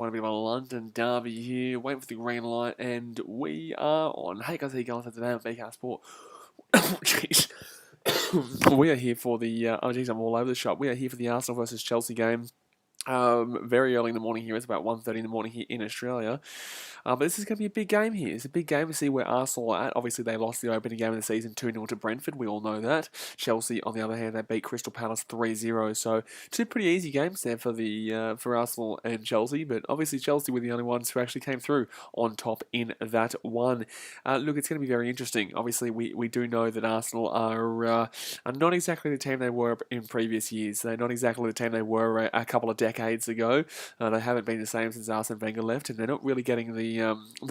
Want a bit of a London derby here, waiting for the green light, and we are on. Hey guys, how you going today on BKR Sport? Jeez. We are here for the. Oh, geez, I'm all over the shop. We are here for the Arsenal versus Chelsea game. Very early in the morning here. It's about 1:30 in the morning here in Australia. But this is going to be a big game here. It's a big game to see where Arsenal are at. Obviously, they lost the opening game of the season 2-0 to Brentford. We all know that. Chelsea, on the other hand, they beat Crystal Palace 3-0. So two pretty easy games there for Arsenal and Chelsea. But obviously, Chelsea were the only ones who actually came through on top in that one. Look, it's going to be very interesting. Obviously, we do know that Arsenal are not exactly the team they were in previous years. They're not exactly the team they were a couple of decades ago. They haven't been the same since Arsene Wenger left, and they're not really getting the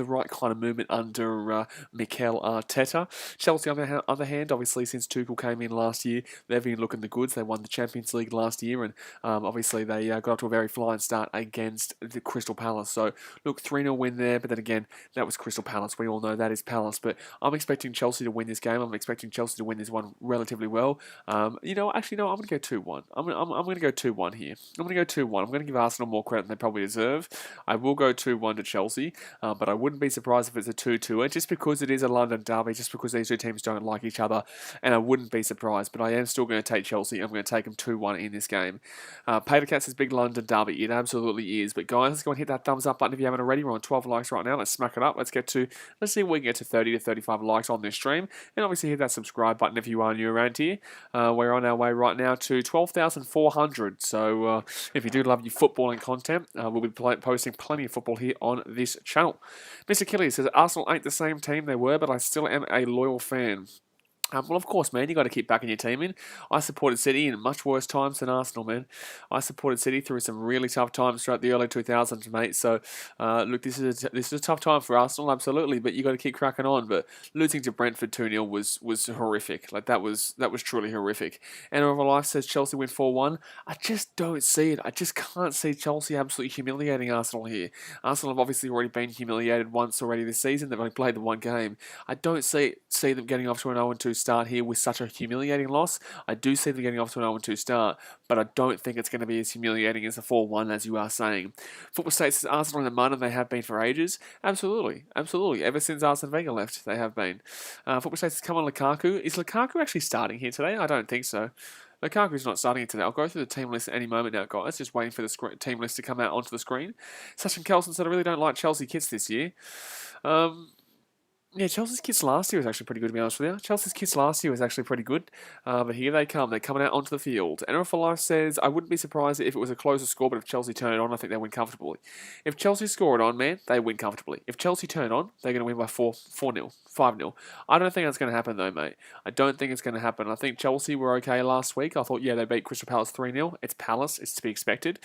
right kind of movement under Mikel Arteta. Chelsea, on the other hand, obviously since Tuchel came in last year, they've been looking the goods. They won the Champions League last year, and obviously they got off to a very flying start against the Crystal Palace. So look, 3-0 win there, but then again, that was Crystal Palace. We all know that is Palace, but I'm expecting Chelsea to win this game. I'm expecting Chelsea to win this one relatively well. Actually, no, I'm going to go 2-1. I'm going to go 2-1 here. I'm going to go 2-1. I'm going to give Arsenal more credit than they probably deserve. I will go 2-1 to Chelsea, but I wouldn't be surprised if it's a 2-2, just because it is a London derby, just because these two teams don't like each other, and I wouldn't be surprised, but I am still going to take Chelsea. I'm going to take them 2-1 in this game. Pater Cats is big London derby. It absolutely is. But guys, let's go and hit that thumbs up button if you haven't already. We're on 12 likes right now. Let's smack it up. Let's see if we can get to 30 to 35 likes on this stream, and obviously hit that subscribe button if you are new around here. We're on our way right now to 12,400. So if you do love your footballing content, we'll be posting plenty of football here on this channel. Mr. Killy says, Arsenal ain't the same team they were, but I still am a loyal fan. Well, of course, man, you got to keep backing your team in. I supported City in much worse times than Arsenal, man. I supported City through some really tough times throughout the early 2000s, mate. So, look, this is a tough time for Arsenal, absolutely, but you got to keep cracking on. But losing to Brentford 2-0 was horrific. Like that was truly horrific. And Over Life says Chelsea win 4-1. I just don't see it. I just can't see Chelsea absolutely humiliating Arsenal here. Arsenal have obviously already been humiliated once already this season. They've only played the one game. I don't see them getting off to an 0-2 start here with such a humiliating loss. I do see them getting off to an 0-2 start, but I don't think it's going to be as humiliating as a 4-1 as you are saying. Football State says Arsenal in the mud, and they have been for ages. Absolutely. Ever since Arsene Wenger left, they have been. Football State says, come on Lukaku. Is Lukaku actually starting here today? I don't think so. Lukaku's not starting it today. I'll go through the team list at any moment now, guys. Just waiting for the team list to come out onto the screen. Sachin Kelson said, I really don't like Chelsea kits this year. Yeah, Chelsea's kits last year was actually pretty good, to be honest with you. Chelsea's kits last year was actually pretty good. But here they come. They're coming out onto the field. And for Life says, I wouldn't be surprised if it was a closer score, but if Chelsea turn it on, I think they win comfortably. If Chelsea score it on, man, they win comfortably. If Chelsea turn on, they're going to win by 4-0, 5-0. I don't think that's going to happen, though, mate. I don't think it's going to happen. I think Chelsea were okay last week. I thought, yeah, they beat Crystal Palace 3-0. It's Palace. It's to be expected.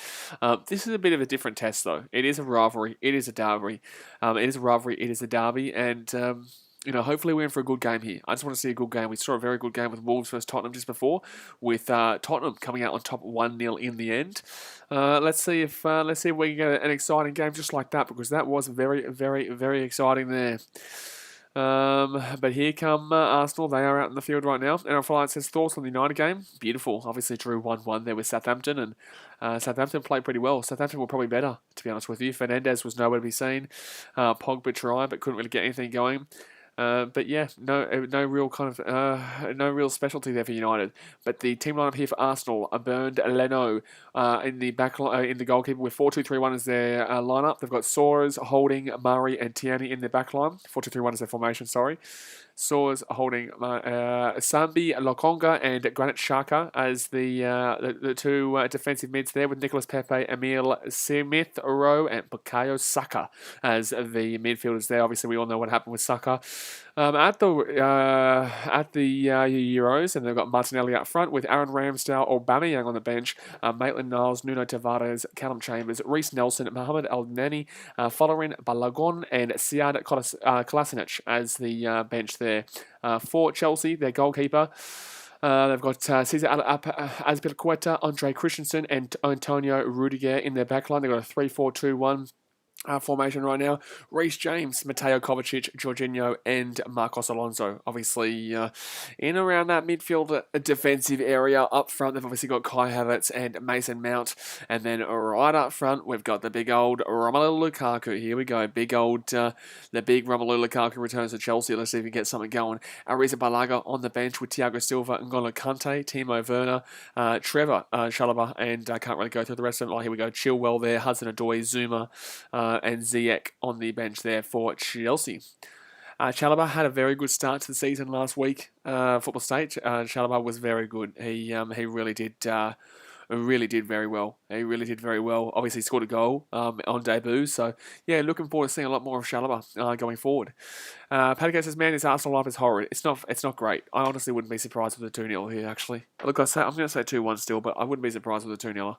This is a bit of a different test, though. It is a rivalry. It is a derby. It is a rivalry. It is a derby. And hopefully we're in for a good game here. I just want to see a good game. We saw a very good game with Wolves versus Tottenham just before, with Tottenham coming out on top 1-0 in the end. Let's see if we can get an exciting game just like that, because that was very, very, very exciting there. But here come Arsenal. They are out in the field right now. And our Flight says, thoughts on the United game? Beautiful. Obviously drew 1-1 there with Southampton, and Southampton played pretty well. Southampton were probably better, to be honest with you. Fernandes was nowhere to be seen. Pogba tried, but couldn't really get anything going. But yeah, no real specialty there for United. But the team lineup here for Arsenal are Bernd Leno in the goalkeeper with 4-2-3-1 as their lineup. They've got Soares, Holding, Murray, and Tierney in their back line. 4-2-3-1 is their formation. Sorry. Soares, Holding, Sambi, Lokonga, and Granit Xhaka as the two defensive mids there, with Nicolas Pepe, Emil Smith Rowe, and Bukayo Saka as the midfielders there. Obviously, we all know what happened with Saka at the Euros, and they've got Martinelli up front with Aaron Ramsdale, Aubameyang on the bench, Maitland-Niles, Nuno Tavares, Callum Chambers, Reece Nelson, Mohamed El-Neni, Folarin Balogun, and Sead Kolasinac as the bench there. For Chelsea, their goalkeeper, they've got Cesar Azpilicueta, Andre Christensen, and Antonio Rudiger in their backline. They've got a 3-4-2-1. formation right now. Reece James, Mateo Kovacic, Jorginho, and Marcos Alonso. Obviously, in around that midfield defensive area. Up front, they've obviously got Kai Havertz and Mason Mount. And then right up front, we've got the big old Romelu Lukaku. Here we go. The big Romelu Lukaku returns to Chelsea. Let's see if we can get something going. Ariza Balaga on the bench with Thiago Silva, N'Golo Kante, Timo Werner, Trevor Chalobah, and I can't really go through the rest of them. Oh, here we go. Chilwell there, Hudson-Odoi, Zuma, and Ziyech on the bench there for Chelsea. Chalobah had a very good start to the season last week. Football stage, Chalobah was very good. He really did very well. He really did very well. Obviously scored a goal on debut. So yeah, looking forward to seeing a lot more of Chalobah going forward. Paddy says, "Man, this Arsenal life is horrid. It's not great. I honestly wouldn't be surprised with a 2-0 here. Actually, look, I'm going to say 2-1 still, but I wouldn't be surprised with a 2-0.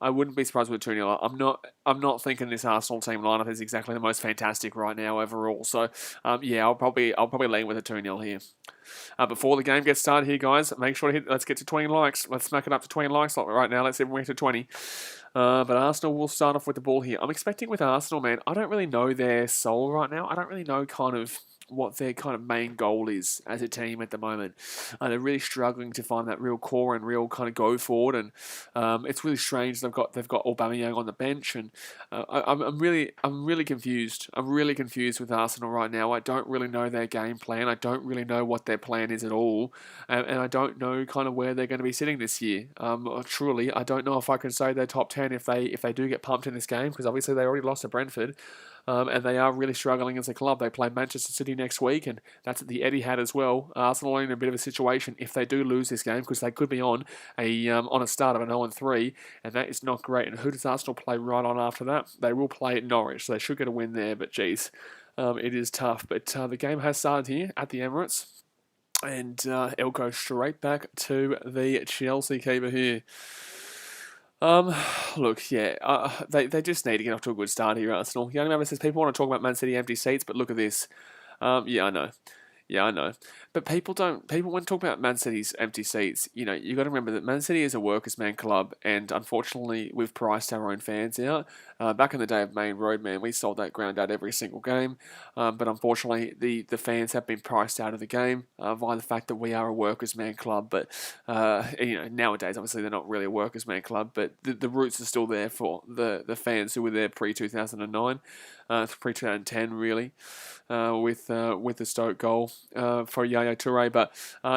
I wouldn't be surprised with a 2-0. I'm not thinking this Arsenal team lineup is exactly the most fantastic right now overall. So yeah, I'll probably lean with a 2-0 here. Before the game gets started here, guys, make sure to let's get to 20 likes. Let's smack it up to 20 likes right now. Let's see if we get to 20. But Arsenal will start off with the ball here. I'm expecting with Arsenal, man, I don't really know their soul right now. I don't really know kind of what their kind of main goal is as a team at the moment. They're really struggling to find that real core and real kind of go forward, and it's really strange. They've got Aubameyang on the bench, and I'm really confused. I'm really confused with Arsenal right now. I don't really know their game plan. I don't really know what their plan is at all, and I don't know kind of where they're going to be sitting this year. Truly, I don't know if I can say they're top 10 if they do get pumped in this game, because obviously they already lost to Brentford. And they are really struggling as a club. They play Manchester City next week, and that's at the Etihad as well. Arsenal are in a bit of a situation if they do lose this game, because they could be on a start of an 0-3, and that is not great. And who does Arsenal play right on after that? They will play at Norwich, so they should get a win there, but geez, it is tough. But the game has started here at the Emirates, and it'll go straight back to the Chelsea keeper here. Look, yeah, they just need to get off to a good start here, Arsenal. Young Member says people want to talk about Man City empty seats, but look at this. Yeah, I know. Yeah, I know. But people when talk about Man City's empty seats, you got to remember that Man City is a workers' man club, and unfortunately, we've priced our own fans out. Back in the day of Main Road, man, we sold that ground out every single game. But unfortunately, the fans have been priced out of the game via the fact that we are a workers' man club. But nowadays, obviously, they're not really a workers' man club, but the roots are still there for the fans who were there pre-2009. Pre-2010, really, with the Stoke goal for Yaya Toure. But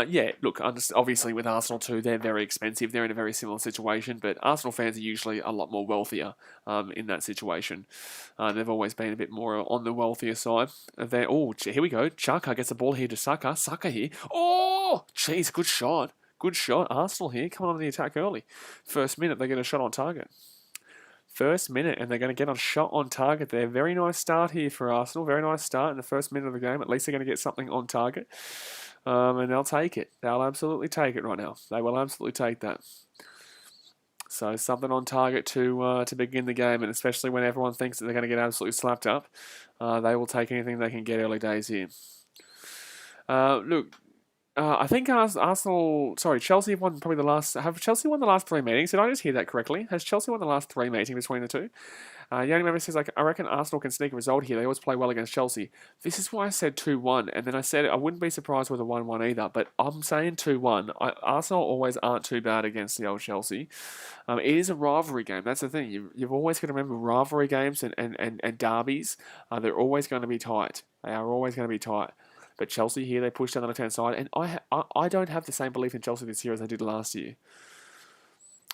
yeah, look, obviously with Arsenal too, they're very expensive. They're in a very similar situation, but Arsenal fans are usually a lot more wealthier in that situation. They've always been a bit more on the wealthier side. Here we go. Xhaka gets the ball here to Saka. Saka here. Oh, jeez, good shot. Good shot. Arsenal here coming on the attack early. First minute, they get a shot on target. First minute, and they're going to get a shot on target there. Very nice start here for Arsenal. Very nice start in the first minute of the game. At least they're going to get something on target. And they'll take it. They'll absolutely take it right now. They will absolutely take that. So something on target to begin the game, and especially when everyone thinks that they're going to get absolutely slapped up, they will take anything they can get early days here. Look, I think Chelsea have won probably the last. Have Chelsea won the last 3 meetings? Did I just hear that correctly? Has Chelsea won the last 3 meetings between the two? Yanni Member says, I reckon Arsenal can sneak a result here. They always play well against Chelsea. This is why I said 2-1, and then I said I wouldn't be surprised with a 1-1 either, but I'm saying 2-1. Arsenal always aren't too bad against the old Chelsea. It is a rivalry game. That's the thing. You've always got to remember rivalry games and derbies. They're always going to be tight. They are always going to be tight. But Chelsea here, they pushed down the left-hand side, and I don't have the same belief in Chelsea this year as I did last year.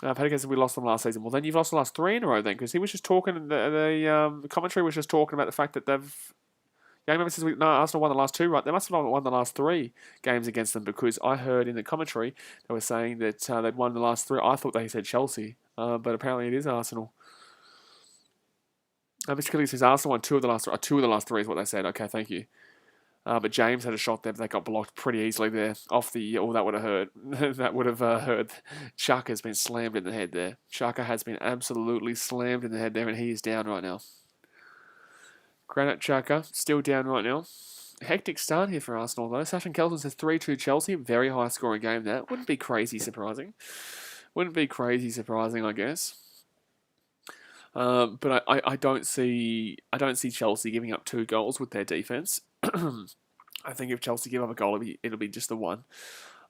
Paddy said we lost them last season. Well, then you've lost the last 3 in a row then, because he was just talking, the commentary was just talking about the fact that they've... Young Member says, no, Arsenal won the last 2, right? They must have won the last 3 games against them, because I heard in the commentary they were saying that they'd won the last 3. I thought they said Chelsea, but apparently it is Arsenal. Mr. Kelly says Arsenal won 2 of the last 3 is what they said. Okay, thank you. But James had a shot there, but they got blocked pretty easily there off the... Oh, that would have hurt. That would have hurt. Xhaka has been slammed in the head there. Xhaka has been absolutely slammed in the head there, and he is down right now. Granit Xhaka, still down right now. Hectic start here for Arsenal, though. Sasha Kelson says 3-2 Chelsea. Very high-scoring game, that. Wouldn't be crazy surprising. I guess. But I don't see Chelsea giving up 2 goals with their defense. I think if Chelsea give up a goal, it'll be just the one.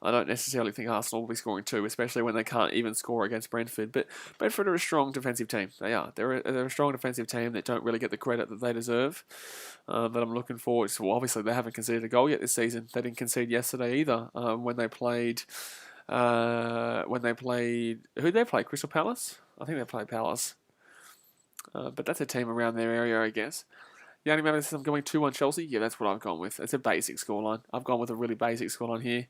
I don't necessarily think Arsenal will be scoring 2, especially when they can't even score against Brentford. But Brentford are a strong defensive team. They are. They're a strong defensive team that don't really get the credit that they deserve. That I'm looking forward to. Well, obviously, they haven't conceded a goal yet this season. They didn't concede yesterday either. When they played, who did they play? Crystal Palace. I think they played Palace. But that's a team around their area, I guess. Yeah, remember this. I'm going 2-1 Chelsea. Yeah, that's what I've gone with. It's a basic scoreline. I've gone with a really basic scoreline here.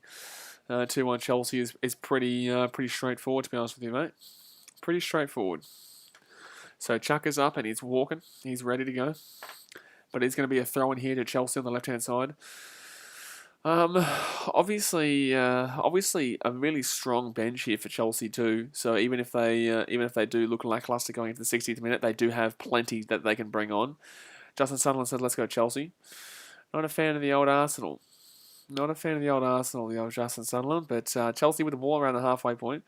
2-1 Chelsea is pretty straightforward, to be honest with you, mate. Pretty straightforward. So Chucker's up and he's walking. He's ready to go. But it's going to be a throw in here to Chelsea on the left-hand side. Obviously, a really strong bench here for Chelsea too. So even if they do look lackluster going into the 60th minute, they do have plenty that they can bring on. Justin Sunderland said, "Let's go Chelsea." Not a fan of the old Arsenal. Not a fan of the old Justin Sunderland, but Chelsea with the ball around the halfway point.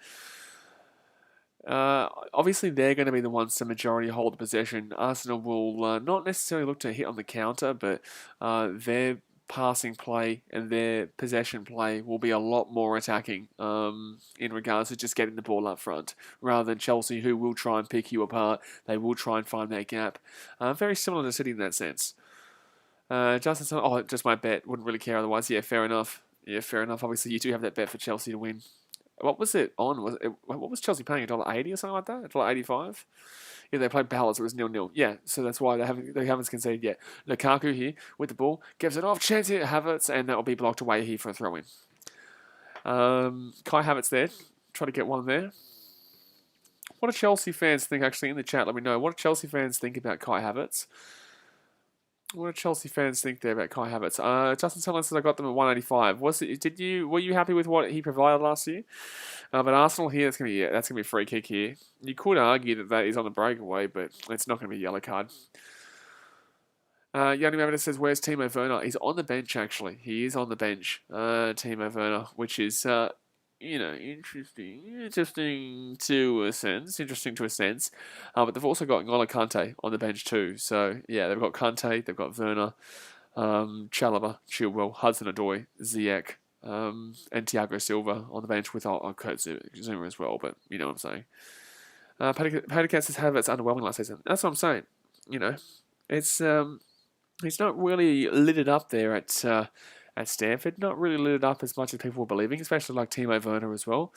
Obviously, they're going to be the ones to majority hold the possession. Arsenal will not necessarily look to hit on the counter, but their passing play and their possession play will be a lot more attacking in regards to just getting the ball up front, rather than Chelsea, who will try and pick you apart. They will try and find that gap. Very similar to City in that sense. Justin, just my bet. Wouldn't really care otherwise. Yeah, fair enough. Obviously, you do have that bet for Chelsea to win. What was it on? What was Chelsea paying? $1.80 or something like that? $1.85? Yeah, they played Palace. It was 0-0. Yeah, so that's why they haven't conceded yet. Lukaku here with the ball gives it off. Chance here, Havertz, and that will be blocked away here for a throw in. Kai Havertz there. Try to get one there. What do Chelsea fans think? Actually, in the chat, let me know. What do Chelsea fans think about Kai Havertz? What do Chelsea fans think there about Kai Havertz? Justin Sunderland says I got them at 185. Were you happy with what he provided last year? But Arsenal here, that's gonna be a free kick here. You could argue that is on the breakaway, but it's not gonna be a yellow card. Yanni Mamadou says, "Where's Timo Werner?" He's on the bench actually. He is on the bench. Timo Werner, which is interesting to a sense. But they've also got N'Golo Kante on the bench too. So yeah, they've got Kante, they've got Werner, Chalobah, Chilwell, Hudson-Odoi, Ziyech, and Thiago Silva on the bench with Kurt Zuma as well. But you know what I'm saying. Patrick says Havertz underwhelming last season. That's what I'm saying. It's he's not really lit it up there at Stamford. Not really lit it up as much as people were believing, especially like Timo Werner as well.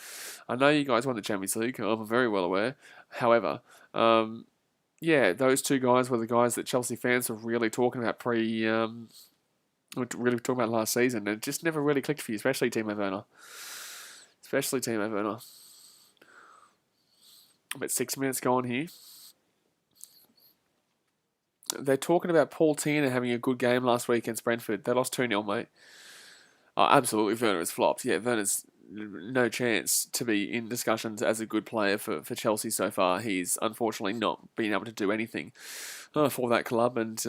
I know you guys won the Champions League. I'm very well aware. However, those two guys were the guys that Chelsea fans were really talking about really talking about last season, and it just never really clicked for you, especially Timo Werner. But 6 minutes gone here. They're talking about Paul Tierney having a good game last week against Brentford. They lost 2-0, mate. Oh, absolutely, Werner has flopped. Yeah, Werner's no chance to be in discussions as a good player for Chelsea so far. He's unfortunately not been able to do anything for that club, and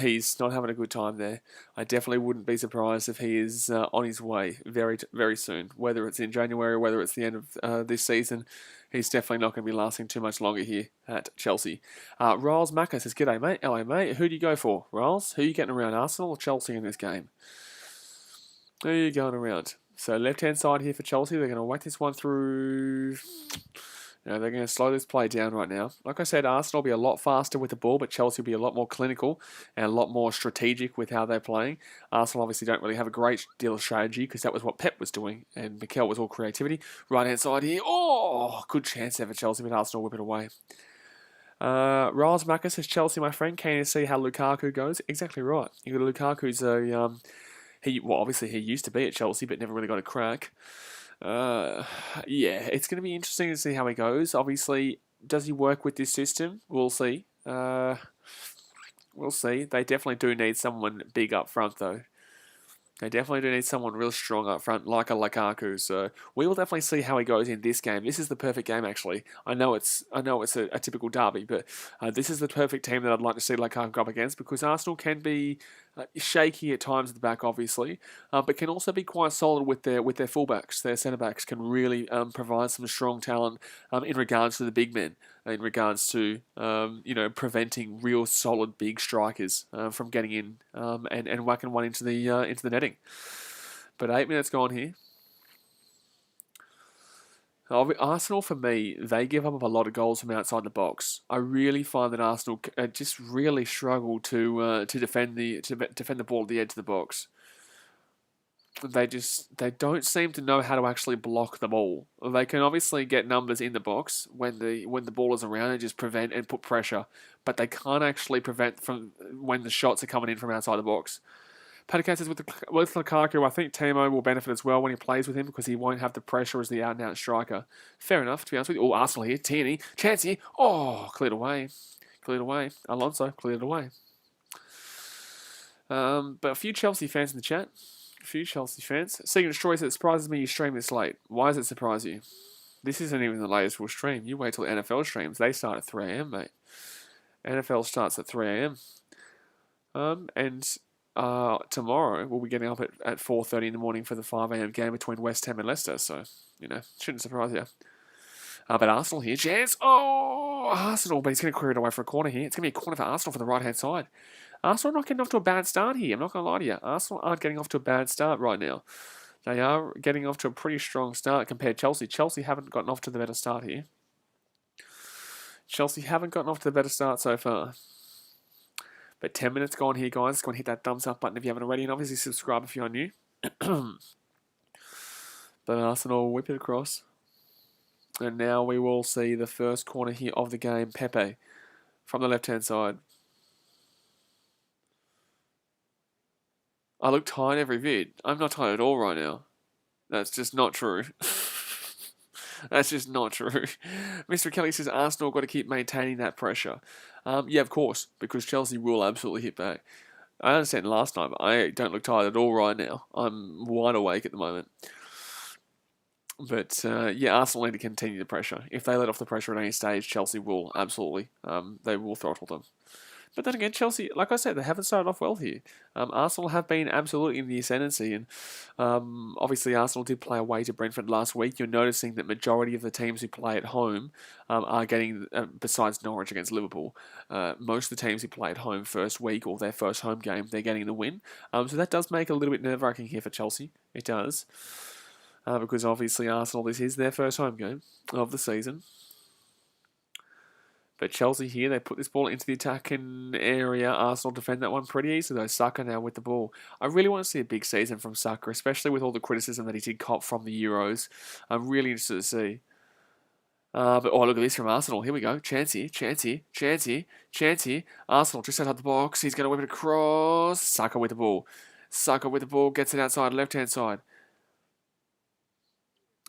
he's not having a good time there. I definitely wouldn't be surprised if he is on his way very, very soon, whether it's in January or whether it's the end of this season. He's definitely not going to be lasting too much longer here at Chelsea. Riles Macca says, "G'day, mate. Hello, mate. Who do you go for, Riles? Who are you getting around, Arsenal or Chelsea in this game? Who are you going around?" So left-hand side here for Chelsea. They're going to whack this one through. They're going to slow this play down right now. Like I said, Arsenal will be a lot faster with the ball, but Chelsea will be a lot more clinical and a lot more strategic with how they're playing. Arsenal obviously don't really have a great deal of strategy because that was what Pep was doing, and Mikel was all creativity. Right-hand side here. Oh, good chance there for Chelsea, but Arsenal whip it away. Riles Macca says, "Chelsea, my friend, keen to see how Lukaku goes." Exactly right. Lukaku's obviously he used to be at Chelsea, but never really got a crack. It's going to be interesting to see how he goes. Obviously, does he work with this system? We'll see. We'll see. They definitely do need someone big up front, though. They definitely do need someone real strong up front, like a Lukaku. So we will definitely see how he goes in this game. This is the perfect game, actually. I know it's a typical derby, but this is the perfect team that I'd like to see Lukaku go up against, because Arsenal can be shaky at times at the back, obviously, but can also be quite solid with their fullbacks. Their centre backs can really provide some strong talent in regards to the big men. in regards to preventing real solid big strikers from getting in and whacking one into the netting. But 8 minutes gone here. Arsenal, for me, they give up a lot of goals from outside the box. I really find that Arsenal just really struggle to defend the ball at the edge of the box. They don't seem to know how to actually block the ball. They can obviously get numbers in the box when the ball is around and just prevent and put pressure, but they can't actually prevent from when the shots are coming in from outside the box. Patacat says with Lukaku, I think Timo will benefit as well when he plays with him because he won't have the pressure as the out-and-out striker. Fair enough, to be honest with you. Oh, Arsenal here. Tierney. Chance here. Oh, cleared away. Alonso cleared it away. But a few Chelsea fans in the chat. Seeking Destroy says, it surprises me you stream this late. Why does it surprise you? This isn't even the latest we'll stream. You wait till the NFL streams. They start at 3 a.m, mate. NFL starts at 3 a.m. And tomorrow we'll be getting up at 4:30 in the morning for the 5 a.m. game between West Ham and Leicester. So, shouldn't surprise you. But Arsenal here. Chance. Oh, Arsenal. But he's going to clear it away for a corner here. It's going to be a corner for Arsenal for the right-hand side. Arsenal are not getting off to a bad start here. I'm not going to lie to you. Arsenal aren't getting off to a bad start right now. They are getting off to a pretty strong start compared to Chelsea. Chelsea haven't gotten off to the better start here. Chelsea haven't gotten off to the better start so far. But 10 minutes gone here, guys. Go and hit that thumbs up button if you haven't already. And obviously subscribe if you're new. But Arsenal whip it across. And now we will see the first corner here of the game. Pepe from the left-hand side. I look tired every vid. I'm not tired at all right now. That's just not true. That's just not true. Mr. Kelly says Arsenal got to keep maintaining that pressure. Yeah, of course, because Chelsea will absolutely hit back. I understand last night, but I don't look tired at all right now. I'm wide awake at the moment. But yeah, Arsenal need to continue the pressure. If they let off the pressure at any stage, Chelsea will absolutely. They will throttle them. But then again, Chelsea, like I said, they haven't started off well here. Arsenal have been absolutely in the ascendancy, and obviously Arsenal did play away to Brentford last week. You're noticing that majority of the teams who play at home are getting, besides Norwich against Liverpool, most of the teams who play at home first week or their first home game, they're getting the win. So that does make it a little bit nerve-wracking here for Chelsea. It does. Because obviously Arsenal, this is their first home game of the season. But Chelsea here, they put this ball into the attacking area. Arsenal defend that one pretty easily, though. Saka now with the ball. I really want to see a big season from Saka, especially with all the criticism that he did cop from the Euros. I'm really interested to see. But oh, look at this from Arsenal. Here we go. Chance here. Arsenal just outside the box. He's going to whip it across. Saka with the ball. Gets it outside, left-hand side.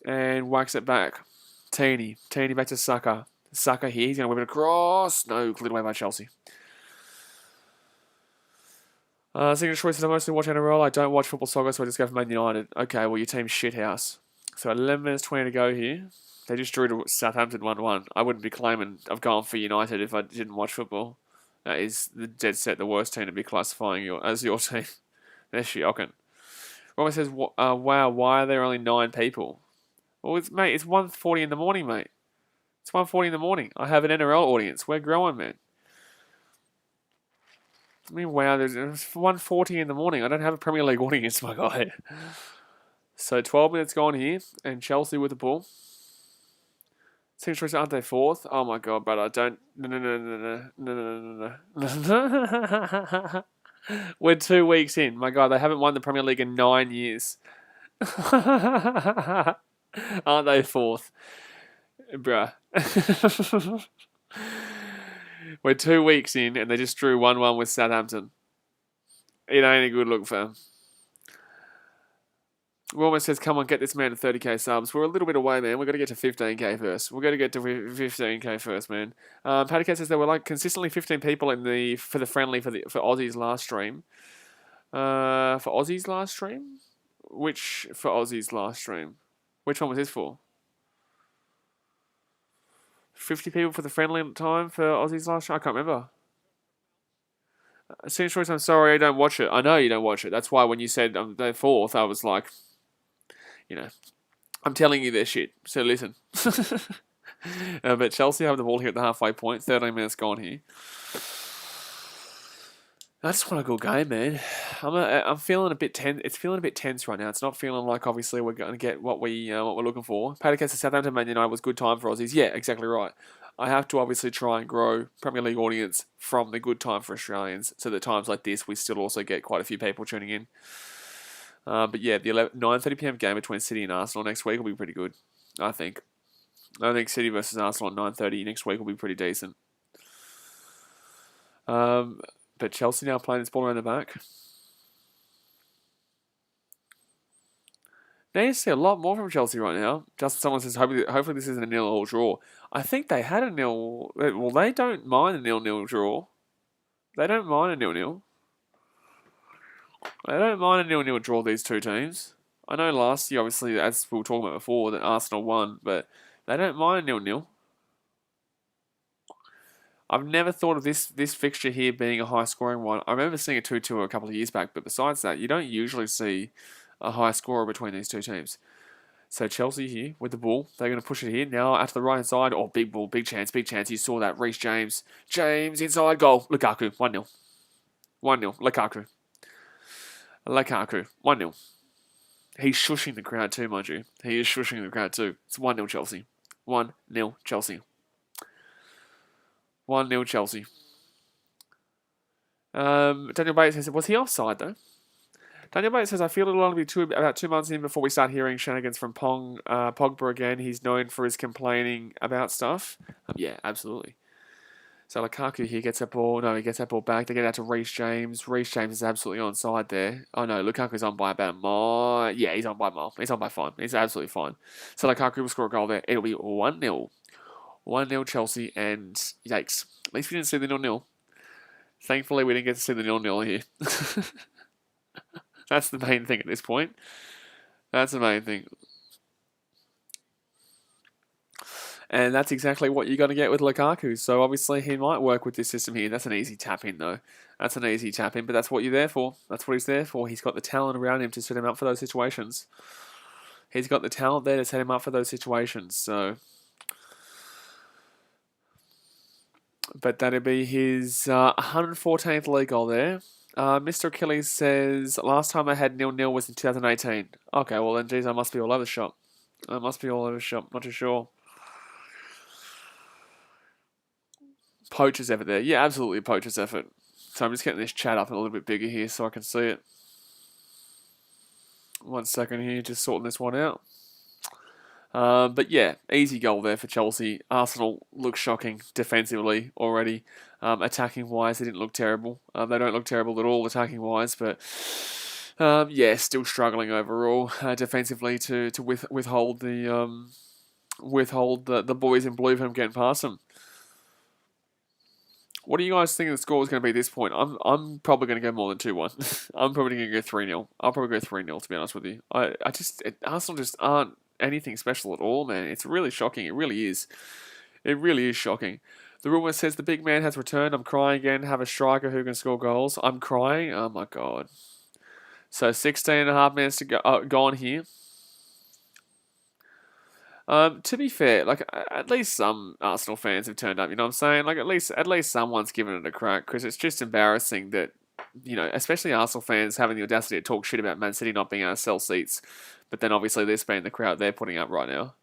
And whacks it back. Tierney back to Saka. Saka here, he's going to whip it across. No, cleared away by Chelsea. Second choice is I mostly watch NRL. I don't watch football soccer, so I just go for Man United. Okay, well, your team's shithouse. So 11 minutes 20 to go here. They just drew to Southampton 1-1. I wouldn't be claiming I've gone for United if I didn't watch football. That is the dead set the worst team to be classifying as your team. They're shocking. Robert says, wow, why are there only 9 people? Well, it's 1:40 in the morning, mate. It's 1:40 in the morning. I have an NRL audience. We're growing, man. I mean, wow, it's 1:40 in the morning. I don't have a Premier League audience, my guy. So 12 minutes gone here, and Chelsea with the ball. Team choice, aren't they fourth? Oh my god, brother, don't. No. We're 2 weeks in. My god, they haven't won the Premier League in 9 years. Aren't they fourth? Bruh. We're 2 weeks in and they just drew 1-1 with Southampton. It ain't a good look for them. Wilma says, come on, get this man to 30k subs. We're a little bit away, man. We've got to get to 15k first. We've got to get to 15k first, man. Pattycat says there were like consistently 15 people for the friendly for Aussie's last stream. For Aussie's last stream? Which for Aussie's last stream? Which one was this for? 50 people for the friendly at the time for Aussie's last stream? I can't remember. Senior Choice, I'm sorry, I don't watch it. I know you don't watch it. That's why when you said they're fourth, I was like, I'm telling you their shit. So listen. But Chelsea have the ball here at the halfway point. 13 minutes gone here. I just want a good game, man. I'm feeling a bit tense. It's feeling a bit tense right now. It's not feeling like obviously we're going to get what we're looking for. Paddock against Southampton Man United was good time for Aussies. Yeah, exactly right. I have to obviously try and grow Premier League audience from the good time for Australians. So that times like this, we still also get quite a few people tuning in. But yeah, the 9:30 p.m. game between City and Arsenal next week will be pretty good. I think City versus Arsenal at 9:30 next week will be pretty decent. But Chelsea now playing this ball around the back. They need to see a lot more from Chelsea right now. Just someone says, hopefully this isn't a 0-0 draw. I think they had a 0. Well, they don't mind a 0-0 draw. They don't mind a 0-0. They don't mind a 0-0 draw, these two teams. I know last year, obviously, as we were talking about before, that Arsenal won, but they don't mind a 0-0. I've never thought of this fixture here being a high-scoring one. I remember seeing a 2-2 a couple of years back, but besides that, you don't usually see a high scorer between these two teams. So Chelsea here with the ball. They're going to push it here. Now out to the right-hand side. Oh, big ball, big chance, big chance. You saw that. Reece James. James inside goal. Lukaku, 1-0. 1-0. Lukaku. 1-0. He's shushing the crowd too, mind you. He is shushing the crowd too. It's 1-0 Chelsea. 1-0 Chelsea. 1-0 Chelsea. Daniel Bates says, was he offside though? Daniel Bates says, I feel it'll only be about 2 months in before we start hearing shenanigans from Pogba again. He's known for his complaining about stuff. Yeah, absolutely. So Lukaku here gets that ball. No, he gets that ball back. They get out to Reece James. Reece James is absolutely onside there. Oh no, Lukaku's on by about a mile. Yeah, he's on by a mile. He's on by fine. He's absolutely fine. So Lukaku will score a goal there. It'll be 1-0. 1-0 Chelsea, and yikes. At least we didn't see the 0-0. Thankfully, we didn't get to see the 0-0 here. That's the main thing at this point. That's the main thing. And that's exactly what you're going to get with Lukaku. So obviously he might work with this system here. That's an easy tap in though. That's an easy tap in, but that's what you're there for. That's what he's there for. He's got the talent around him to set him up for those situations. He's got the talent there to set him up for those situations. So, but that'd be his 114th league goal there. Mr. Achilles says, last time I had 0-0 was in 2018. Okay, well then, geez, I must be all over the shop. Not too sure. Poacher's effort there. Yeah, absolutely a poacher's effort. So I'm just getting this chat up a little bit bigger here so I can see it. 1 second here, just sorting this one out. But yeah, easy goal there for Chelsea. Arsenal look shocking defensively already. Attacking wise, they didn't look terrible. They don't look terrible at all attacking wise, but yeah, still struggling overall defensively to withhold the boys in blue from getting past them. What do you guys think the score is going to be at this point? I'm probably going to go more than 2-1. I'm probably going to go 3-0. I'll probably go 3-0 to be honest with you. Arsenal just aren't anything special at all, man. It's really shocking. It really is. It really is shocking. The rumour says the big man has returned. I'm crying again. Have a striker who can score goals. I'm crying. Oh my god. So 16 and a half minutes to go, gone here. To be fair, like at least some Arsenal fans have turned up. You know what I'm saying? Like at least someone's given it a crack, because it's just embarrassing that, you know, especially Arsenal fans having the audacity to talk shit about Man City not being able to sell seats, but then obviously this being the crowd they're putting up right now.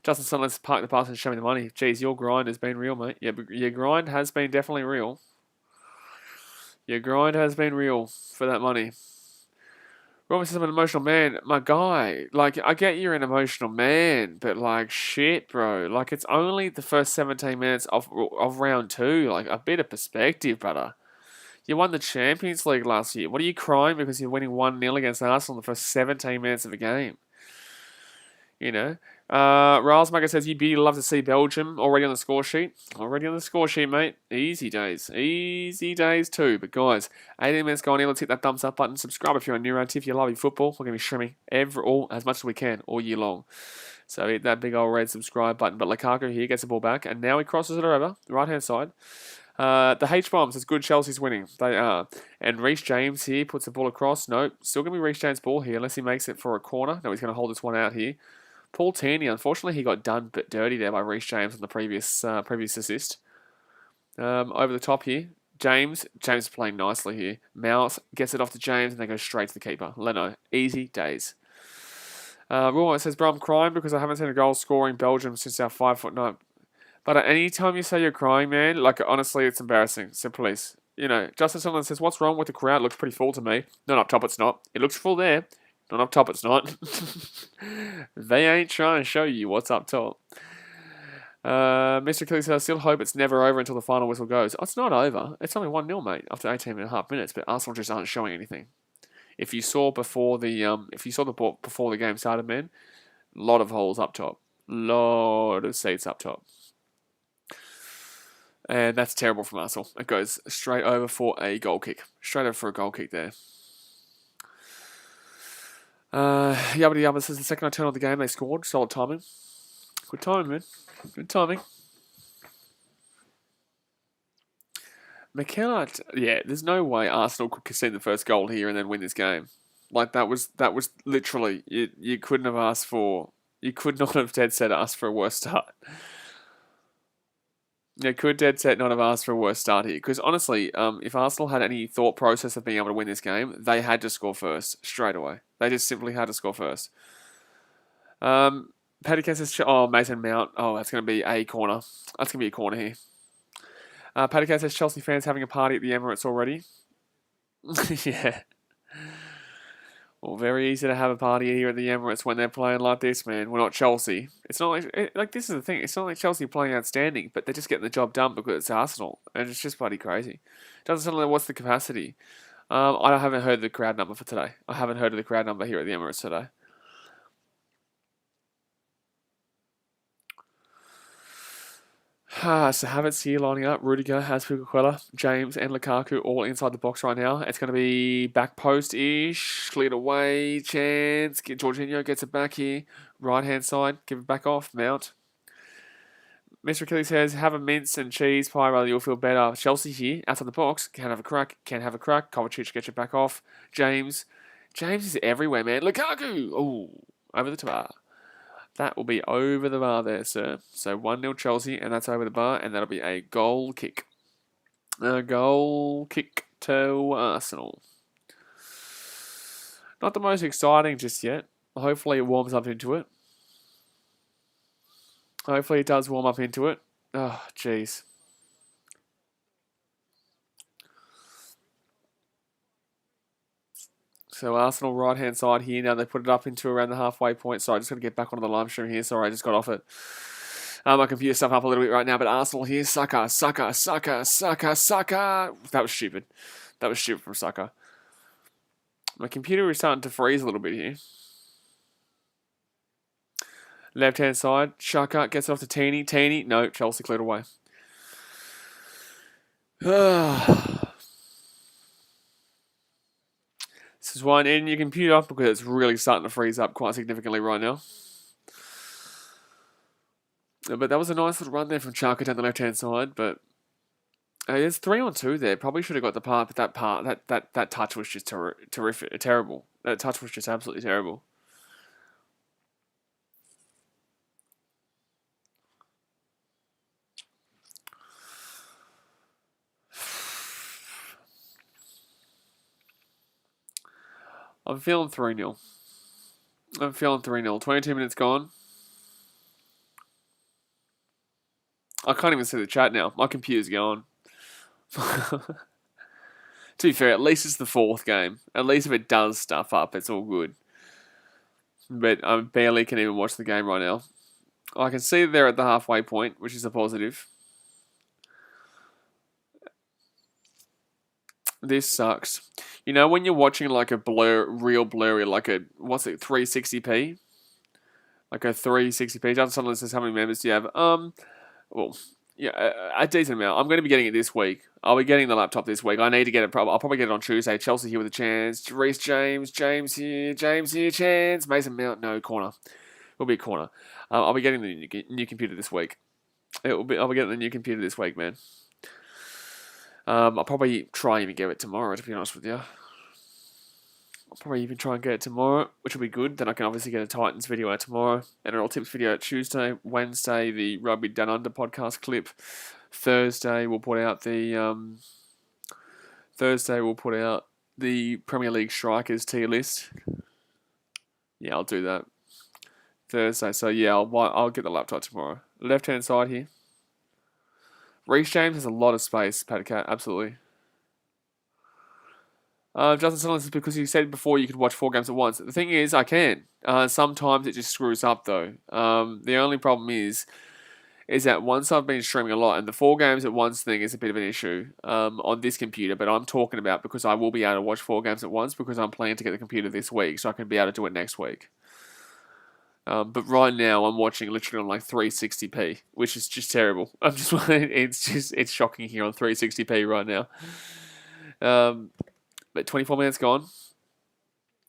Justin Sun, let's park the pass and show me the money. Jeez, your grind has been real, mate. Yeah, your grind has been definitely real. Your grind has been real for that money. Robin says I'm an emotional man. My guy, like, I get you're an emotional man, but, like, shit, bro. Like, it's only the first 17 minutes of round 2. Like, a bit of perspective, brother. You won the Champions League last year. What are you crying because you're winning 1-0 against Arsenal in the first 17 minutes of the game? You know? Ralsmaker says, you'd be love to see Belgium already on the score sheet. Already on the score sheet, mate. Easy days. Easy days too. But guys, 18 minutes gone in. Let's hit that thumbs up button. Subscribe if you're new around. If you love your football, we're going to be streaming as much as we can all year long. So hit that big old red subscribe button. But Lukaku here gets the ball back, and now he crosses it over the right-hand side. The H-bombs, it's good Chelsea's winning. They are. And Reece James here puts the ball across. No, still going to be Reece James' ball here unless he makes it for a corner. No, he's going to hold this one out here. Paul Tierney, unfortunately, he got done but dirty there by Reece James on the previous assist. Over the top here, James is playing nicely here. Mouse gets it off to James and they go straight to the keeper. Leno, easy days. Rule says, bro, I'm crying because I haven't seen a goal scoring Belgium since our 5'9". But at any time you say you're crying, man, like honestly, it's embarrassing. So please, Justin Sunderland says, what's wrong with the crowd? It looks pretty full to me. Not up top, it's not. It looks full there. Not up top, it's not. They ain't trying to show you what's up top. Mr. Kelly says, I still hope it's never over until the final whistle goes. Oh, it's not over. It's only 1-0, mate, after 18.5 minutes, but Arsenal just aren't showing anything. If you saw before the game started, man, a lot of holes up top. Lot of seats up top. And that's terrible from Arsenal. It goes straight over for a goal kick. Straight over for a goal kick there. Yabba Yabba says the second I turned on the game, they scored. Solid timing. Good timing, man. Good timing. McKenna, there's no way Arsenal could concede the first goal here and then win this game. Like that was literally you couldn't have asked for. You could not have dead set asked for a worse start. You could dead set not have asked for a worse start here. Because honestly, if Arsenal had any thought process of being able to win this game, they had to score first straight away. They just simply had to score first. Paddy says, Mason Mount. Oh, that's going to be a corner. That's going to be a corner here. Paddy says, Chelsea fans having a party at the Emirates already. Yeah. Well, very easy to have a party here at the Emirates when they're playing like this, man. We're not Chelsea. It's not like this is the thing. It's not like Chelsea playing outstanding, but they're just getting the job done because it's Arsenal, and it's just bloody crazy. Doesn't sound like what's the capacity. I haven't heard the crowd number for today. I haven't heard of the crowd number here at the Emirates today. So Havertz here lining up. Rudiger, Azpilicueta, James and Lukaku all inside the box right now. It's going to be back post-ish. Cleared away. Chance. Jorginho gets it back here. Right-hand side. Give it back off. Mount. Mr. Achilles says, have a mince and cheese pie, rather you'll feel better. Chelsea here, outside the box. Can't have a crack. Can't have a crack. Kovacic gets it back off. James. James is everywhere, man. Lukaku. Oh, over the bar. That will be over the bar there, sir. So 1-0 Chelsea, and that's over the bar, and that'll be a goal kick. A goal kick to Arsenal. Not the most exciting just yet. Hopefully it warms up into it. Hopefully it does warm up into it. Oh, jeez. So Arsenal right-hand side here. Now they put it up into around the halfway point. Sorry, I just got to get back onto the live stream here. Sorry, I just got off it. My computer stuff up a little bit right now. But Arsenal here. Saka. That was stupid. That was stupid from Saka. My computer is starting to freeze a little bit here. Left-hand side. Shaka gets it off to Teeny. Teeny. No, Chelsea cleared away. This is why I need a new computer because it's really starting to freeze up quite significantly right now. But that was a nice little run there from Chaka down the left-hand side. But there's 3-on-2 there. Probably should have got the part, but that touch was just terrific, terrible. That touch was just absolutely terrible. I'm feeling 3-0. 22 minutes gone. I can't even see the chat now. My computer's going. To be fair, at least it's the fourth game. At least if it does stuff up, it's all good. But I barely can even watch the game right now. I can see they're at the halfway point, which is a positive. This sucks. You know when you're watching like a real blurry, like a, 360p? Like a 360p. Justin Sunderland says, how many members do you have? Well, yeah, a decent amount. I'm going to be getting it this week. I'll be getting the laptop this week. I need to get it. I'll probably get it on Tuesday. Chelsea here with a chance. Reece James. James here. Chance. Mason Mount. No, corner. It'll be a corner. I'll be getting the new computer this week. I'll be getting the new computer this week, man. I'll probably try and get it tomorrow, to be honest with you. I'll probably even try and get it tomorrow, which will be good. Then I can obviously get a Titans video out tomorrow, and an all tips video out Tuesday. Wednesday, the Rugby Down Under podcast clip. Thursday, we'll put out the Premier League strikers tier list. Yeah, I'll do that Thursday. So yeah, I'll get the laptop tomorrow. Left hand side here. Reece James has a lot of space, Patcat, absolutely. Justin Simmons is because you said before you could watch 4 games at once. The thing is, I can. Sometimes it just screws up though. The only problem is that once I've been streaming a lot, and the 4 games at once thing is a bit of an issue on this computer, but I'm talking about because I will be able to watch 4 games at once because I'm planning to get the computer this week, so I can be able to do it next week. But right now I'm watching literally on like 360p, which is just terrible. It's shocking here on 360p right now. But 24 minutes gone.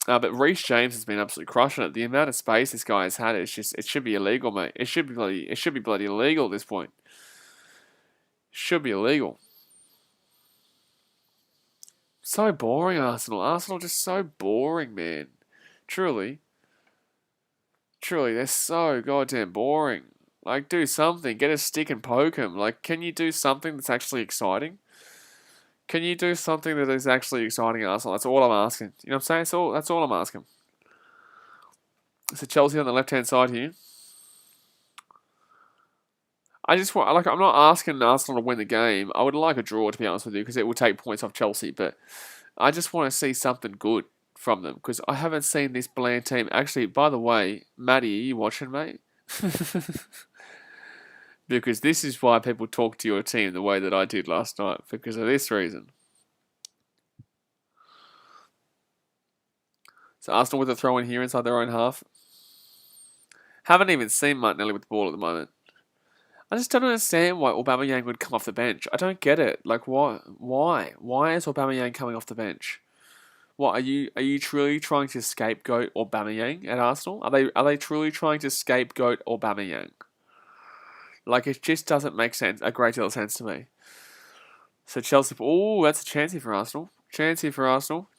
But Reece James has been absolutely crushing it. The amount of space this guy has had, it should be illegal, mate. It should be bloody illegal at this point. Should be illegal. So boring, Arsenal. Arsenal just so boring, man. Truly, they're so goddamn boring. Like, do something. Get a stick and poke them. Like, can you do something that's actually exciting? Can you do something that is actually exciting, Arsenal? That's all I'm asking. You know what I'm saying? That's all I'm asking. So Chelsea on the left-hand side here. I just want, I'm not asking Arsenal to win the game. I would like a draw, to be honest with you, because it will take points off Chelsea. But I just want to see something good from them, because I haven't seen this bland team. Actually, by the way, Matty, are you watching, mate? Because this is why people talk to your team the way that I did last night, because of this reason. So Arsenal with a throw in here inside their own half. Haven't even seen Martinelli with the ball at the moment. I just don't understand why Aubameyang would come off the bench. I don't get it. Like, why? Why is Aubameyang coming off the bench? What, are you truly trying to scapegoat Aubameyang at Arsenal? Are they truly trying to scapegoat Aubameyang? Like, it just doesn't make a great deal of sense to me. So Chelsea, that's a chance here for Arsenal. Chance here for Arsenal.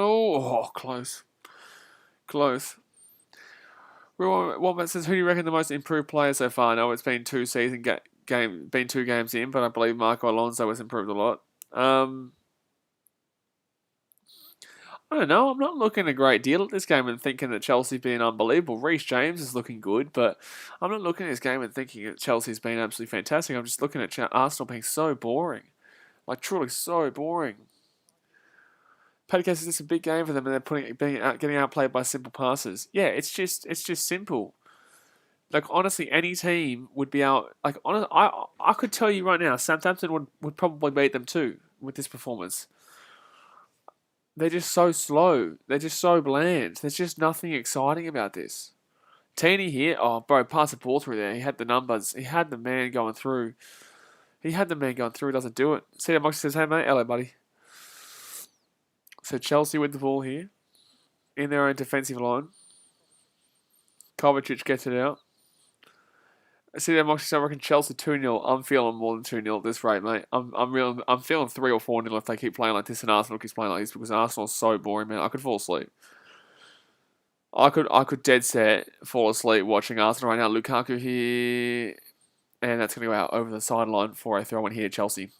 Oh, close. Wombat says, who do you reckon the most improved player so far? I know it's been 2 games in, but I believe Marco Alonso has improved a lot. I don't know. I'm not looking a great deal at this game and thinking that Chelsea's been unbelievable. Reece James is looking good, but I'm not looking at this game and thinking that Chelsea's been absolutely fantastic. I'm just looking at Arsenal being so boring. Like, truly so boring. Paddy says it's a big game for them and they're getting outplayed by simple passes. Yeah, it's just simple. Like, honestly, any team would be out. Like, I could tell you right now, Southampton would probably beat them too with this performance. They're just so slow. They're just so bland. There's just nothing exciting about this. Teeny here. Oh, bro, pass the ball through there. He had the numbers. He had the man going through. Doesn't do it. See that Moxie says, hey, mate. Hello, buddy. So Chelsea with the ball here. In their own defensive line. Kovacic gets it out. See that Moxie says, I reckon Chelsea 2-0. I'm feeling more than 2-0 at this rate, mate. I'm feeling 3 or 4-0 if they keep playing like this and Arsenal keeps playing like this, because Arsenal's so boring, man. I could fall asleep. I could dead set fall asleep watching Arsenal right now. Lukaku here. And that's going to go out over the sideline for a throw in here to Chelsea.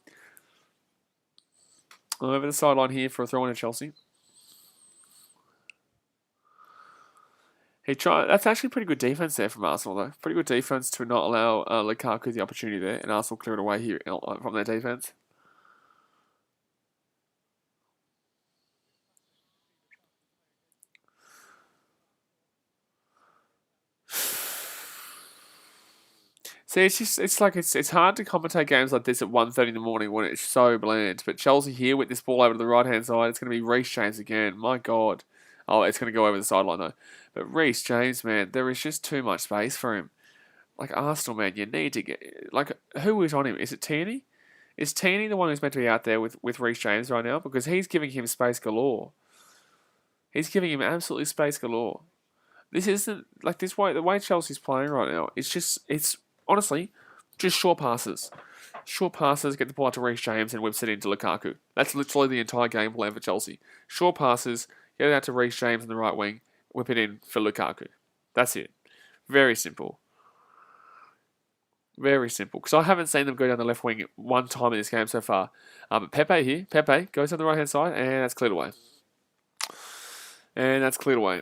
Over the sideline here for a throw in to Chelsea. That's actually pretty good defense there from Arsenal, though. Pretty good defense to not allow Lukaku the opportunity there, and Arsenal clear it away here from their defense. See, it's hard to commentate games like this at 1:30 in the morning when it's so bland. But Chelsea here with this ball over to the right hand side, it's going to be Reece James again. My God. Oh, it's going to go over the sideline though. But Reece James, man, there is just too much space for him. Like, Arsenal, man, you need to get... Like, who is on him? Is it Tierney? Is Tierney the one who's meant to be out there with Reece James right now? Because he's giving him space galore. He's giving him absolutely space galore. This isn't... Like, the way Chelsea's playing right now, it's honestly just short passes. Short passes, get the ball out to Reece James and whips it into Lukaku. That's literally the entire game plan for Chelsea. Short passes, get it out to Reece James in the right wing, whip it in for Lukaku. That's it. Very simple. Very simple. Because I haven't seen them go down the left wing one time in this game so far. But Pepe here. Pepe goes on the right-hand side, and that's cleared away. And that's cleared away.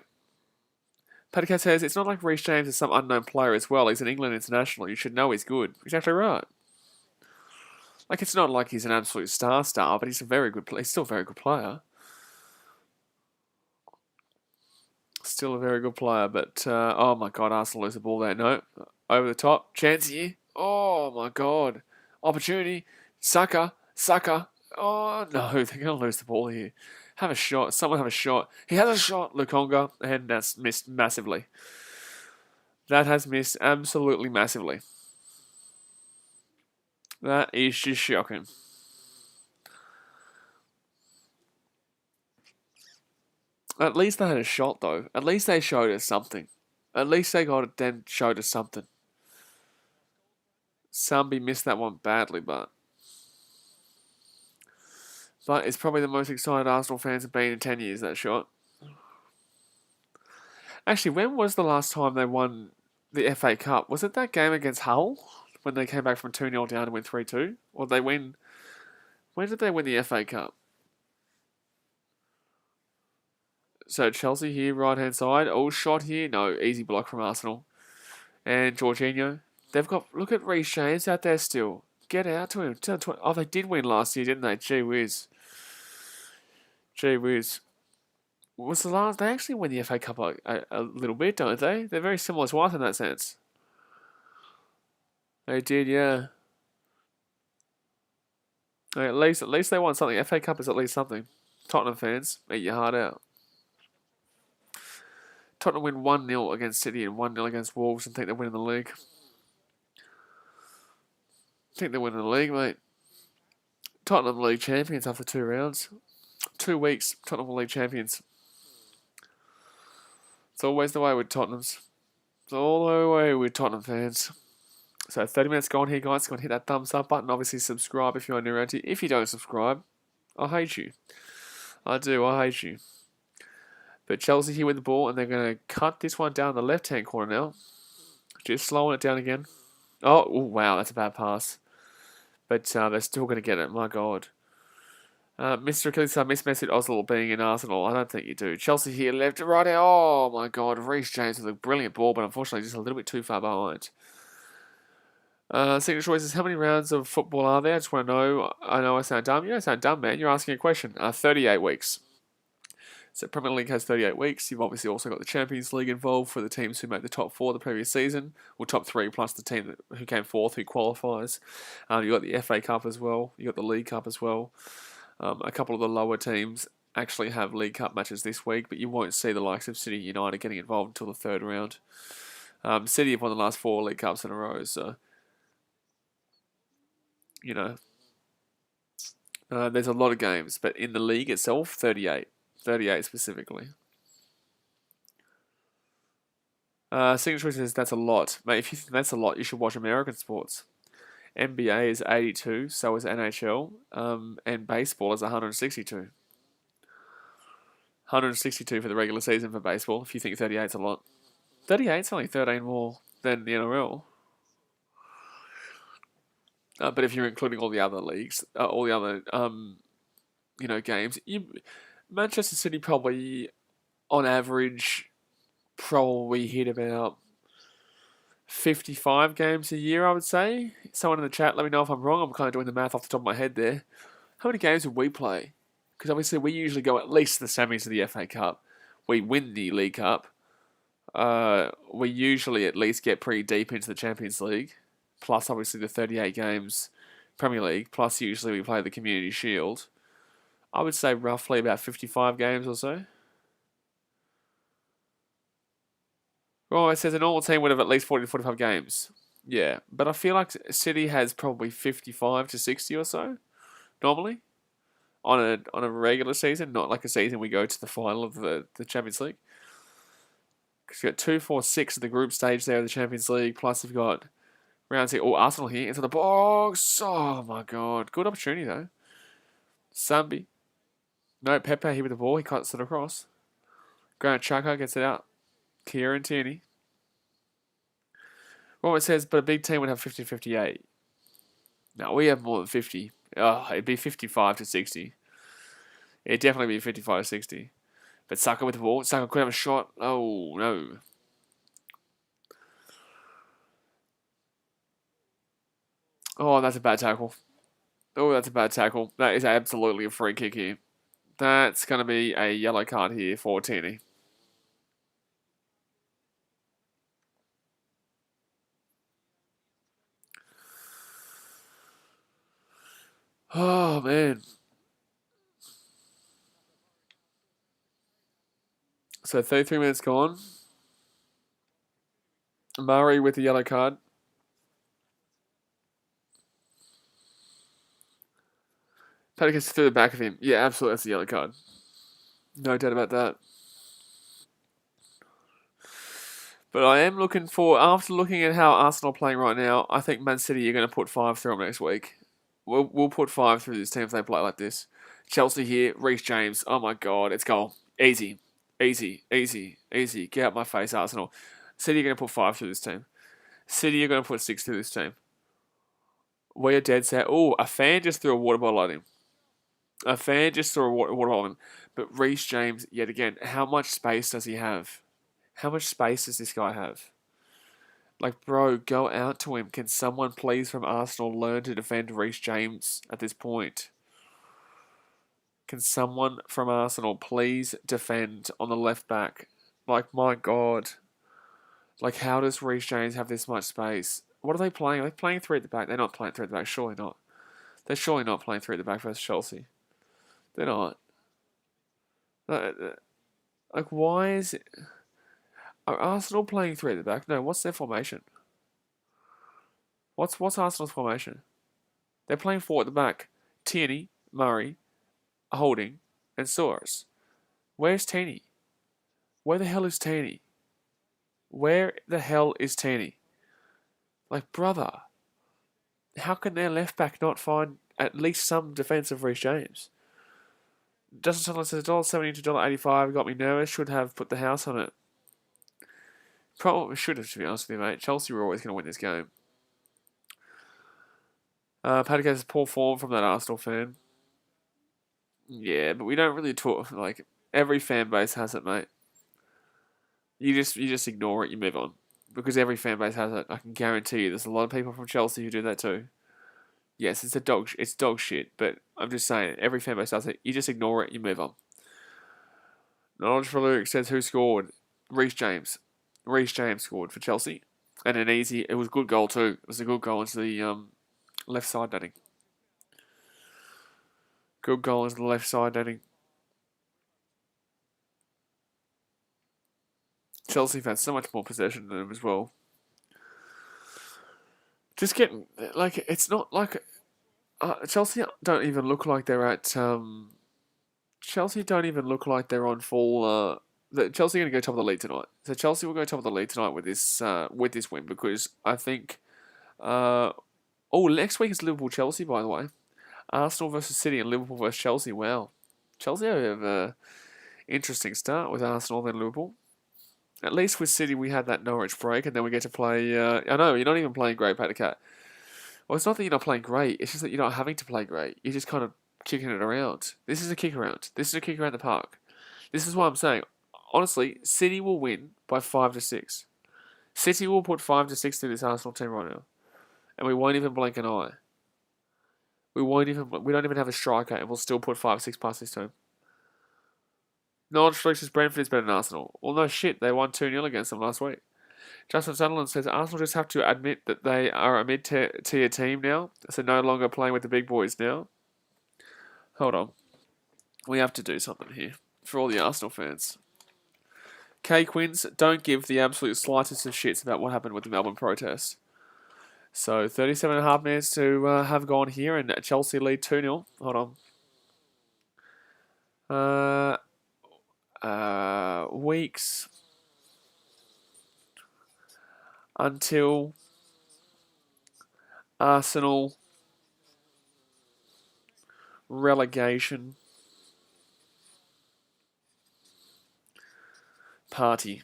Padiccat says, it's not like Reece James is some unknown player as well. He's an England international. You should know he's good. Exactly right. Like, it's not like he's an absolute star, but he's a very good player. He's still a very good player. Still a very good player, but, oh my God, Arsenal lose the ball there. No, over the top. Chance here. Oh my God. Opportunity. Saka. Oh no, they're going to lose the ball here. Have a shot. Someone have a shot. He has a shot, Lukonga, and that's missed massively. That has missed absolutely massively. That is just shocking. At least they had a shot, though. At least they showed us something. At least they got it then showed us something. Sambi missed that one badly, but it's probably the most excited Arsenal fans have been in 10 years, that shot. Actually, when was the last time they won the FA Cup? Was it that game against Hull? When they came back from 2-0 down and win 3-2? Or did they win... When did they win the FA Cup? So Chelsea here, right-hand side. Oh, shot here. No, easy block from Arsenal. And Jorginho. They've got... Look at Reece James out there still. Get out to him. Oh, they did win last year, didn't they? Gee whiz. Gee whiz. Was the last... They actually win the FA Cup a little bit, don't they? They're very similar to us in that sense. They did, yeah. At least they won something. FA Cup is at least something. Tottenham fans, eat your heart out. Tottenham win 1-0 against City and 1-0 against Wolves and think they're winning the league. Think they're winning the league, mate. Tottenham League champions after 2 rounds. 2 weeks, Tottenham League champions. It's always the way with Tottenhams. It's all the way with Tottenham fans. So 30 minutes gone here, guys. Go and hit that thumbs up button. Obviously, subscribe if you're new around here. If you don't subscribe, I hate you. I do. I hate you. But Chelsea here with the ball, and they're going to cut this one down the left-hand corner now. Just slowing it down again. Oh, wow, that's a bad pass. But they're still going to get it. My God. Mr. Achilles, miss Mesut Ozil being in Arsenal. I don't think you do. Chelsea here, left to right. Oh, my God. Reece James with a brilliant ball, but unfortunately just a little bit too far behind. Second choice is, how many rounds of football are there? I just want to know. I know I sound dumb. You don't sound dumb, man. You're asking a question. 38 weeks. So Premier League has 38 weeks. You've obviously also got the Champions League involved for the teams who made the top 4 the previous season, or top 3 plus the team who came 4th who qualifies. You've got the FA Cup as well. You've got the League Cup as well. A couple of the lower teams actually have League Cup matches this week, but you won't see the likes of City United getting involved until the 3rd round. City have won the last 4 League Cups in a row, so you know, there's a lot of games, but in the league itself, 38 specifically. Signature says that's a lot. Mate, if you think that's a lot, you should watch American sports. NBA is 82, so is NHL, and baseball is 162. 162 for the regular season for baseball, if you think 38's a lot. 38's only 13 more than the NRL. But if you're including all the other leagues, all the other, games, Manchester City probably, on average, probably hit about 55 games a year, I would say. Someone in the chat, let me know if I'm wrong. I'm kind of doing the math off the top of my head there. How many games would we play? Because obviously we usually go at least to the semis of the FA Cup. We win the League Cup. We usually at least get pretty deep into the Champions League. Plus, obviously, the 38 games Premier League. Plus, usually we play the Community Shield. I would say roughly about 55 games or so. Oh, it says a normal team would have at least 40 to 45 games. Yeah, but I feel like City has probably 55 to 60 or so, normally, on a regular season, not like a season we go to the final of the Champions League. Because you've got 2, 4, 6 at the group stage there of the Champions League, plus you've got Round 6. Oh, Arsenal here into the box. Oh, my God. Good opportunity, though. Sambi. No, Pepe here with the ball. He cuts it across. Grant Chaka gets it out. Kieran Tierney. Robert says, but a big team would have 50-58. No, we have more than 50. Oh, it'd be 55 to 60. It'd definitely be 55 to 60. But Saka with the ball. Saka could have a shot. Oh, no. Oh, that's a bad tackle. Oh, that's a bad tackle. That is absolutely a free kick here. That's going to be a yellow card here for Tierney. Oh, man. So 33 minutes gone. Murray with the yellow card. Paddock gets through the back of him. Yeah, absolutely. That's a yellow card. No doubt about that. But I am looking for, after looking at how Arsenal are playing right now, I think Man City are going to put 5 through them next week. We'll put 5 through this team if they play like this. Chelsea here, Reece James. Oh my God, it's goal. Easy. Easy. Easy. Easy. Get out my face, Arsenal. City are going to put 5 through this team. City are going to put 6 through this team. We are dead set. Oh, a fan just threw a water bottle at him. A fan just threw a water bottle at him. But Reece James, yet again, how much space does he have? How much space does this guy have? Like, bro, go out to him. Can someone please from Arsenal learn to defend Reece James at this point? Can someone from Arsenal please defend on the left back? Like, my God. Like, how does Reece James have this much space? What are they playing? Are they playing 3 at the back? They're not playing 3 at the back. Surely not. They're surely not playing 3 at the back versus Chelsea. They're not. Like, why is it... Are Arsenal playing 3 at the back? No, what's their formation? What's Arsenal's formation? They're playing 4 at the back. Tierney, Murray, Holding, and Soares. Where's Tierney? Where the hell is Tierney? Where the hell is Tierney? Like, brother, how can their left back not find at least some defence of Reece James? Justin Sunderland says $1.70 to $1.85 got me nervous. Should have put the house on it. Probably should have, to be honest with you, mate. Chelsea were always going to win this game. Paddock has poor form from that Arsenal fan. Yeah, but we don't really talk. Like, every fan base has it, mate. You just ignore it. You move on because every fan base has it. I can guarantee you, there's a lot of people from Chelsea who do that too. Yes, it's dog shit. But I'm just saying, every fan base does it. You just ignore it. You move on. Knowledge for Luke says who scored? Reece James. Reece James scored for Chelsea, and an easy. It was a good goal too. It was a good goal into the left side netting. Good goal into the left side netting. Chelsea have had so much more possession than them as well. Just getting like it's not like Chelsea don't even look like they're at. Chelsea don't even look like they're on full. Chelsea are going to go top of the league tonight. So Chelsea will go top of the league tonight with this win because I think. Next week is Liverpool Chelsea, by the way. Arsenal versus City and Liverpool versus Chelsea. Wow, Chelsea have an interesting start with Arsenal then Liverpool. At least with City we had that Norwich break and then we get to play. I know you're not even playing great, Patacat. Well, it's not that you're not playing great. It's just that you're not having to play great. You're just kind of kicking it around. This is a kick around. This is a kick around the park. This is what I'm saying. Honestly, City will win by 5 to 6. City will put 5 to 6 through this Arsenal team right now, and we won't even blink an eye. We don't even have a striker, and we'll still put 5 6 past this team. Knowledge says Brentford is better than Arsenal. Well, no shit. They won 2-0 against them last week. Justin Sunderland says Arsenal just have to admit that they are a mid-tier team now, so no longer playing with the big boys now. Hold on. We have to do something here for all the Arsenal fans. K Quins, don't give the absolute slightest of shits about what happened with the Melbourne protest. So 37.5 minutes to have gone here, and Chelsea lead 2-0. Hold on. Weeks until Arsenal relegation party.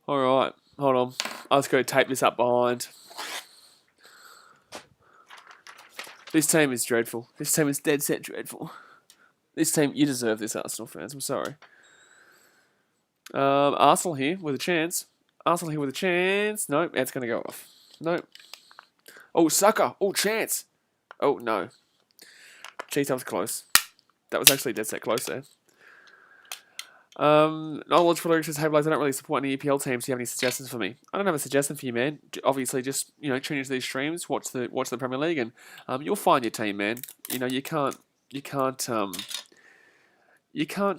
Alright, hold on. I was going to tape this up behind. This team is dreadful. This team is dead set dreadful. This team, you deserve this, Arsenal fans. I'm sorry. Arsenal here with a chance. Arsenal here with a chance. Nope, it's going to go off. Nope. Oh, sucker. Oh, chance. Oh, no. Jeez, that was close. That was actually dead set close there. Knowledge for lyrics says, hey, Blaze, I don't really support any EPL teams. Do you have any suggestions for me? I don't have a suggestion for you, man. Obviously, just, tune into these streams, watch the Premier League, and you'll find your team, man. You can't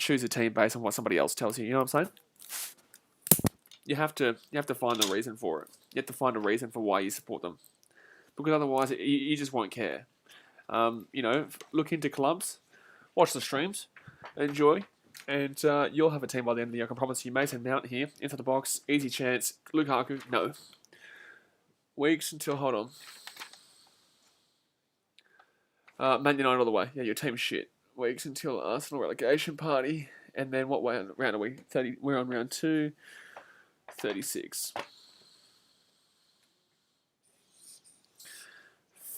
choose a team based on what somebody else tells you. You know what I'm saying? You have to find the reason for it. You have to find a reason for why you support them, because otherwise you just won't care. Look into clubs, watch the streams, enjoy, and you'll have a team by the end of the year. I can promise you. Mason Mount here, inside the box, easy chance. Lukaku, no. Weeks until, hold on. Man United all the way. Yeah, your team's shit. Weeks until Arsenal relegation party. And then what round are we? 30. We're on round 2. 36.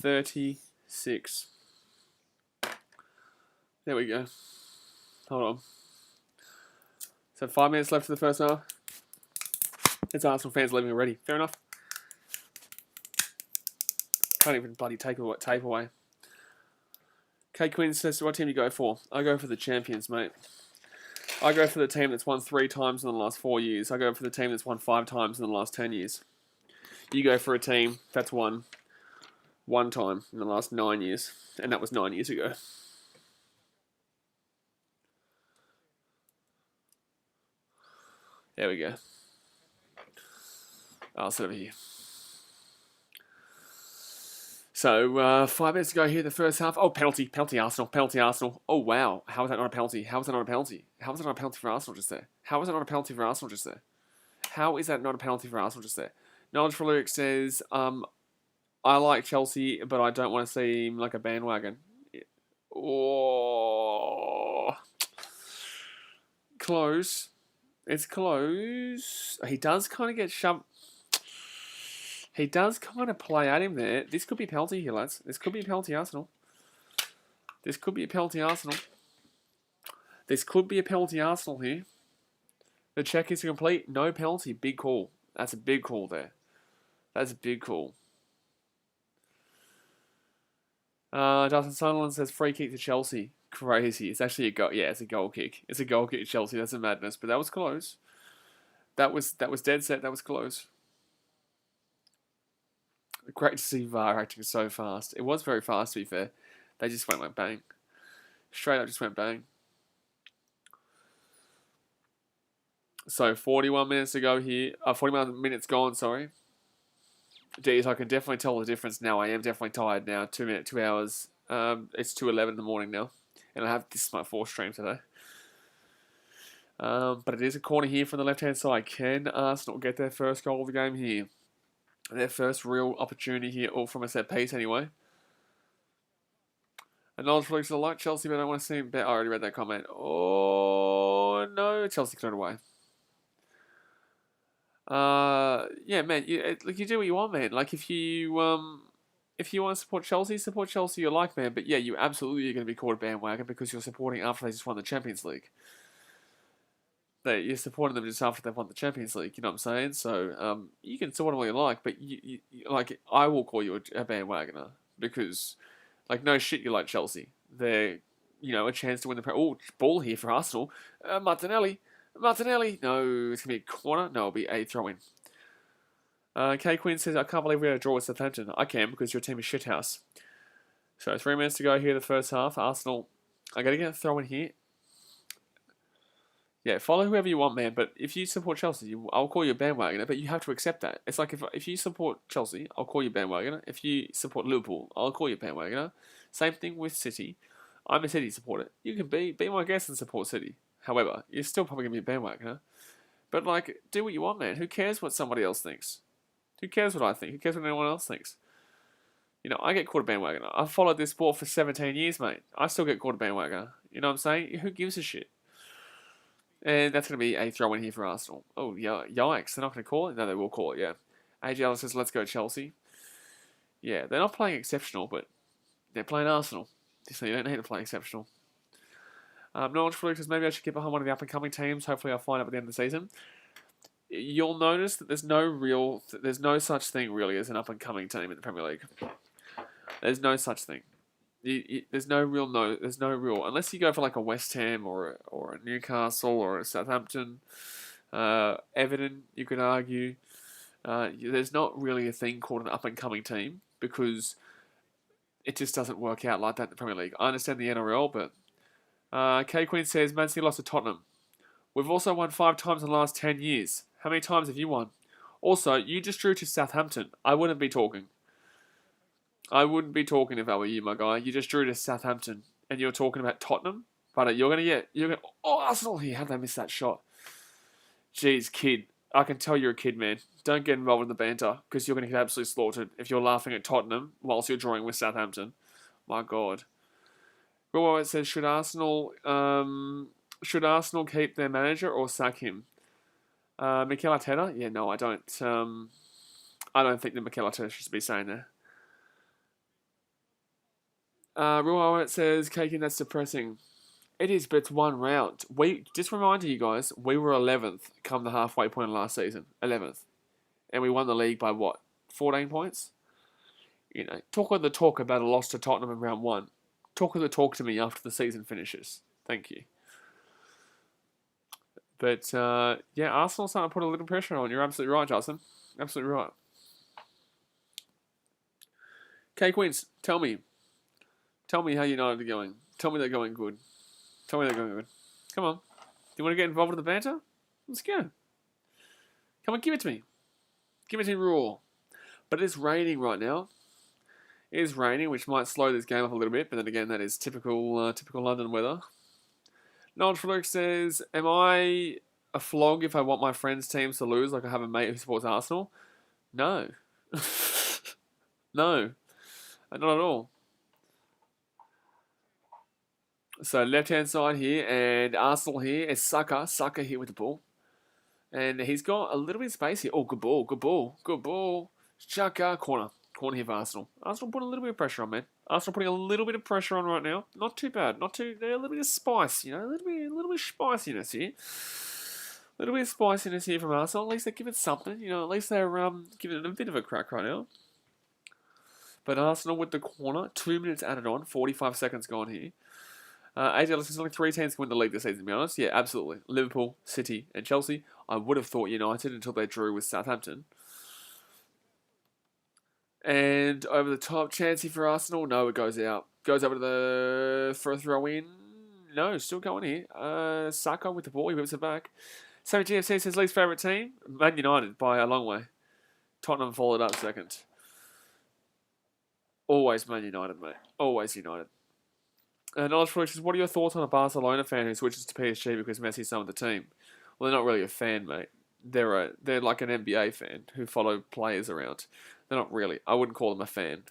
36. There we go. Hold on. So 5 minutes left in the first half. It's Arsenal fans leaving already. Fair enough. Can't even bloody tape away. K Quinn says, what team do you go for? I go for the champions, mate. I go for the team that's won 3 times in the last 4 years. I go for the team that's won 5 times in the last 10 years. You go for a team that's won 1 time in the last 9 years. And that was 9 years ago. There we go. I'll sit over here. So, 5 minutes to go here, the first half. Oh, penalty Arsenal. Oh, wow. How is that not a penalty? How is that not a penalty for Arsenal just there? How is that not a penalty for Arsenal just there? Knowledge for Lyric says, I like Chelsea, but I don't want to seem like a bandwagon. Oh, close. It's close. He does kind of get shoved. He does kind of play at him there. This could be penalty here, lads. This could be a penalty Arsenal. This could be a penalty Arsenal here. The check is complete. No penalty. Big call. That's a big call there. That's a big call. Justin Sunderland says free kick to Chelsea. Crazy. It's actually a goal. Yeah, it's a goal kick. It's a goal kick to Chelsea. That's a madness. But that was close. That was dead set. That was close. Great to see VAR acting so fast. It was very fast, to be fair. They just went like bang. Straight up just went bang. So 41 minutes to go here. 41 minutes gone, sorry. Geez, I can definitely tell the difference now. I am definitely tired now. 2 hours. It's 2:11 in the morning now. And this is my 4th stream today. But it is a corner here from the left-hand side. Can Arsenal get their first goal of the game here? Their first real opportunity here, all from a set piece anyway. And Knowledge Felix, I like Chelsea, but I don't want to see him bet. I already read that comment. Oh, no. Chelsea cleared away. Yeah, man. You do what you want, man. Like, if you want to support Chelsea you like, man. But yeah, you absolutely are going to be caught a bandwagon because you're supporting after they just won the Champions League. You're supporting them just after they've won the Champions League, you know what I'm saying? So, you can support them all you like, but I will call you a bandwagoner because, no shit, you like Chelsea. They're, a chance to win the... Oh, ball here for Arsenal. Martinelli. No, it's going to be a corner. No, it'll be a throw-in. K Quinn says, I can't believe we had a draw with Southampton. I can because your team is shithouse. So, 3 minutes to go here the first half. Arsenal, I got to get a throw-in here. Yeah, follow whoever you want, man. But if you support Chelsea, I'll call you a bandwagoner. But you have to accept that. It's like if you support Chelsea, I'll call you a bandwagoner. If you support Liverpool, I'll call you a bandwagoner. Same thing with City. I'm a City supporter. You can be my guest and support City. However, you're still probably going to be a bandwagoner. But, do what you want, man. Who cares what somebody else thinks? Who cares what I think? Who cares what anyone else thinks? You know, I get caught a bandwagon. I've followed this sport for 17 years, mate. I still get caught a bandwagon. You know what I'm saying? Who gives a shit? And that's going to be a throw in here for Arsenal. Oh, yeah, yikes. They're not going to call it? No, they will call it, yeah. AJ Ellis says, let's go Chelsea. Yeah, they're not playing exceptional, but they're playing Arsenal. So you don't need to play exceptional. Knowledge Felix says, maybe I should get behind one of the up-and-coming teams. Hopefully I'll find out at the end of the season. You'll notice that there's no such thing really as an up-and-coming team in the Premier League. There's no such thing. There's no real, unless you go for like a West Ham or a Newcastle or a Southampton, Everton, you could argue. There's not really a thing called an up-and-coming team because it just doesn't work out like that in the Premier League. I understand the NRL, but K Queen says Man City lost to Tottenham. We've also won 5 times in the last 10 years. How many times have you won? Also, you just drew to Southampton. I wouldn't be talking. If I were you, my guy. You just drew to Southampton, and you're talking about Tottenham. But you're gonna oh, Arsenal here. How'd they miss that shot? Jeez, kid. I can tell you're a kid, man. Don't get involved in the banter because you're gonna get absolutely slaughtered if you're laughing at Tottenham whilst you're drawing with Southampton. My God. Well, it says should Arsenal keep their manager or sack him? Mikel Arteta? Yeah, no, I don't. I don't think that Mikel Arteta should be saying that. Real it says, Kakin, that's depressing. It is, but it's one round. Just reminding you guys, we were 11th come the halfway point of last season. 11th. And we won the league by what? 14 points? You know, talk of the talk about a loss to Tottenham in round 1. Talk of the talk to me after the season finishes. Thank you. But, yeah, Arsenal's starting to put a little pressure on. You're absolutely right, Justin. Absolutely right. K-Queens, tell me how United are going. Tell me they're going good. Come on. Do you want to get involved in the banter? Let's go. Come on, give it to me. Give it to me raw. But it's raining right now. It is raining, which might slow this game up a little bit. But then again, that is typical London weather. Noel Felix says, am I a flog if I want my friends' teams to lose like I have a mate who supports Arsenal? No. No. Not at all. So left-hand side here, and Arsenal here is Saka here with the ball. And he's got a little bit of space here. Oh, good ball. Saka, corner here for Arsenal. Arsenal putting a little bit of pressure on, man. Arsenal putting a little bit of pressure on right now. Not too bad. A little bit of spice, you know, a little bit of spiciness here. A little bit of spiciness here from Arsenal. At least they're giving something, you know. At least they're giving it a bit of a crack right now. But Arsenal with the corner, 2 minutes added on, 45 seconds gone here. AJ Ellis, there's only 3 teams can win the league this season, to be honest. Yeah, absolutely. Liverpool, City, and Chelsea. I would have thought United until they drew with Southampton. And over the top, Chancey for Arsenal. No, it goes out. Goes over for a throw in. No, still going here. Saka with the ball. He whips it back. Sammy GFC says least favourite team? Man United by a long way. Tottenham followed up second. Always Man United, mate. Always United. Knowledge Felix says, what are your thoughts on a Barcelona fan who switches to PSG because Messi's some of the team? Well, they're not really a fan, mate. They're like an NBA fan who follow players around. They're not really. I wouldn't call them a fan.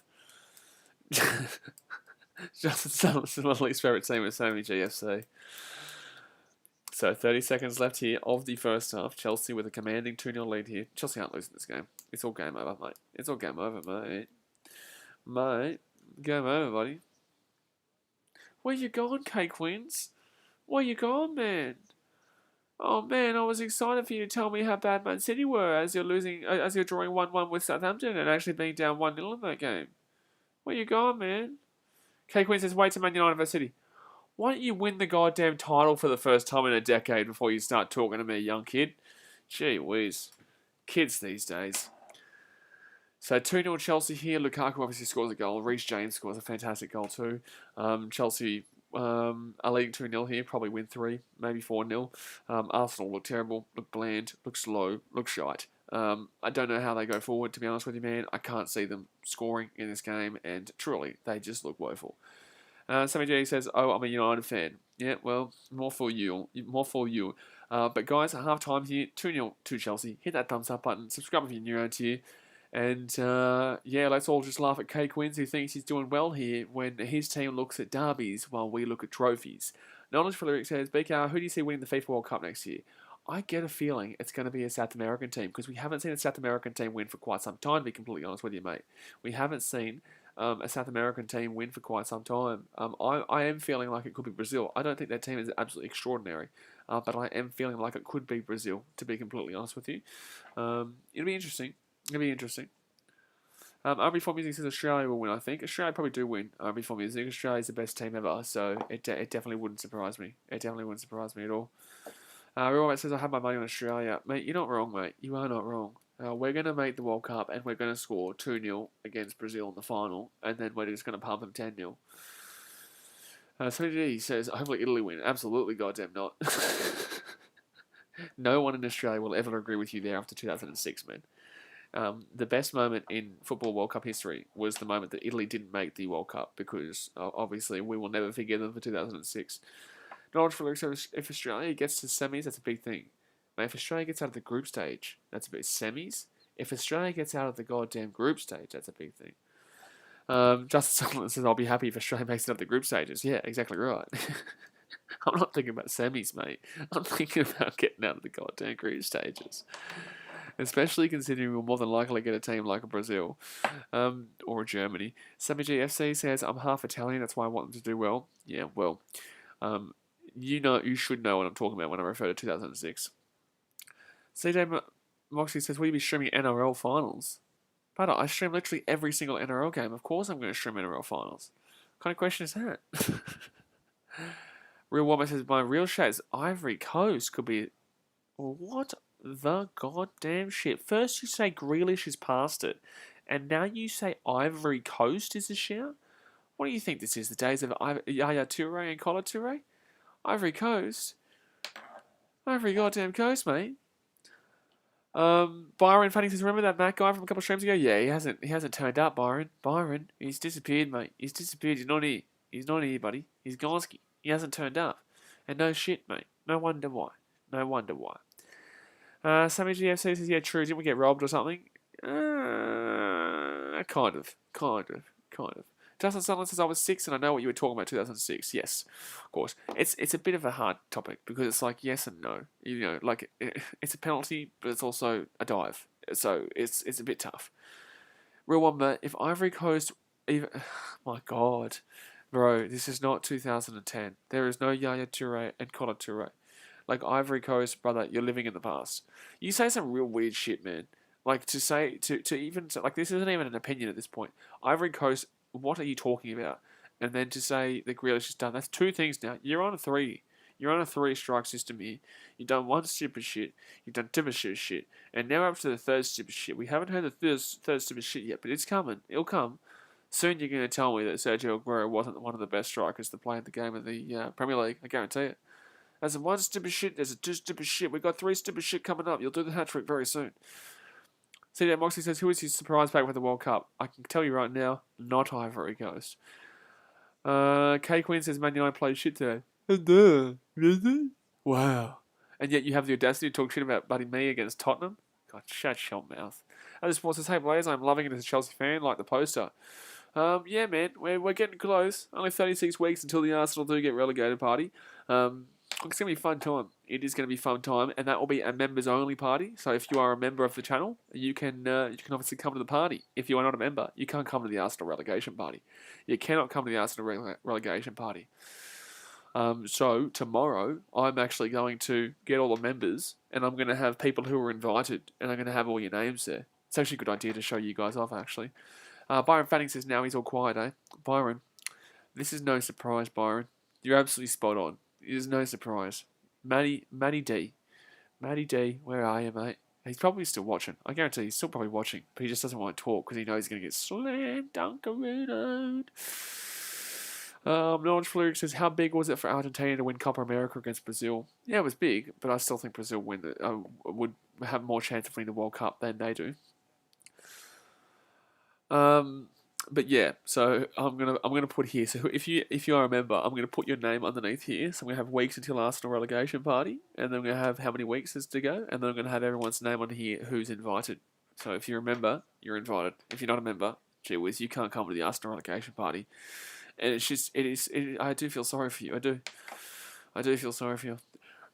Justin Summer's least favourite team is Sammy GFC. So 30 seconds left here of the first half. Chelsea with a commanding 2-0 lead here. Chelsea aren't losing this game. It's all game over, mate. It's all game over, mate. Mate, game over, buddy. Where you going, K-Queens? Where you going, man? Oh, man, I was excited for you to tell me how bad Man City were as you're drawing 1-1 with Southampton and actually being down 1-0 in that game. Where you going, man? K-Queen says, wait to Man United vs City. Why don't you win the goddamn title for the first time in a decade before you start talking to me, young kid? Gee whiz. Kids these days. So 2-0 Chelsea here. Lukaku obviously scores a goal. Reece James scores a fantastic goal too. Chelsea are leading 2-0 here. Probably win 3, maybe 4-0. Arsenal look terrible, look bland, look slow, look shite. I don't know how they go forward, to be honest with you, man. I can't see them scoring in this game, and truly, they just look woeful. Sammy G says, oh, I'm a United fan. Yeah, well, more for you. But guys, at half time here, 2-0 to Chelsea. Hit that thumbs up button. Subscribe if you're new around here. And yeah, let's all just laugh at Kay Quinns, who thinks he's doing well here when his team looks at derbies while we look at trophies. Knowledge for Lyric says, BKR, who do you see winning the FIFA World Cup next year? I get a feeling it's going to be a South American team because we haven't seen a South American team win for quite some time, to be completely honest with you, mate. We haven't seen a South American team win for quite some time. I am feeling like it could be Brazil. I don't think that team is absolutely extraordinary, but I am feeling like it could be Brazil, to be completely honest with you. It'll be interesting. It'll be interesting. RB4 Music says Australia will win, I think. Australia probably do win, RB4 Music. Australia's the best team ever, so it definitely wouldn't surprise me. It definitely wouldn't surprise me at all. Real Mate says, I have my money on Australia. Mate, you're not wrong, mate. You are not wrong. We're going to make the World Cup, and we're going to score 2-0 against Brazil in the final, and then we're just going to pump them 10-0. Sonny says, hopefully Italy win. Absolutely goddamn not. No one in Australia will ever agree with you there after 2006, man. The best moment in Football World Cup history was the moment that Italy didn't make the World Cup because obviously we will never forgive them for 2006. Knowledge for Luke, if Australia gets to semis, that's a big thing. Mate, if Australia gets out of the group stage, that's a big semis. If Australia gets out of the goddamn group stage, that's a big thing. Justin Sutherland says, I'll be happy if Australia makes it out of the group stages. Yeah, exactly right. I'm not thinking about semis, mate. I'm thinking about getting out of the goddamn group stages. Especially considering we'll more than likely get a team like a Brazil or a Germany. Sammy GFC says, I'm half Italian, that's why I want them to do well. Yeah, well, you should know what I'm talking about when I refer to 2006. CJ Moxley says, will you be streaming NRL finals? But I stream literally every single NRL game. Of course I'm going to stream NRL finals. What kind of question is that? Real Woman says, my real shades Ivory Coast could be... What the goddamn shit? First you say Grealish is past it, and now you say Ivory Coast is a shout? What do you think this is? The days of Yaya Toure and Collar Toure? Ivory Coast? Ivory goddamn Coast, mate. Byron Fanning says, remember that Matt guy from a couple of streams ago? Yeah, he hasn't turned up, Byron. Byron, he's disappeared, mate. He's disappeared. He's not here. He's not here, buddy. He's Gonski. He hasn't turned up. And no shit, mate. No wonder why. No wonder why. Sammy GFC says, yeah, true. Didn't we get robbed or something? Kind of. Justin Sutherland says, I was 6 and I know what you were talking about 2006. Yes, of course. It's a bit of a hard topic because it's like yes and no. You know, like it's a penalty, but it's also a dive. So it's a bit tough. Real one, but if Ivory Coast... my God. Bro, this is not 2010. There is no Yaya Toure and Collar Toure. Like, Ivory Coast, brother, you're living in the past. You say some real weird shit, man. Like, to say, to even, like, this isn't even an opinion at this point. Ivory Coast, what are you talking about? And then to say that Grealish is done, that's 2 things now. You're on a 3. You're on a 3-strike system here. You've done 1 stupid shit. You've done 2 stupid shit. And now up to the 3rd stupid shit. We haven't heard the 3rd stupid shit yet, but it's coming. It'll come. Soon you're going to tell me that Sergio Aguero wasn't one of the best strikers to play in the game of the Premier League. I guarantee it. There's a 1 stupid shit, there's a 2 stupid shit. We've got 3 stupid shit coming up. You'll do the hat-trick very soon. CJ Moxley says, who is his surprise pack with the World Cup? I can tell you right now, not Ivory Coast. Kay Quinn says, Man United played shit today. Really? Wow. And yet you have the audacity to talk shit about Buddy Me against Tottenham? God, shut your mouth. Other Sports says, hey Blaze, I'm loving it as a Chelsea fan, like the poster. Yeah, man, we're getting close. Only 36 weeks until the Arsenal do get relegated party. It's going to be a fun time. It is going to be a fun time, and that will be a members-only party. So if you are a member of the channel, you can obviously come to the party. If you are not a member, you can't come to the Arsenal relegation party. You cannot come to the Arsenal relegation party. So tomorrow, I'm actually going to get all the members, and I'm going to have people who are invited, and I'm going to have all your names there. It's actually a good idea to show you guys off, actually. Byron Fanning says, now he's all quiet, eh? Byron, this is no surprise, Byron. You're absolutely spot on. It is no surprise. Matty D, where are you, mate? He's probably still watching. I guarantee he's still probably watching, but he just doesn't want to talk because he knows he's going to get slam dunkarooed. Knowledge Flurry says, how big was it for Argentina to win Copa America against Brazil? Yeah, it was big, but I still think Brazil would have more chance of winning the World Cup than they do. But yeah, so I'm gonna put here. So if you are a member, I'm gonna put your name underneath here. So I'm gonna have weeks until Arsenal relegation party, and then I'm gonna have how many weeks is to go, and then I'm gonna have everyone's name on here who's invited. So if you're a member, you're invited. If you're not a member, gee whiz, you can't come to the Arsenal relegation party. And it's just, I do feel sorry for you. I do feel sorry for you.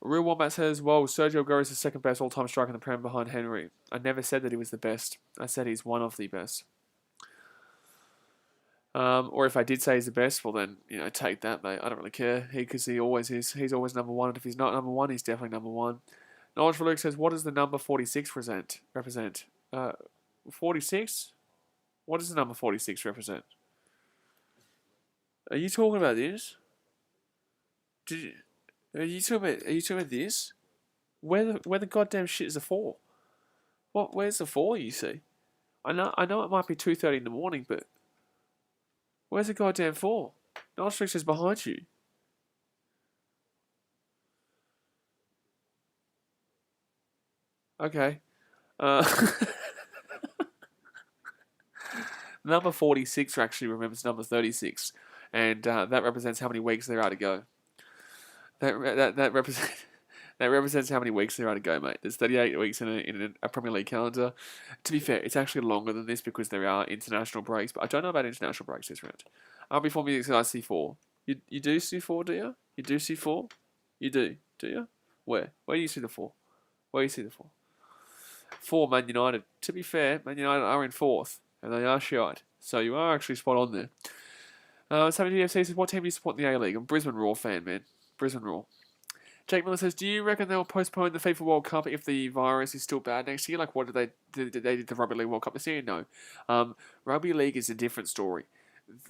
Real Wombat says, well, Sergio Aguero is the second best all-time striker in the Prem behind Henry. I never said that he was the best. I said he's one of the best. Or if I did say he's the best, well then, take that, mate. I don't really care. Because he always is. He's always number one. And if he's not number one, he's definitely number one. Knowledge for Luke says, what does the number 46 represent? 46? What does the number 46 represent? Are you talking about this? Are you talking about this? Where the goddamn shit is the 4? Where's the 4 you see? I know it might be 2:30 in the morning, but where's the goddamn 4? Knowledge is behind you. Okay. Number 46 actually remembers number 36, and that represents how many weeks there are to go. That represents how many weeks there are to go, mate. There's 38 weeks in a Premier League calendar. To be fair, it's actually longer than this because there are international breaks, but I don't know about international breaks this round. Before music says I see 4. You do see 4, do you? You do see 4? You do you? Where? Where do you see the 4? Where do you see the 4? 4, Man United. To be fair, Man United are in 4th, and they are shite. So you are actually spot on there. Sammy GFC says, what team do you support in the A-League? I'm a Brisbane Roar fan, man. Brisbane Roar. Jake Miller says, do you reckon they'll postpone the FIFA World Cup if the virus is still bad next year? Like, what did they did the Rugby League World Cup this year? No. Rugby League is a different story.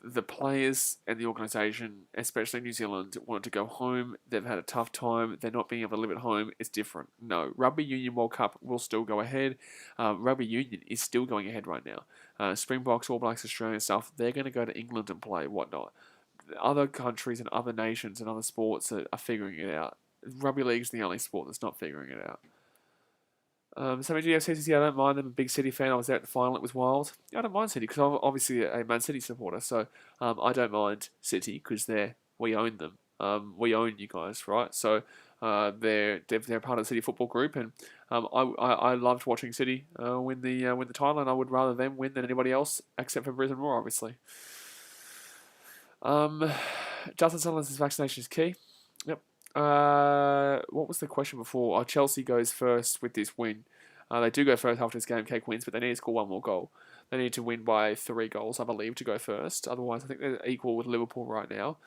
The players and the organisation, especially New Zealand, wanted to go home. They've had a tough time. They're not being able to live at home. It's different. No, Rugby Union World Cup will still go ahead. Rugby Union is still going ahead right now. Springboks, All Blacks, Australian stuff, they're going to go to England and play, whatnot. Other countries and other nations and other sports are figuring it out. Rugby League's the only sport that's not figuring it out. Sammy GF says, I don't mind them. I'm a big City fan. I was there at the final. It was wild. I don't mind City because I'm obviously a Man City supporter. So I don't mind City because we own them. We own you guys, right? So they're part of the City Football Group, and I loved watching City win the title, and I would rather them win than anybody else except for Brisbane Roar, obviously. Justin Sutherland says vaccination is key. Yep. What was the question before? Chelsea goes first with this win. They do go first after this game. Cake wins, but they need to score one more goal. They need to win by 3 goals, I believe, to go first. Otherwise, I think they're equal with Liverpool right now.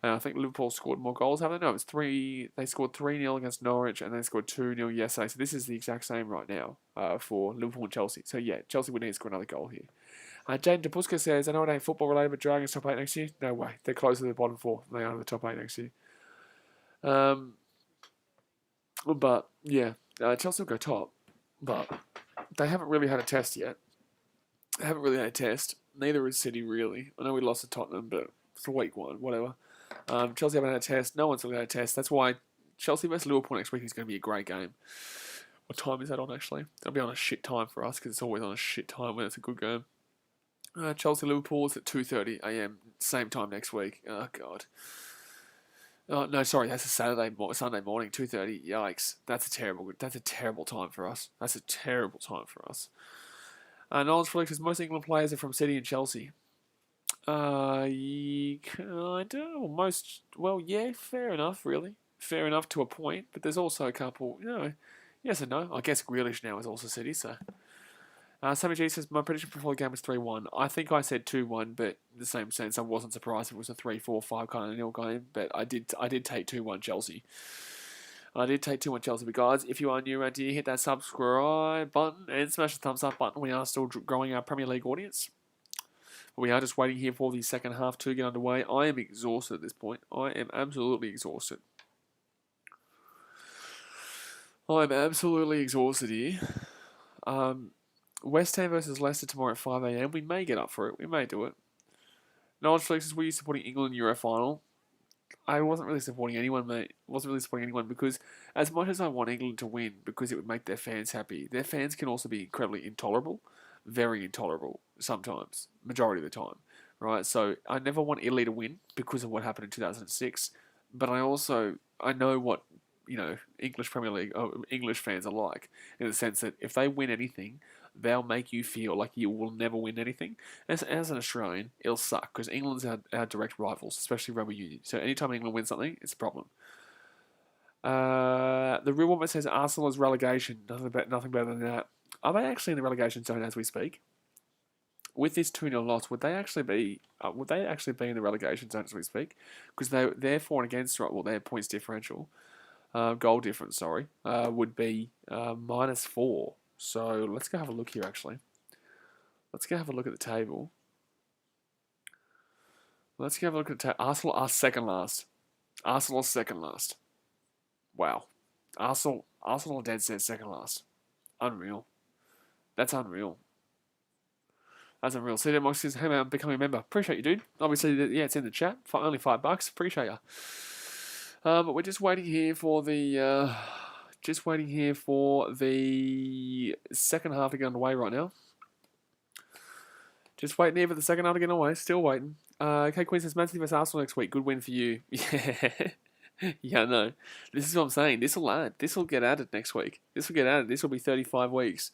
And I think Liverpool scored more goals, haven't they? No, it's 3. They scored 3-0 against Norwich, and they scored 2-0 yesterday. So this is the exact same right now for Liverpool and Chelsea. So yeah, Chelsea would need to score another goal here. Jane DeBuska says, I know it ain't football related, but Dragons top 8 next year? No way. They're closer to the bottom 4 than they are in the top 8 next year. But yeah, Chelsea will go top, but they haven't really had a test yet. They haven't really had a test. Neither is City, really. I know we lost to Tottenham, but it's a week 1, whatever. Chelsea haven't had a test. No one's really had a test. That's why Chelsea versus Liverpool next week is going to be a great game. What time is that on, actually? It'll be on a shit time for us, because it's always on a shit time when it's a good game. Chelsea-Liverpool is at 2:30 a.m. Same time next week. Oh, God. Oh, no, sorry, that's a Sunday morning, 2:30. Yikes. That's a terrible time for us. That's a terrible time for us. Knowledge for says most England players are from City and Chelsea. Yeah, fair enough, really. Fair enough to a point, but there's also a couple, yes and no. I guess Grealish now is also City, so. Sammy G says, my prediction before the game was 3-1. I think I said 2-1, but in the same sense, I wasn't surprised if it was a 3-4-5 kind of nil game, but I did take 2-1 Chelsea. I did take 2-1 Chelsea, but guys, if you are new around here, hit that subscribe button and smash the thumbs up button. We are still growing our Premier League audience. We are just waiting here for the second half to get underway. I am exhausted at this point. I am absolutely exhausted. I'm absolutely exhausted here. West Ham versus Leicester tomorrow at 5 a.m. We may get up for it. We may do it. Knowledge Flex says, were you supporting England Euro final? I wasn't really supporting anyone, mate. I wasn't really supporting anyone because as much as I want England to win because it would make their fans happy, their fans can also be incredibly intolerable. Very intolerable sometimes. Majority of the time. Right? So I never want Italy to win because of what happened in 2006. But I know what English Premier League, English fans are like, in the sense that if they win anything, they'll make you feel like you will never win anything. As an Australian, it'll suck because England's our direct rivals, especially rugby union. So anytime England wins something, it's a problem. The real one says Arsenal is relegation. Nothing better than that. Are they actually in the relegation zone as we speak? With this 2-0 loss, would they actually be? Would they actually be in the relegation zone as we speak? Because they're for and against, right? Well, their points differential, goal difference, sorry, would be -4. So let's go have a look here. Actually, let's go have a look at the table. Let's go have a look at the table. Arsenal are second last. Arsenal second last. Wow. Arsenal are dead set second last. Unreal. That's unreal. That's unreal. CJ Mox says, hey man, I'm becoming a member. Appreciate you, dude. Obviously, yeah, it's in the chat. Only $5. Appreciate you. But we're just waiting here for the second half to get underway right now. Just waiting here for the second half to get underway. Still waiting. K Queen says, Man City vs Arsenal next week. Good win for you. Yeah. Yeah, no. This is what I'm saying. This will get added next week. This will get added. This will be 35 weeks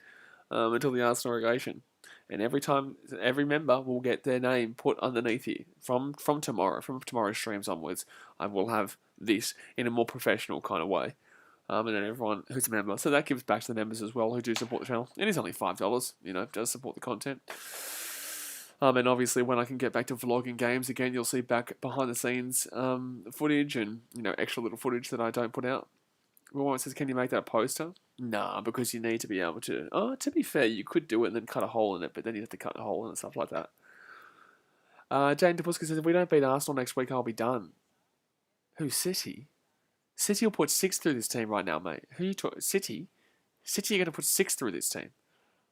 until the Arsenal relegation. And every member will get their name put underneath here. From tomorrow's streams onwards, I will have this in a more professional kind of way. And then everyone who's a member. So that gives back to the members as well who do support the channel. It is only $5, does support the content. And obviously, when I can get back to vlogging games again, you'll see back behind the scenes footage and extra little footage that I don't put out. One says, "Can you make that a poster?" Nah, because you need to be able to. Oh, to be fair, you could do it and then cut a hole in it, but then you have to cut a hole in it and stuff like that. Jane DePuska says, "If we don't beat Arsenal next week, I'll be done." Who, City? City will put 6 through this team right now, mate. Who are you talking? City? City are going to put 6 through this team.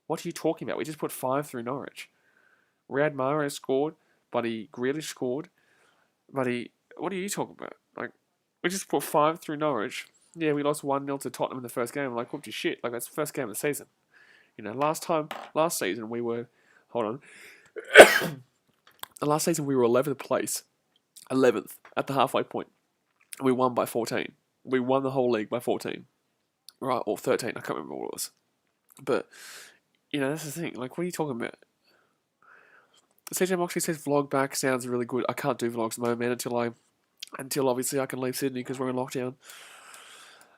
What are you talking about? We just put 5 through Norwich. Riyad Mahrez scored. Buddy Grealish scored. Buddy, what are you talking about? Like, we just put 5 through Norwich. Yeah, we lost 1-0 to Tottenham in the first game. Like, whooped your shit. Like, that's the first game of the season. Last season we were... Hold on. Last season we were 11th place. 11th at the halfway point. We won by 14. We won the whole league by 14. Right, or 13. I can't remember what it was. But, that's the thing. Like, what are you talking about? CJ Moxley says vlog back sounds really good. I can't do vlogs at the moment until obviously I can leave Sydney because we're in lockdown.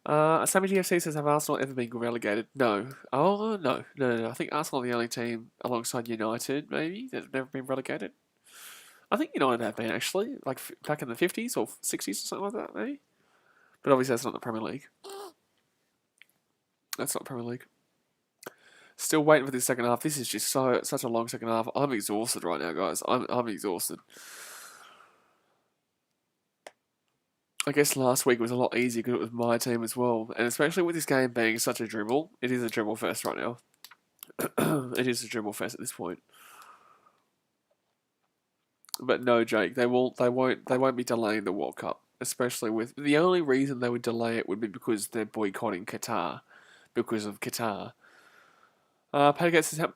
Sammy GFC says, have Arsenal ever been relegated? No. Oh, no. I think Arsenal are the only team alongside United, maybe, that have never been relegated. I think United have been, actually, like back in the 50s or 60s or something like that, maybe. But obviously that's not the Premier League. That's not Premier League. Still waiting for this second half. This is just such a long second half. I'm exhausted right now, guys. I'm exhausted. I guess last week was a lot easier because it was my team as well. And especially with this game being such a dribble. It is a dribble fest right now. It is a dribble fest at this point. But no, Jake, they won't be delaying the World Cup. Especially with... The only reason they would delay it would be because they're boycotting Qatar. Because of Qatar. Pategate says, how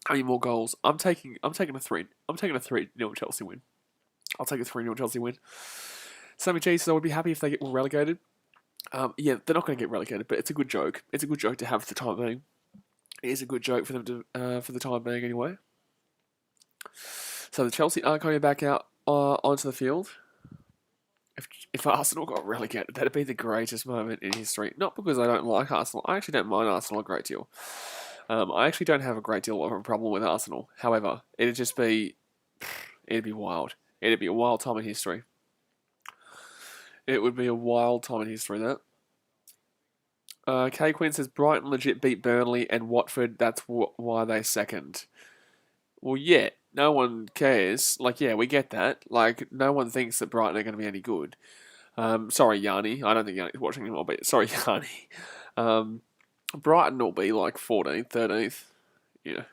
many more goals? I'm taking a 3-0 Chelsea win. I'll take a 3-0 Chelsea win. Sammy G says I would be happy if they get relegated. Yeah, they're not going to get relegated, but it's a good joke. It's a good joke to have for the time being. It is a good joke for them to for the time being anyway. So the Chelsea aren't coming back out onto the field. If Arsenal got relegated, that'd be the greatest moment in history. Not because I don't like Arsenal. I actually don't mind Arsenal a great deal. I actually don't have a great deal of a problem with Arsenal. However, it'd be wild. It'd be a wild time in history. It would be a wild time in history, that. K Quinn says, Brighton legit beat Burnley and Watford. That's why they second. Well, yeah. No one cares. Like, yeah, we get that. Like, no one thinks that Brighton are going to be any good. Sorry, Yanni. I don't think Yanni's watching anymore, but sorry, Yanni. Brighton will be like 14th, 13th. Yeah.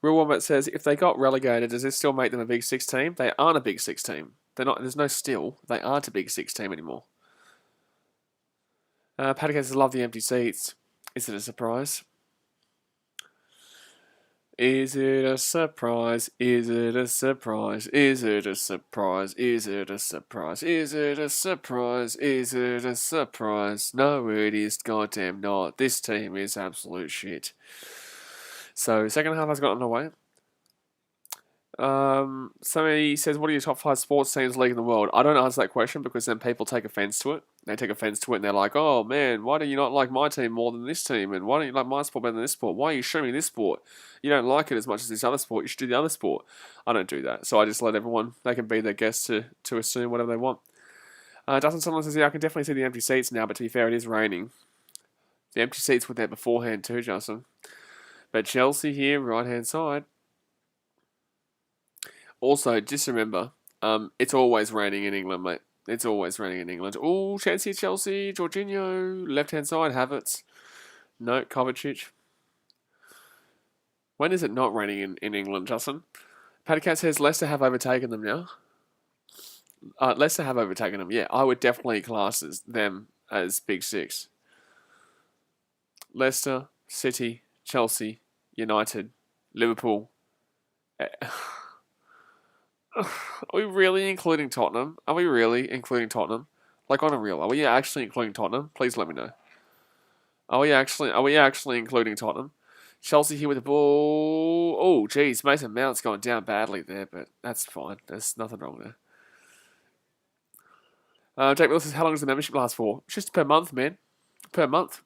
Real Wombat says, if they got relegated, does this still make them a Big Six team? They aren't a Big Six team. They're not. There's no still. They aren't a Big Six team anymore. Pategate says, love the empty seats. Is it a surprise? Is it a surprise? Is it a surprise? Is it a surprise? Is it a surprise? Is it a surprise? Is it a surprise? No, it is goddamn not. This team is absolute shit. So second half has gotten away. Somebody says, what are your top 5 sports teams league in the world? I don't answer that question because then people take offense to it. They take offense to it and they're like, oh man, why do you not like my team more than this team? And why don't you like my sport better than this sport? Why are you showing me this sport? You don't like it as much as this other sport. You should do the other sport. I don't do that. So I just let everyone, they can be their guests to assume whatever they want. Dustin Sunderland says, yeah, I can definitely see the empty seats now, but to be fair, it is raining. The empty seats were there beforehand too, Justin. But Chelsea here, right-hand side. Also, just remember, it's always raining in England, mate. It's always raining in England. Oh, Chelsea, Jorginho, left-hand side, Havertz. No, Kovacic. When is it not raining in England, Justin? Paddy Cat says Leicester have overtaken them now. Leicester have overtaken them, yeah. I would definitely class them as Big Six. Leicester, City, Chelsea, United, Liverpool. Are we really including Tottenham? Are we really including Tottenham? Like on a real, are we actually including Tottenham? Please let me know. Are we actually including Tottenham? Chelsea here with the ball. Oh, geez, Mason Mount's gone down badly there, but that's fine. There's nothing wrong there. Jake Wilson says, how long does the membership last for? It's just per month, man. Per month,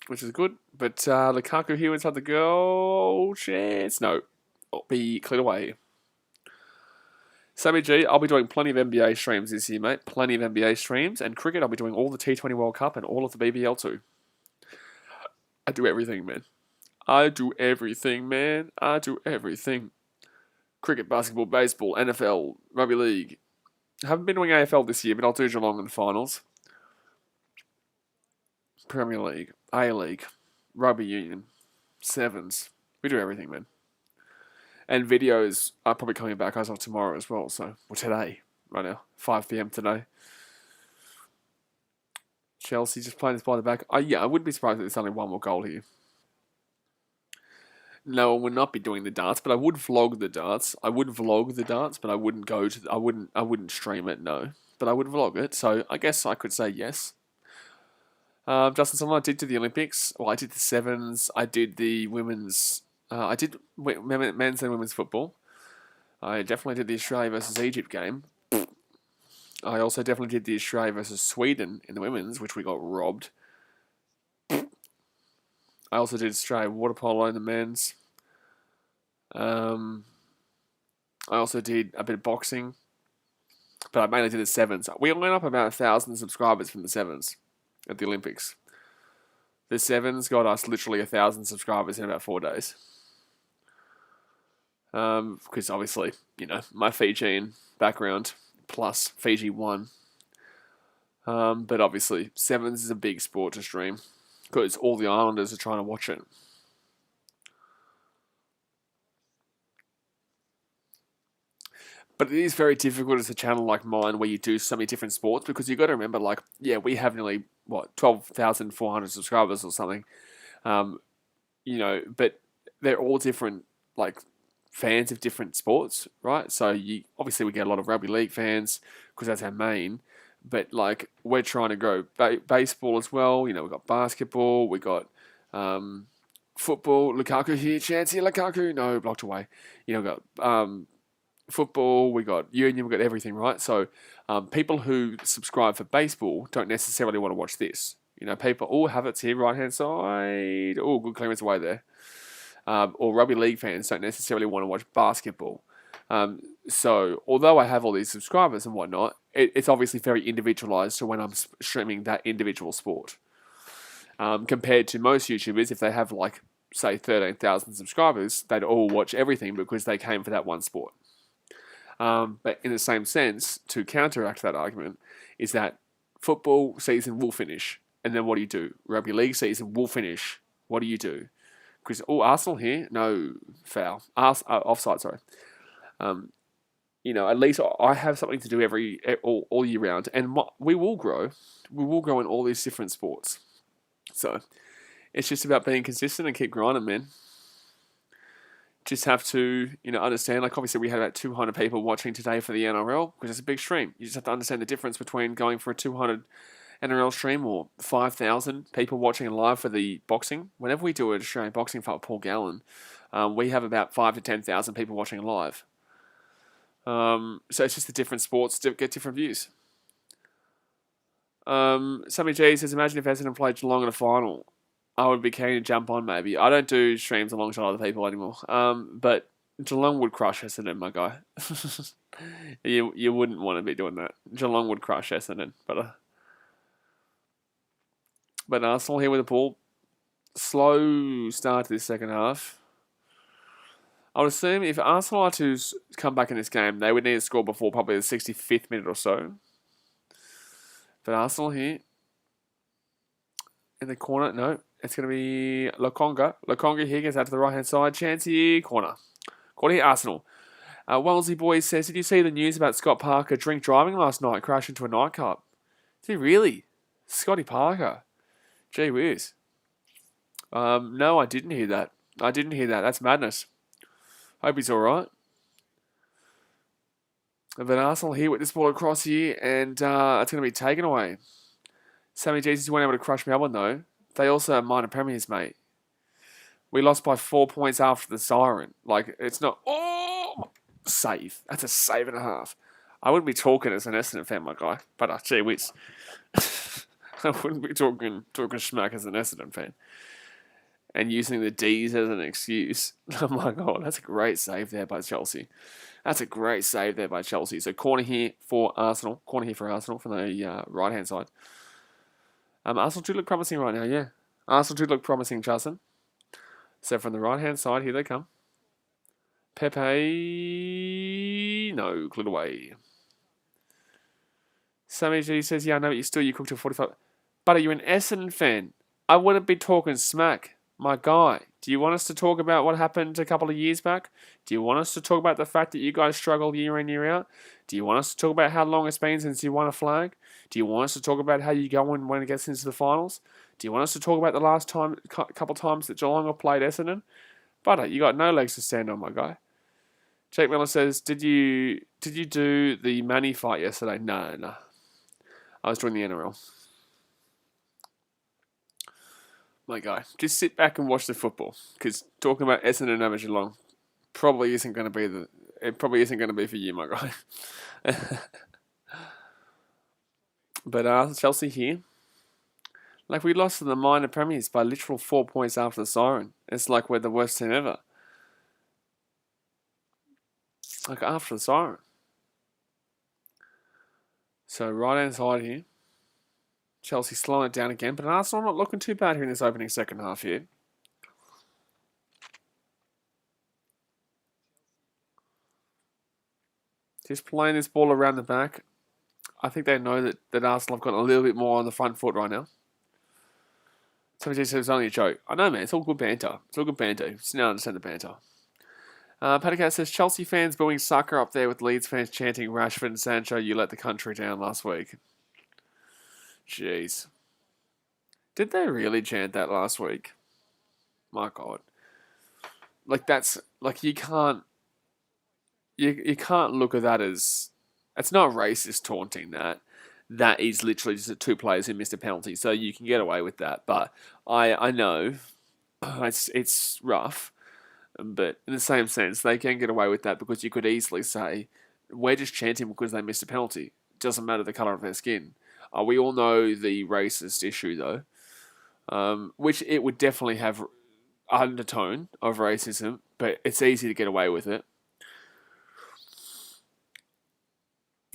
which is good. But Lukaku here inside the goal chance. No, it'll be cleared away. Sammy G, I'll be doing plenty of NBA streams this year, mate. Plenty of NBA streams. And cricket, I'll be doing all the T20 World Cup and all of the BBL too. I do everything, man. I do everything, man. I do everything. Cricket, basketball, baseball, NFL, rugby league. I haven't been doing AFL this year, but I'll do Geelong in the finals. Premier League, A-League, rugby union, sevens. We do everything, man. And videos are probably coming back as of tomorrow as well. So, well, today, right now, 5 p.m. today. Chelsea just playing this by the back. Yeah, I wouldn't be surprised if there's only one more goal here. No, I would not be doing the darts, but I would vlog the darts. I would vlog the darts, but I wouldn't go to. I wouldn't stream it. No, but I would vlog it. So I guess I could say yes. Justin Sunderland, I did the Olympics. Well, I did the sevens. I did the women's. I did men's and women's football. I definitely did the Australia versus Egypt game. I also definitely did the Australia versus Sweden in the women's, which we got robbed. I also did Australia water polo in the men's. I also did a bit of boxing, but I mainly did the sevens. We went up about 1,000 subscribers from the sevens at the Olympics. The sevens got us literally 1,000 subscribers in about 4 days. Because obviously, my Fijian background plus Fiji won. But obviously, sevens is a big sport to stream because all the islanders are trying to watch it. But it is very difficult as a channel like mine where you do so many different sports because you've got to remember, we have nearly, 12,400 subscribers or something. But they're all different, fans of different sports, right? So obviously we get a lot of rugby league fans because that's our main. But we're trying to grow baseball as well. We've got basketball, we got football. Lukaku here, chance here, Lukaku. No, blocked away. We've got football, we got union, we got everything, right? So people who subscribe for baseball don't necessarily want to watch this. People, Havertz here, right-hand side. Oh, good clearance away there. Or rugby league fans don't necessarily want to watch basketball. So although I have all these subscribers and whatnot, it's obviously very individualized to when I'm streaming that individual sport. Compared to most YouTubers, if they have say 13,000 subscribers, they'd all watch everything because they came for that one sport. But in the same sense, to counteract that argument, is that football season will finish. And then what do you do? Rugby league season will finish. What do you do? Because, Arsenal here? No, foul. Offside, sorry. At least I have something to do all year round. And we will grow. We will grow in all these different sports. So, it's just about being consistent and keep grinding, man. Just have to, understand, obviously we had about 200 people watching today for the NRL, because it's a big stream. You just have to understand the difference between going for a 200 NRL stream or 5,000 people watching live for the boxing. Whenever we do an Australian boxing fight with Paul Gallen, We have about 5 to 10,000 people watching live. So it's just the different sports to get different views. Sammy G says, imagine if Essendon played Geelong in a final. I would be keen to jump on maybe. I don't do streams alongside other people anymore. But Geelong would crush Essendon, my guy. you wouldn't want to be doing that. Geelong would crush Essendon. But Arsenal here with the ball. Slow start to this second half. I would assume if Arsenal are to come back in this game, they would need to score before probably the 65th minute or so. But Arsenal here. In the corner, no. It's going to be Lokonga. Lokonga here gets out to the right-hand side. Chance here, corner. Corner here, Arsenal. Wellesley Boys says, did you see the news about Scott Parker drink driving last night, crash into a nightclub? Did he really? Scotty Parker. Gee whiz. No, I didn't hear that. That's madness. Hope he's alright. But Arsenal here with this ball across here, and it's going to be taken away. Sammy Jesus weren't able to crush Melbourne, though. They also are minor premiers, mate. We lost by 4 points after the siren. Like, it's not... Oh! Save. That's a save and a half. I wouldn't be talking as an Essendon fan, my guy. But, gee whiz. I wouldn't be talking smack as an Essendon fan. And using the D's as an excuse. Oh, my God. That's a great save there by Chelsea. So, corner here for Arsenal. From the right-hand side. Arsenal do look promising right now, yeah. Arsenal do look promising, Charleston. So from the right-hand side, here they come. Pepe... No, cleared away. Sammy G says, yeah, I know, but you cooked till 45. But are you an Essendon fan? I wouldn't be talking smack. My guy, do you want us to talk about what happened a couple of years back? Do you want us to talk about the fact that you guys struggle year in, year out? Do you want us to talk about how long it's been since you won a flag? Do you want us to talk about how you go when it gets into the finals? Do you want us to talk about the last couple times that Geelong have played Essendon? But you got no legs to stand on, my guy. Jake Miller says, did you do the Manny fight yesterday? No. I was doing the NRL. My guy, just sit back and watch the football, because talking about Essendon over Geelong probably isn't going to be for you, my guy. But Chelsea here, like we lost to the minor premiers by literal 4 points after the siren. It's like we're the worst team ever. Like after the siren. So right hand side here. Chelsea slowing it down again, but Arsenal not looking too bad here in this opening second half here. Just playing this ball around the back. I think they know that Arsenal have got a little bit more on the front foot right now. Somebody says it's only a joke. I know, man. It's all good banter. Just now understand the banter. Patacat says, Chelsea fans booing Saka up there with Leeds fans chanting Rashford and Sancho, you let the country down last week. Jeez. Did they really chant that last week? My God. Like that's like you can't look at that as it's not racist taunting that. That is literally just two players who missed a penalty, so you can get away with that. But I know it's rough, but in the same sense, they can get away with that because you could easily say we're just chanting because they missed a penalty. Doesn't matter the colour of their skin. We all know the racist issue, though, which it would definitely have undertone of racism, but it's easy to get away with it.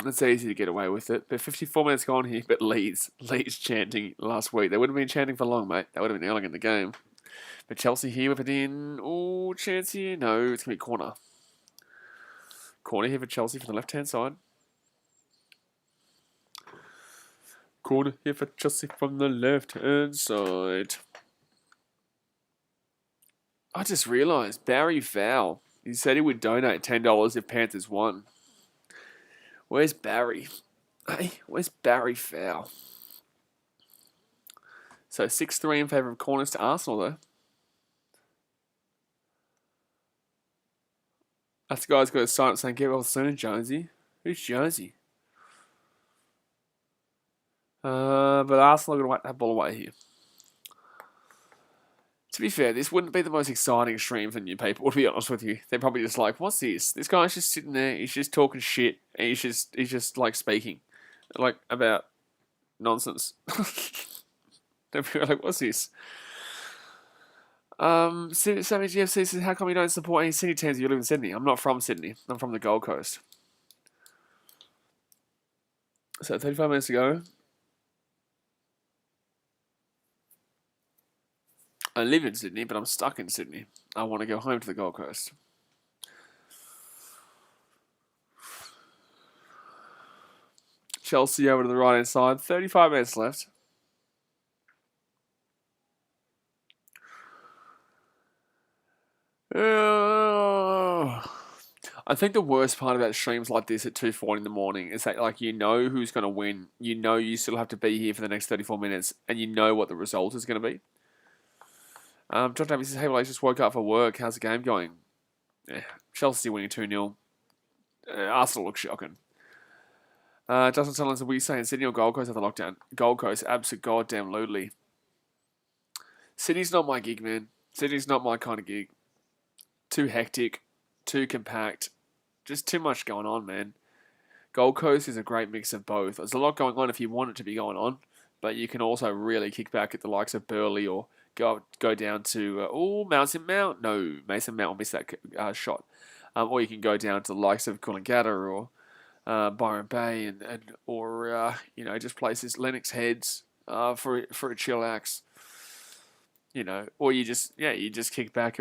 But 54 minutes gone here, but Leeds chanting last week. They wouldn't have been chanting for long, mate. That would have been early in the game. But Chelsea here with it in. Oh, chance here. No, it's going to be corner. Corner here for Chelsea from the left-hand side. Corner here for Chelsea from the left-hand side. I just realised, Barry Fowl. He said he would donate $10 if Panthers won. Where's Barry? Hey, where's Barry Fowl? So 6-3 in favour of corners to Arsenal, though. That's the guy's got a sign up saying, get well soon, Jonesy. Who's Jonesy? But Arsenal are going to whack that ball away here. To be fair, this wouldn't be the most exciting stream for new people, to be honest with you. They're probably just like, what's this? This guy's just sitting there, he's just talking shit, and he's just like speaking. Like, about nonsense. They'll be like, what's this? Sammy GFC says, how come you don't support any Sydney teams if you live in Sydney? I'm not from Sydney. I'm from the Gold Coast. So 35 minutes to go. I live in Sydney, but I'm stuck in Sydney. I want to go home to the Gold Coast. Chelsea over to the right-hand side. 35 minutes left. I think the worst part about streams like this at 2:40 in the morning is that, like, you know who's going to win. You know you still have to be here for the next 34 minutes, and you know what the result is going to be. John Davies says, hey, well, I just woke up for work. How's the game going? Chelsea winning 2-0. Arsenal looks shocking. Justin Sutherland said, were you saying Sydney or Gold Coast after lockdown? Gold Coast, absolutely. Sydney's not my gig, man. Sydney's not my kind of gig. Too hectic, too compact, just too much going on, man. Gold Coast is a great mix of both. There's a lot going on if you want it to be going on, but you can also really kick back at the likes of Burleigh or go down to Mason Mount. No, Mason Mount will miss that shot. Or you can go down to the likes of Coolangatta or Byron Bay or just places Lennox Heads for a chillax. Or you just kick back.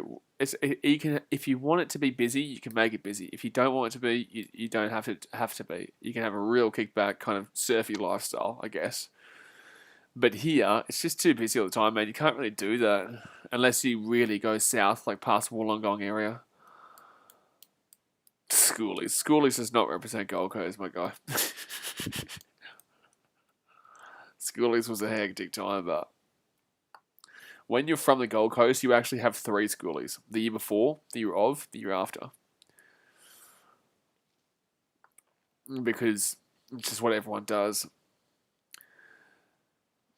You can, if you want it to be busy, you can make it busy. If you don't want it to be, you don't have to be. You can have a real kickback kind of surfy lifestyle, I guess. But here, it's just too busy all the time, man. You can't really do that unless you really go south, like past Wollongong area. Schoolies does not represent Gold Coast, my guy. Schoolies was a hectic time, but when you're from the Gold Coast, you actually have 3 schoolies. The year before, the year of, the year after. Because it's just what everyone does.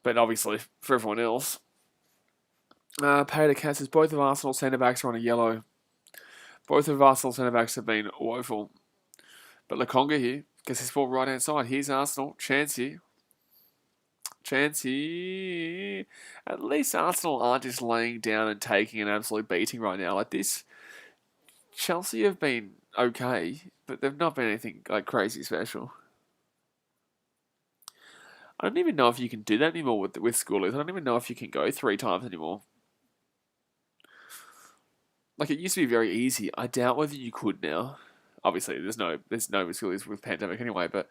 But obviously, for everyone else. Pater Cat says, both of Arsenal centre-backs are on a yellow. Both of Arsenal centre-backs have been woeful. But Lakonga here, gets his ball right-hand side. Here's Arsenal. Chance here. At least Arsenal aren't just laying down and taking an absolute beating right now. Like this, Chelsea have been okay, but they've not been anything like crazy special. I don't even know if you can do that anymore with schoolies. I don't even know if you can go 3 times anymore. Like, it used to be very easy. I doubt whether you could now. Obviously, there's no schoolies with pandemic anyway, but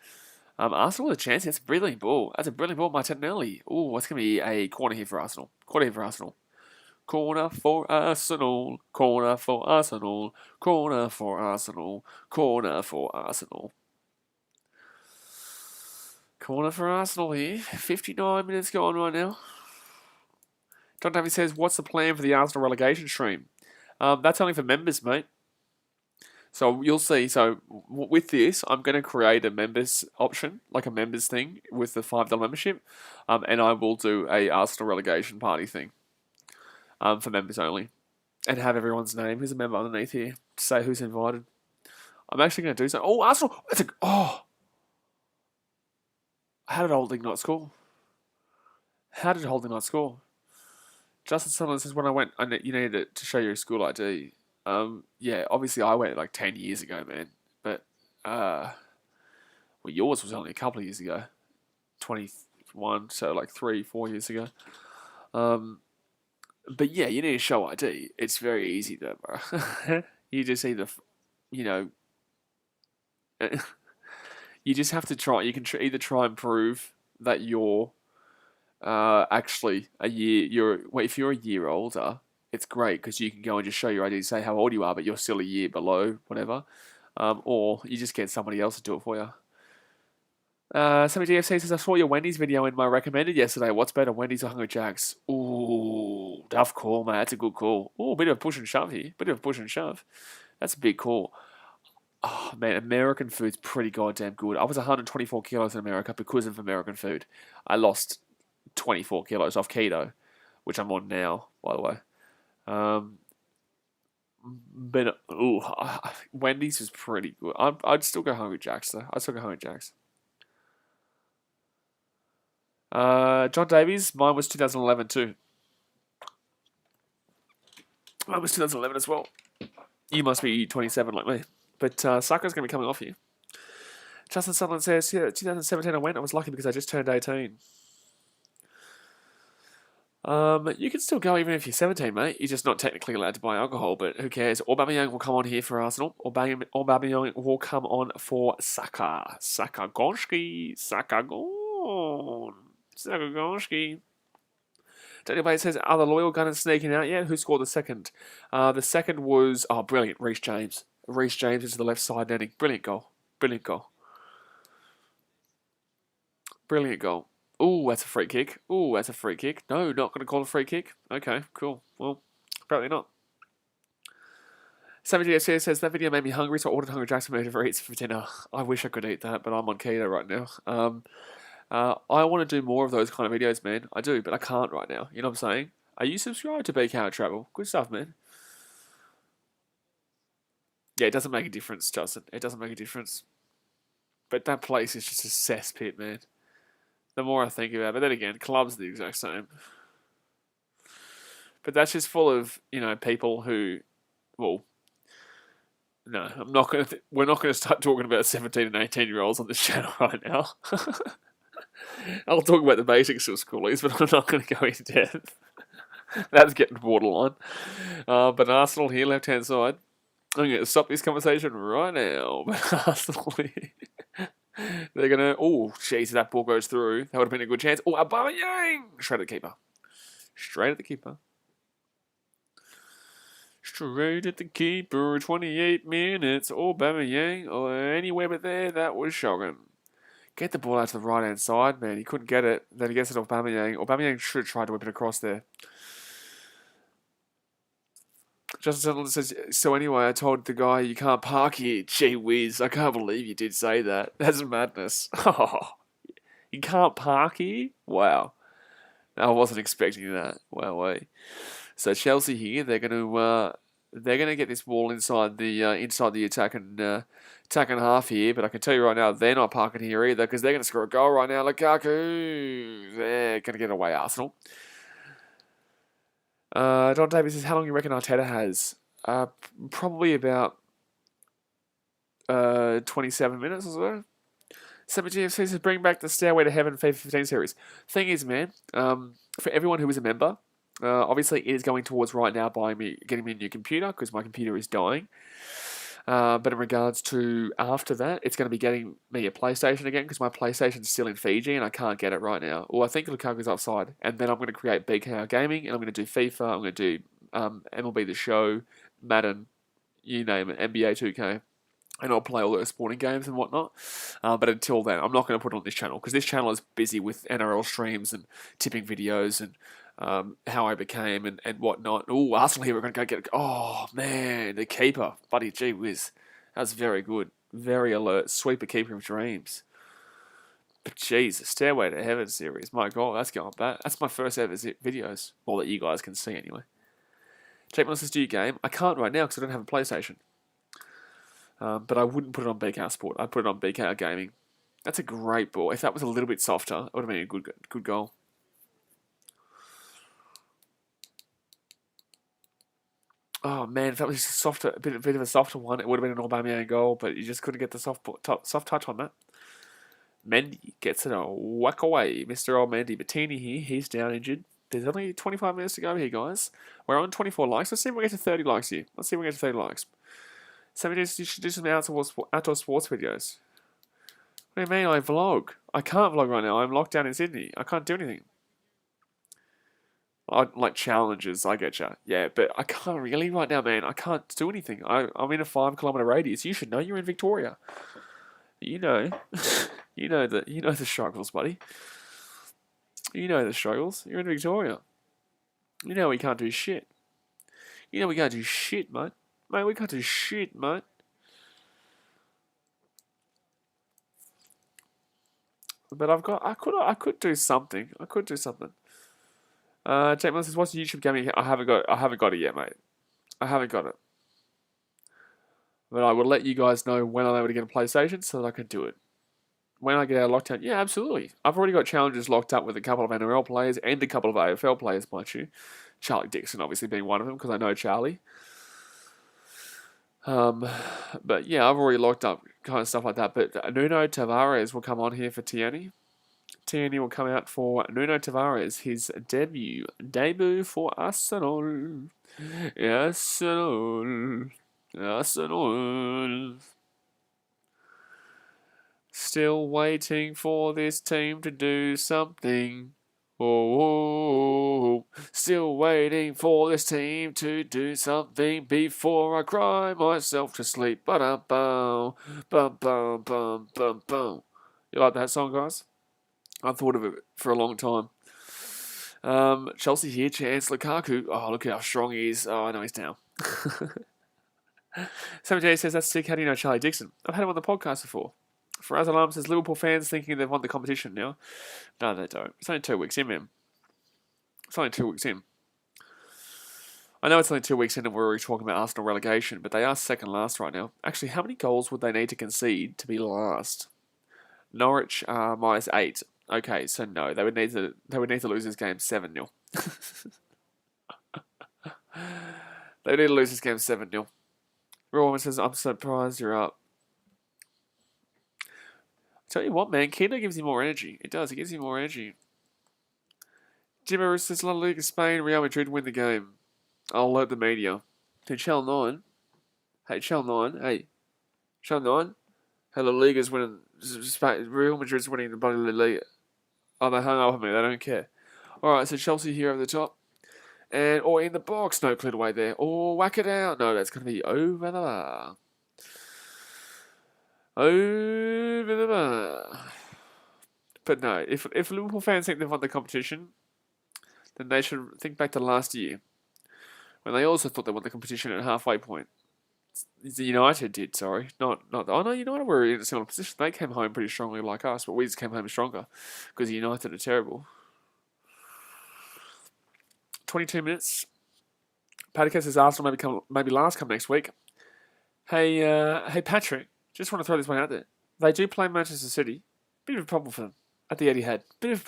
Arsenal with a chance. That's a brilliant ball. That's a brilliant ball, Martinelli. Oh, it's going to be a corner here for Arsenal. Corner for Arsenal. Corner for Arsenal. Corner for Arsenal. Corner for Arsenal. Corner for Arsenal. Corner for Arsenal here. 59 minutes going right now. John Davies says, what's the plan for the Arsenal relegation stream? That's only for members, mate. So you'll see. So with this, I'm going to create a members option, like a members thing with the $5 membership. And I will do a Arsenal relegation party thing for members only. And have everyone's name who's a member underneath here to say who's invited. I'm actually going to do so. Oh, Arsenal! How did Holding not score? Justin Sutherland says, when I went, you needed to show your school ID. Yeah, obviously I went like 10 years ago, man. But, yours was only a couple of years ago. 21, so like 3-4 years ago. But yeah, you need to show ID. It's very easy though, bro. You just either, you just have to try. You can either try and prove that you're actually a year. If you're a year older, it's great because you can go and just show your ID, say how old you are, but you're still a year below, whatever. Or you just get somebody else to do it for you. Somebody DFC says, I saw your Wendy's video in my recommended yesterday. What's better, Wendy's or Hungry Jack's? Ooh, tough call, man. That's a good call. Ooh, bit of a push and shove here. That's a big call. Oh, man, American food's pretty goddamn good. I was 124 kilos in America because of American food. I lost 24 kilos off keto, which I'm on now, by the way. Um, but Wendy's was pretty good. I'd still go Hungry Jack's though. I'd still go Hungry Jack's. John Davies, mine was 2011 too. Mine was 2011 as well. You must be 27 like me. But Saka's going to be coming off you. Justin Sutherland says, yeah, 2017 I went. I was lucky because I just turned 18. You can still go even if you're 17, mate. You're just not technically allowed to buy alcohol, but who cares? Aubameyang will come on here for Arsenal. Aubameyang will come on for Saka. Saka Gonski. Saka Gon. Saka Gonski. Daniel Bates says, are the loyal gunners sneaking out yet? Who scored the second? The second was, brilliant, Reece James. Reece James is the left side netting. Brilliant goal. Brilliant goal. Brilliant goal. Ooh, that's a free kick. Ooh, that's a free kick. No, not going to call a free kick. Okay, cool. Well, apparently not. Sammy GSC says, that video made me hungry, so I ordered Hungry Jack's Uber Eats for dinner. I wish I could eat that, but I'm on keto right now. I want to do more of those kind of videos, man. I do, but I can't right now. You know what I'm saying? Are you subscribed to BKR Travel? Good stuff, man. Yeah, it doesn't make a difference, Justin. It doesn't make a difference. But that place is just a cesspit, man. The more I think about it. But then again, clubs are the exact same. But that's just full of, people who, well, no, I'm not going to. We're not going to start talking about 17 and 18-year-olds on this channel right now. I'll talk about the basics of schoolies, but I'm not going to go into depth. That's getting borderline. But Arsenal here, left-hand side. I'm going to stop this conversation right now. But Arsenal here. They're going to... Oh, jeez, if that ball goes through, that would have been a good chance. Oh, Aubameyang! Straight at the keeper. Straight at the keeper. Straight at the keeper, 28 minutes. Aubameyang, anywhere but there, that was shocking. Get the ball out to the right-hand side, man. He couldn't get it. Then he gets it off Aubameyang. Aubameyang should have tried to whip it across there. Justin Sutherland says, so anyway, I told the guy you can't park here. Gee whiz, I can't believe you did say that. That's madness. Oh, you can't park here? Wow. I wasn't expecting that. Wow, way. So Chelsea here, they're gonna get this ball inside the attacking half here. But I can tell you right now, they're not parking here either because they're gonna score a goal right now. Lukaku, they're gonna get away, Arsenal. John Davies says, how long do you reckon Arteta has? Probably about 27 minutes or so. Summer GFC says, bring back the Stairway to Heaven FIFA 15 series. Thing is, man, for everyone who is a member, obviously it is going towards right now getting me a new computer because my computer is dying. But in regards to after that, it's going to be getting me a PlayStation again because my PlayStation's still in Fiji and I can't get it right now. Well, I think Lukaku's offside. And then I'm going to create BKRmy and I'm going to do FIFA, I'm going to do MLB The Show, Madden, you name it, NBA 2K. And I'll play all those sporting games and whatnot. But until then, I'm not going to put it on this channel because this channel is busy with NRL streams and tipping videos and how I became and whatnot. Oh, Arsenal here, we're going to go get it. Oh, man, the keeper. Buddy, gee whiz. That's very good. Very alert. Sweeper keeper of dreams. But jeez, the Stairway to Heaven series. My God, that's going back. That's my first ever videos. Well, that you guys can see anyway. Check my sister's game. I can't right now because I don't have a PlayStation. But I wouldn't put it on BKR Sport. I'd put it on BKR Gaming. That's a great ball. If that was a little bit softer, it would have been a good goal. Oh man, if that was just a bit of a softer one, it would have been an Aubameyang goal. But you just couldn't get the soft touch on that. Mendy gets it a whack away. Mr. Old Mendy Bettini here. He's down injured. There's only 25 minutes to go here, guys. We're on 24 likes. Let's see if we get to 30 likes here. Let's see if we get to 30 likes. So you should do some outdoor sports videos. What do you mean I vlog? I can't vlog right now. I'm locked down in Sydney. I can't do anything. I like challenges, I get you. Yeah, but I can't really right now, man. I can't do anything. I'm in a 5-kilometre radius. You should know you're in Victoria. You know. you know the struggles, buddy. You know the struggles. You're in Victoria. You know we can't do shit. You know we can't do shit, mate. Mate, we can't do shit, mate. But I could do something. I could do something. Jake Miller says, "What's the YouTube gaming?" I haven't got it yet, mate. I haven't got it, but I will let you guys know when I'm able to get a PlayStation so that I can do it. When I get out of lockdown, yeah, absolutely. I've already got challenges locked up with a couple of NRL players and a couple of AFL players, mind you. Charlie Dixon obviously being one of them because I know Charlie. But yeah, I've already locked up kind of stuff like that. But Nuno Tavares will come on here for Tierney. Tierney will come out for Nuno Tavares, his debut for Arsenal. Arsenal. Arsenal. Still waiting for this team to do something. Oh, still waiting for this team to do something before I cry myself to sleep. Ba-dum-bum, bum-bum, bum-bum. You like that song, guys? I've thought of it for a long time. Chelsea here, chance Lukaku. Oh, look at how strong he is. Oh, I know he's down. 7J says, that's sick. How do you know Charlie Dixon? I've had him on the podcast before. Faraz Alarm says, Liverpool fans thinking they've won the competition now. No, they don't. It's only 2 weeks in, man. It's only 2 weeks in. I know it's only 2 weeks in and we're already talking about Arsenal relegation, but they are second last right now. Actually, how many goals would they need to concede to be last? Norwich minus 8. Okay, so no, they would need to lose this game 7-0. They would need to lose this game 7-0. Real Woman says, I'm surprised you're up. Tell you what, man, Keno gives you more energy. It does, it gives you more energy. Jimmy says, La Liga Spain, Real Madrid win the game. I'll alert the media. Hey, Channel 9. Hey, Channel 9. Hey, Channel 9. Hey, La Liga's winning. Real Madrid's winning the bloody La Liga. Oh, they hung up on me. They don't care. Alright, so Chelsea here over the top. And, or in the box. No, cleared away there. Or whack it out. No, that's going to be over the bar. Over the bar. But no, if Liverpool fans think they've won the competition, then they should think back to last year, when they also thought they won the competition at halfway point. United did, sorry. Not. Oh no, United were in a similar position. They came home pretty strongly like us, but we just came home stronger because United are terrible. 22 minutes. Patrick says Arsenal maybe last come next week. Hey Patrick, just want to throw this one out there. They do play Manchester City. Bit of a problem for them at the Etihad. Bit of a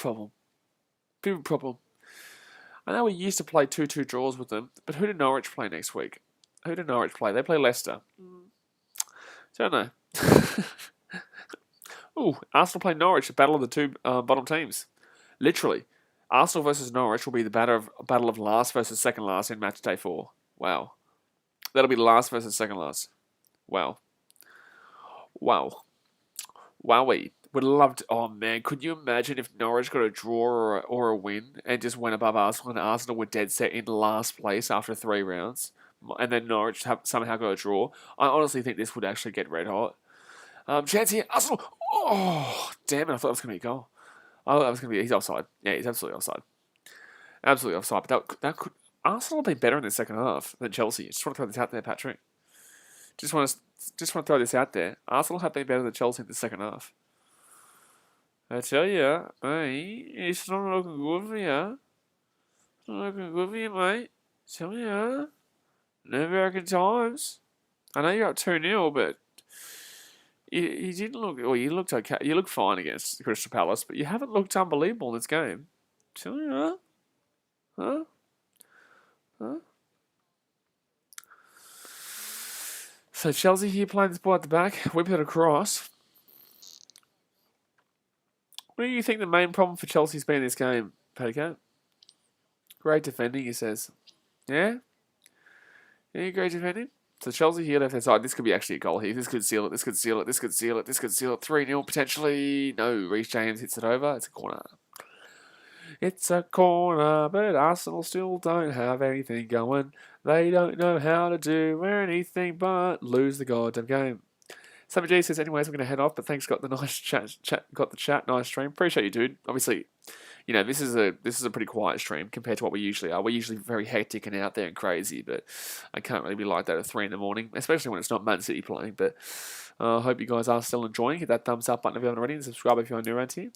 problem. I know we used to play 2-2 draws with them, but who did Norwich play next week? Who did Norwich play? They play Leicester. Don't know. Ooh, Arsenal play Norwich, the battle of the two bottom teams. Literally. Arsenal versus Norwich will be the battle of last versus second last in Matchday 4. Wow. That'll be last versus second last. Wow. Wowee. Would have loved. Oh man, could you imagine if Norwich got a draw or a win and just went above Arsenal and Arsenal were dead set in last place after 3 rounds, and then Norwich somehow got a draw? I honestly think this would actually get red hot. Chance here, Arsenal. Oh damn it! I thought it was going to be a goal. I thought that was going to be. He's offside. Yeah, he's absolutely offside. Absolutely offside. But that could. Arsenal have been better in the second half than Chelsea. Just want to throw this out there, Patrick. Just want to throw this out there. Arsenal have been better than Chelsea in the second half. I tell you, mate, it's not looking good for you. It's not looking good for you, mate. Tell you, no American times. I know you're up 2-0, but you didn't look. Well, you looked okay. You looked fine against Crystal Palace, but you haven't looked unbelievable in this game. Tell you, huh? So Chelsea here playing this ball at the back, whip it across. What do you think the main problem for Chelsea's been in this game, Petticoat? Great defending, he says. Yeah? Yeah, great defending. So Chelsea here left hand side. This could be actually a goal here. This could seal it. This could seal it. This could seal it. This could seal it. 3-0 potentially. No, Reece James hits it over. It's a corner. It's a corner, but Arsenal still don't have anything going. They don't know how to do anything but lose the goddamn game. Sammy G says, anyways, I'm going to head off, but thanks, got the nice chat, nice stream. Appreciate you, dude. Obviously, this is a pretty quiet stream compared to what we usually are. We're usually very hectic and out there and crazy, but I can't really be like that at 3 in the morning, especially when it's not Man City playing. But I hope you guys are still enjoying. Hit that thumbs up button if you haven't already, and subscribe if you're new around here.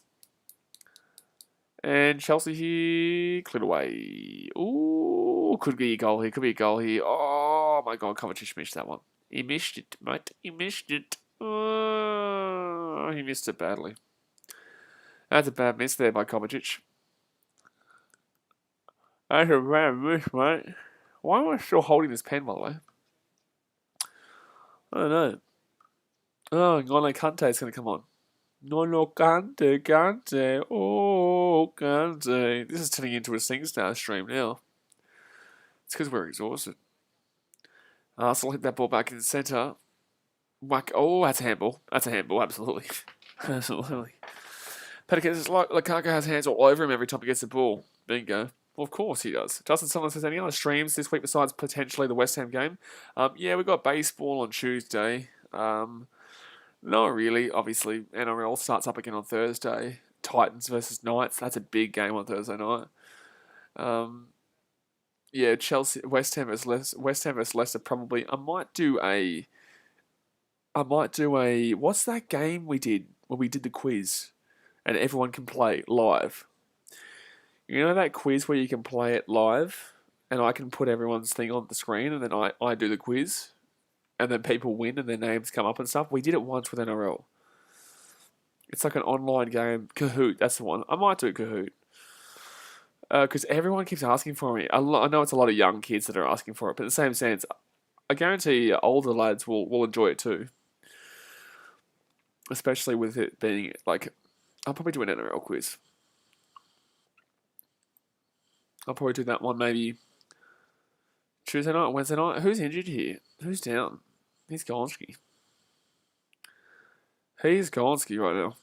And Chelsea here, cleared away. Ooh, could be a goal here, could be a goal here. Oh my god, Kovacic missed that one. He missed it, mate. He missed it. Oh, he missed it badly. That's a bad miss there by Kovacic. That's a bad miss, mate. Why am I still holding this pen, by the way? I don't know. Oh, N'Golo Kante is going to come on. N'Golo Kante. Oh, Kante. This is turning into a SingStar stream now. It's because we're exhausted. Arsenal hit that ball back in the centre. Whack. Oh, that's a handball. That's a handball, absolutely. Absolutely. Lukaku has hands all over him every time he gets the ball. Bingo. Well, of course he does. Justin Sutherland says, any other streams this week besides potentially the West Ham game? Yeah, we got baseball on Tuesday. Not really, obviously. NRL starts up again on Thursday. Titans versus Knights. That's a big game on Thursday night. Yeah, Chelsea, West Ham versus Leicester. Probably. I might do a. What's that game we did where we did the quiz, and everyone can play live? You know that quiz where you can play it live, and I can put everyone's thing on the screen, and then I do the quiz, and then people win, and their names come up and stuff. We did it once with NRL. It's like an online game. Kahoot, that's the one. I might do Kahoot. Because everyone keeps asking for me. I know it's a lot of young kids that are asking for it, but in the same sense, I guarantee older lads will enjoy it too. Especially with it being like, I'll probably do an NRL quiz. I'll probably do that one maybe Tuesday night, Wednesday night. Who's injured here? Who's down? He's Gonski. He's Gonski right now.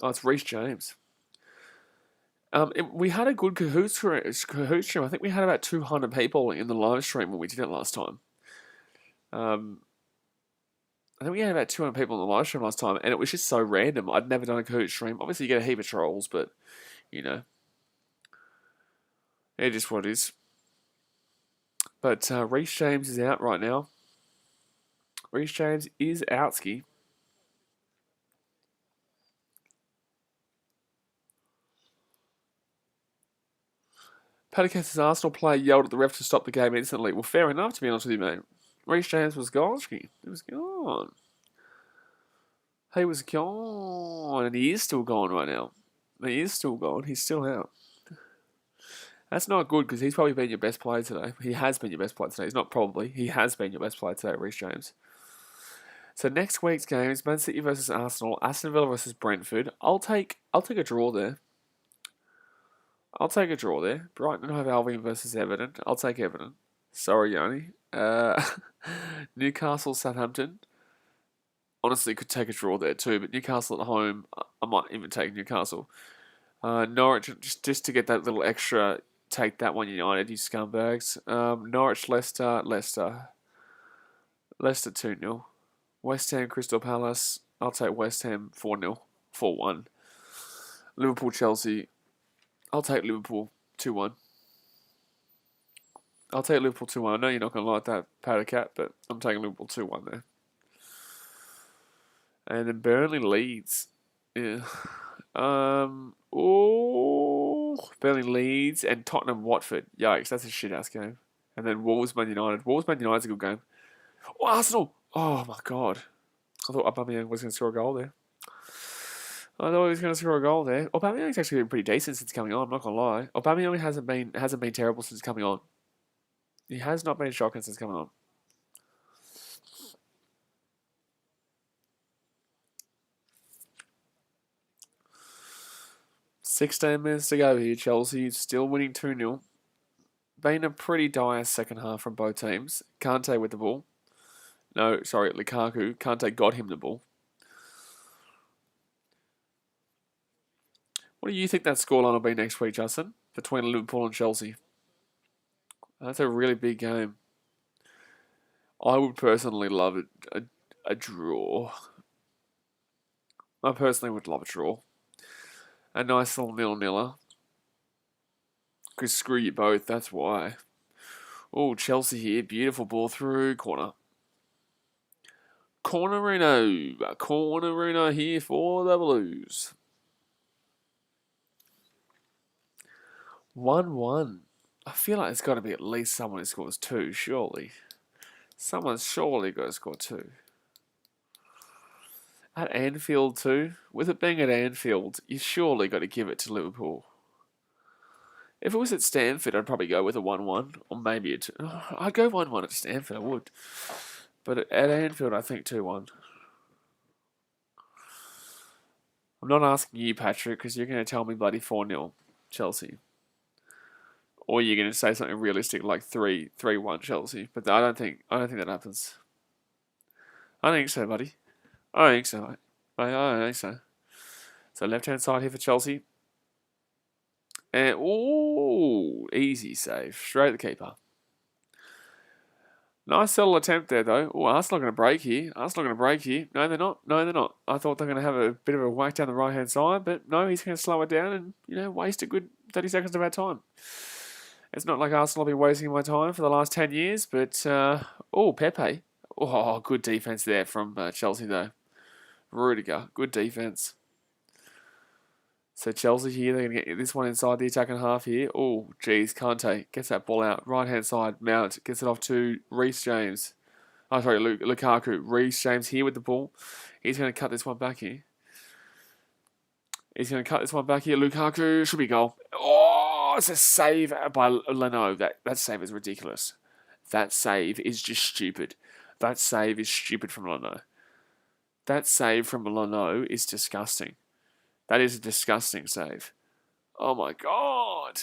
Oh, it's Reece James. We had a good Kahoot stream. I think we had about 200 people in the live stream when we did it last time. I think we had about 200 people in the live stream last time, and it was just so random. I'd never done a Kahoot stream. Obviously, you get a heap of trolls, but, you know, it is what it is. But Reece James is out right now. Reece James is out, ski. Padicast's Arsenal player yelled at the ref to stop the game instantly. Well, fair enough, to be honest with you, mate. Reece James was gone, ski. He was gone. He was gone, and he is still gone right now. He is still gone. He's still out. That's not good because he's probably been your best player today. He has been your best player today. He's not probably. He has been your best player today, Reece James. So next week's game is Man City versus Arsenal, Aston Villa versus Brentford. I'll take a draw there. Brighton and Hove Albion versus Everton. I'll take Everton. Sorry, Yanni. Newcastle, Southampton. Honestly, could take a draw there too, but Newcastle at home, I might even take Newcastle. Norwich, just to get that little extra, take that one, United, you scumbags. Norwich, Leicester 2-0. West Ham, Crystal Palace, I'll take West Ham 4-0, 4-1. Liverpool, Chelsea, I'll take Liverpool 2-1. I'll take Liverpool 2-1. I know you're not going to like that, Powder Cat, but I'm taking Liverpool 2-1 there. And then Burnley, Leeds. Yeah. Burnley, Leeds, and Tottenham, Watford. Yikes, that's a shit-ass game. And then Wolves, Man United. Wolves, Man United's a good game. Oh, Arsenal! Oh, my God. I thought Aubameyang was going to score a goal there. Aubameyang's actually been pretty decent since coming on, I'm not going to lie. Aubameyang hasn't been terrible since coming on. He has not been shocking since coming on. "16 minutes to go here. Chelsea still winning 2-0. Been a pretty dire second half from both teams. Kante with the ball. No, sorry, Lukaku. Kante got him the ball. What do you think that scoreline will be next week, Justin? Between Liverpool and Chelsea. That's a really big game. I would personally love a draw. I personally would love a draw. A nice little 0-0. Because screw you both, that's why. Oh, Chelsea here. Beautiful ball through. Corner. Corneruno here for the Blues. 1-1. I feel like there's got to be at least someone who scores 2, surely. Someone's surely got to score 2. At Anfield too? With it being at Anfield, you surely got to give it to Liverpool. If it was at Stamford, I'd probably go with a 1-1, or maybe I'd go 1-1 at Stamford, I would. But at Anfield, I think 2-1. I'm not asking you, Patrick, because you're going to tell me bloody 4-0 Chelsea. Or you're going to say something realistic like 3-1 Chelsea. But I don't think that happens. I don't think so, buddy. I don't think so. I don't think so. So left-hand side here for Chelsea. And, ooh, easy save. Straight at the keeper. Nice little attempt there, though. Oh, Arsenal going to break here. No, they're not. I thought they were going to have a bit of a whack down the right-hand side, but no, he's going to slow it down and, waste a good 30 seconds of our time. It's not like Arsenal will be wasting my time for the last 10 years, but, Pepe. Oh, good defence there from Chelsea, though. Rudiger, good defence. So Chelsea here, they're going to get this one inside the attacking half here. Oh, geez, Kante gets that ball out. Right-hand side, Mount gets it off to Reece James. Oh, sorry, Lukaku. Reece James here with the ball. He's going to cut this one back here. Lukaku should be goal. Oh, it's a save by Leno. That save is ridiculous. That save is just stupid. That save is stupid from Leno. That save from Leno is disgusting. That is a disgusting save. Oh my god.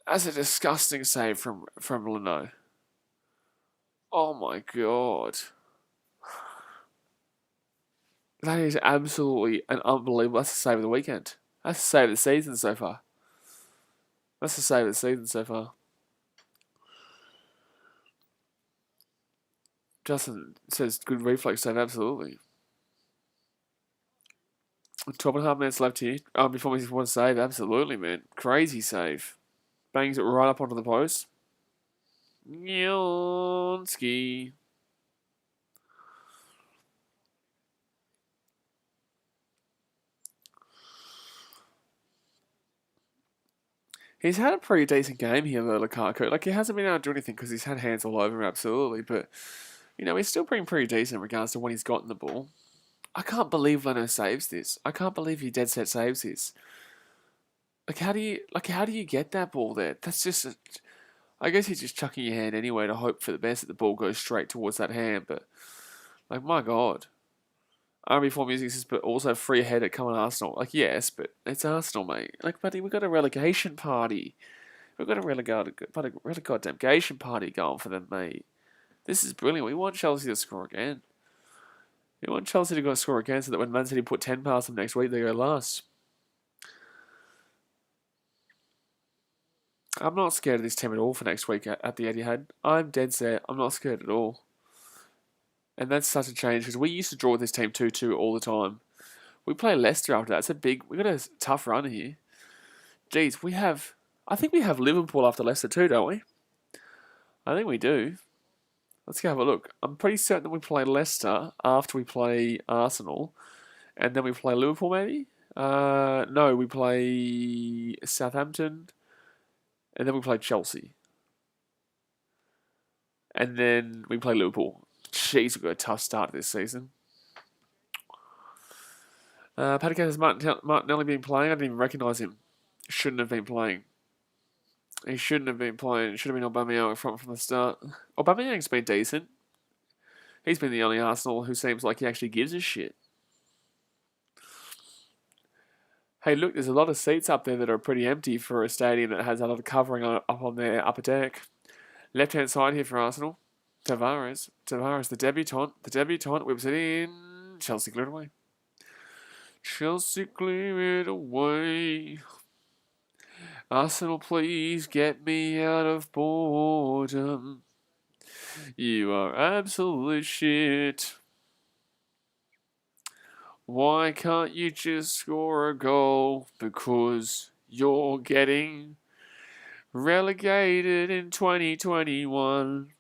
That's a disgusting save from Leno. Oh my god. That is absolutely an unbelievable. That's the save of the weekend. That's the save of the season so far. Justin says good reflex save, absolutely. 12.5 minutes left here. Before we see one save, absolutely, man. Crazy save. Bangs it right up onto the post. Nyonski. He's had a pretty decent game here, though, Lukaku. Like, he hasn't been able to do anything because he's had hands all over him, absolutely. But, he's still pretty decent in regards to when he's gotten the ball. I can't believe Leno saves this. I can't believe he dead set saves this. How do you get that ball there? That's just I guess he's just chucking your hand anyway to hope for the best that the ball goes straight towards that hand, but my god. RB4 Music says, but also free ahead at coming Arsenal. Yes, but it's Arsenal, mate. Buddy, we've got a relegation party. We've got a relegation party going for them, mate. This is brilliant. We want Chelsea to score again. We want Chelsea to go score again so that when Man City put 10 past them next week, they go last. I'm not scared of this team at all for next week at the Etihad. I'm dead set. I'm not scared at all. And that's such a change because we used to draw with this team 2-2 all the time. We play Leicester after that. We got a tough run here. Jeez, I think we have Liverpool after Leicester too, don't we? I think we do. Let's go have a look. I'm pretty certain that we play Leicester after we play Arsenal. And then we play Liverpool maybe? No, we play Southampton. And then we play Chelsea. And then we play Liverpool. Jeez, we've got a tough start this season. Patrick has Martinelli been playing? I didn't even recognise him. Shouldn't have been playing. He shouldn't have been playing. It should have been Aubameyang from the start. Aubameyang's been decent. He's been the only Arsenal who seems like he actually gives a shit. Hey, look, there's a lot of seats up there that are pretty empty for a stadium that has a lot of covering up on their upper deck. Left-hand side here for Arsenal. Tavares, the debutant, whips it in. Chelsea clear it away. Arsenal, please get me out of boredom. You are absolute shit. Why can't you just score a goal? Because you're getting relegated in 2021.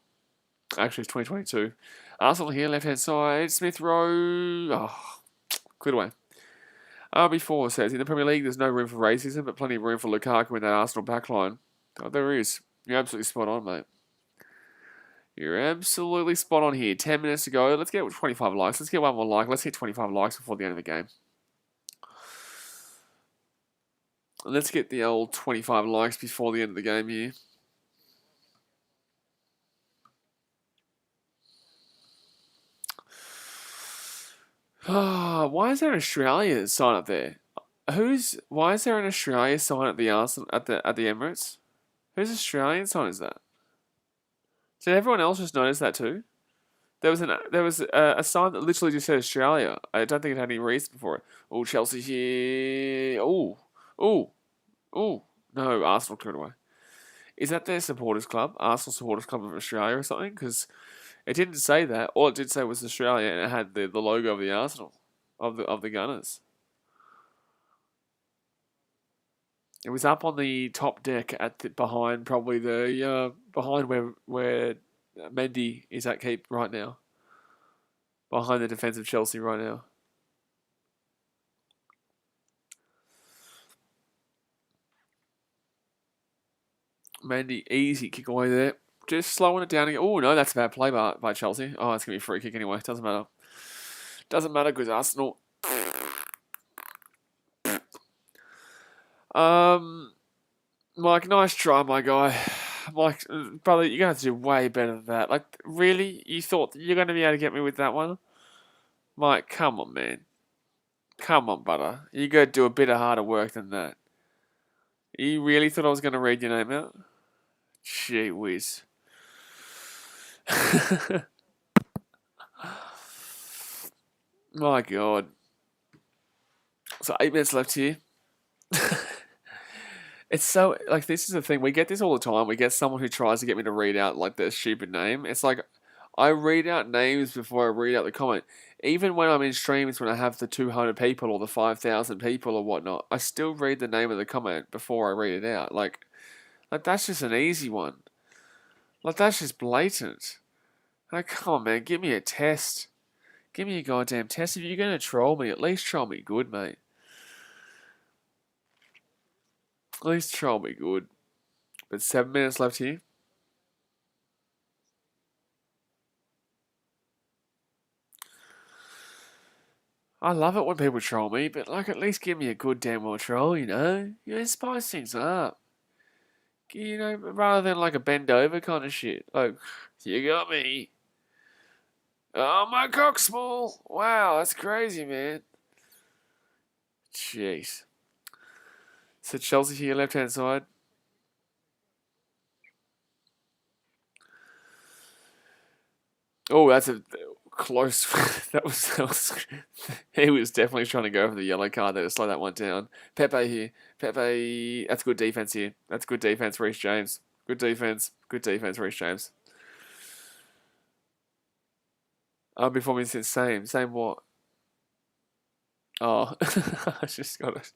Actually, it's 2022. Arsenal here, left-hand side. Smith Rowe. Oh, cleared away. RB4 says, in the Premier League, there's no room for racism, but plenty of room for Lukaku in that Arsenal backline. Oh, there is. You're absolutely spot on, mate. You're absolutely spot on here. 10 minutes to go. Let's get 25 likes. Let's get one more like. Let's hit 25 likes before the end of the game. Let's get the old 25 likes before the end of the game here. Why is there an Australia sign up there? Why is there an Australia sign at the Arsenal at the Emirates? Whose Australian sign is that? Did everyone else just notice that too? There was a sign that literally just said Australia. I don't think it had any reason for it. Oh, Chelsea here. Oh. No, Arsenal cleared away. Is that their supporters club? Arsenal Supporters Club of Australia or something? Because it didn't say that. All it did say was Australia, and it had the logo of the Arsenal, of the Gunners. It was up on the top deck behind probably behind where Mendy is at keep right now. Behind the defence of Chelsea right now. Mendy, easy kick away there. Just slowing it down again. Oh, no, that's a bad play by Chelsea. Oh, it's going to be a free kick anyway. Doesn't matter. Doesn't matter because Arsenal. Mike, nice try, my guy. Mike, brother, you're going to have to do way better than that. Like, really? You thought you're going to be able to get me with that one? Mike, come on, man. Come on, brother. You got to do a bit of harder work than that. You really thought I was going to read your name out? Gee whiz. My God. So 8 minutes left here. It's so, like, this is the thing. We get this all the time. We get someone who tries to get me to read out, like, their stupid name. It's like, I read out names before I read out the comment. Even when I'm in streams, when I have the 200 people or the 5,000 people or whatnot, I still read the name of the comment before I read it out. Like that's just an easy one. Like, that's just blatant. Like, come on, man. Give me a test. Give me a goddamn test. If you're going to troll me, at least troll me good, mate. At least troll me good. But 7 minutes left here. I love it when people troll me, but, like, at least give me a good damn well troll, you know? You know, spice things up. You know, rather than, like, a bend over kind of shit. Like, you got me. Oh, my cock's small. Wow, that's crazy, man. Jeez. So Chelsea here, left-hand side. Oh, that's a close. that was. He was definitely trying to go for the yellow card there to slow that one down. Pepe here. Pepe. That's good defense here. That's good defense, Reece James. Good defense. Good defense, Reece James. Before me since same what? Oh, I just got it.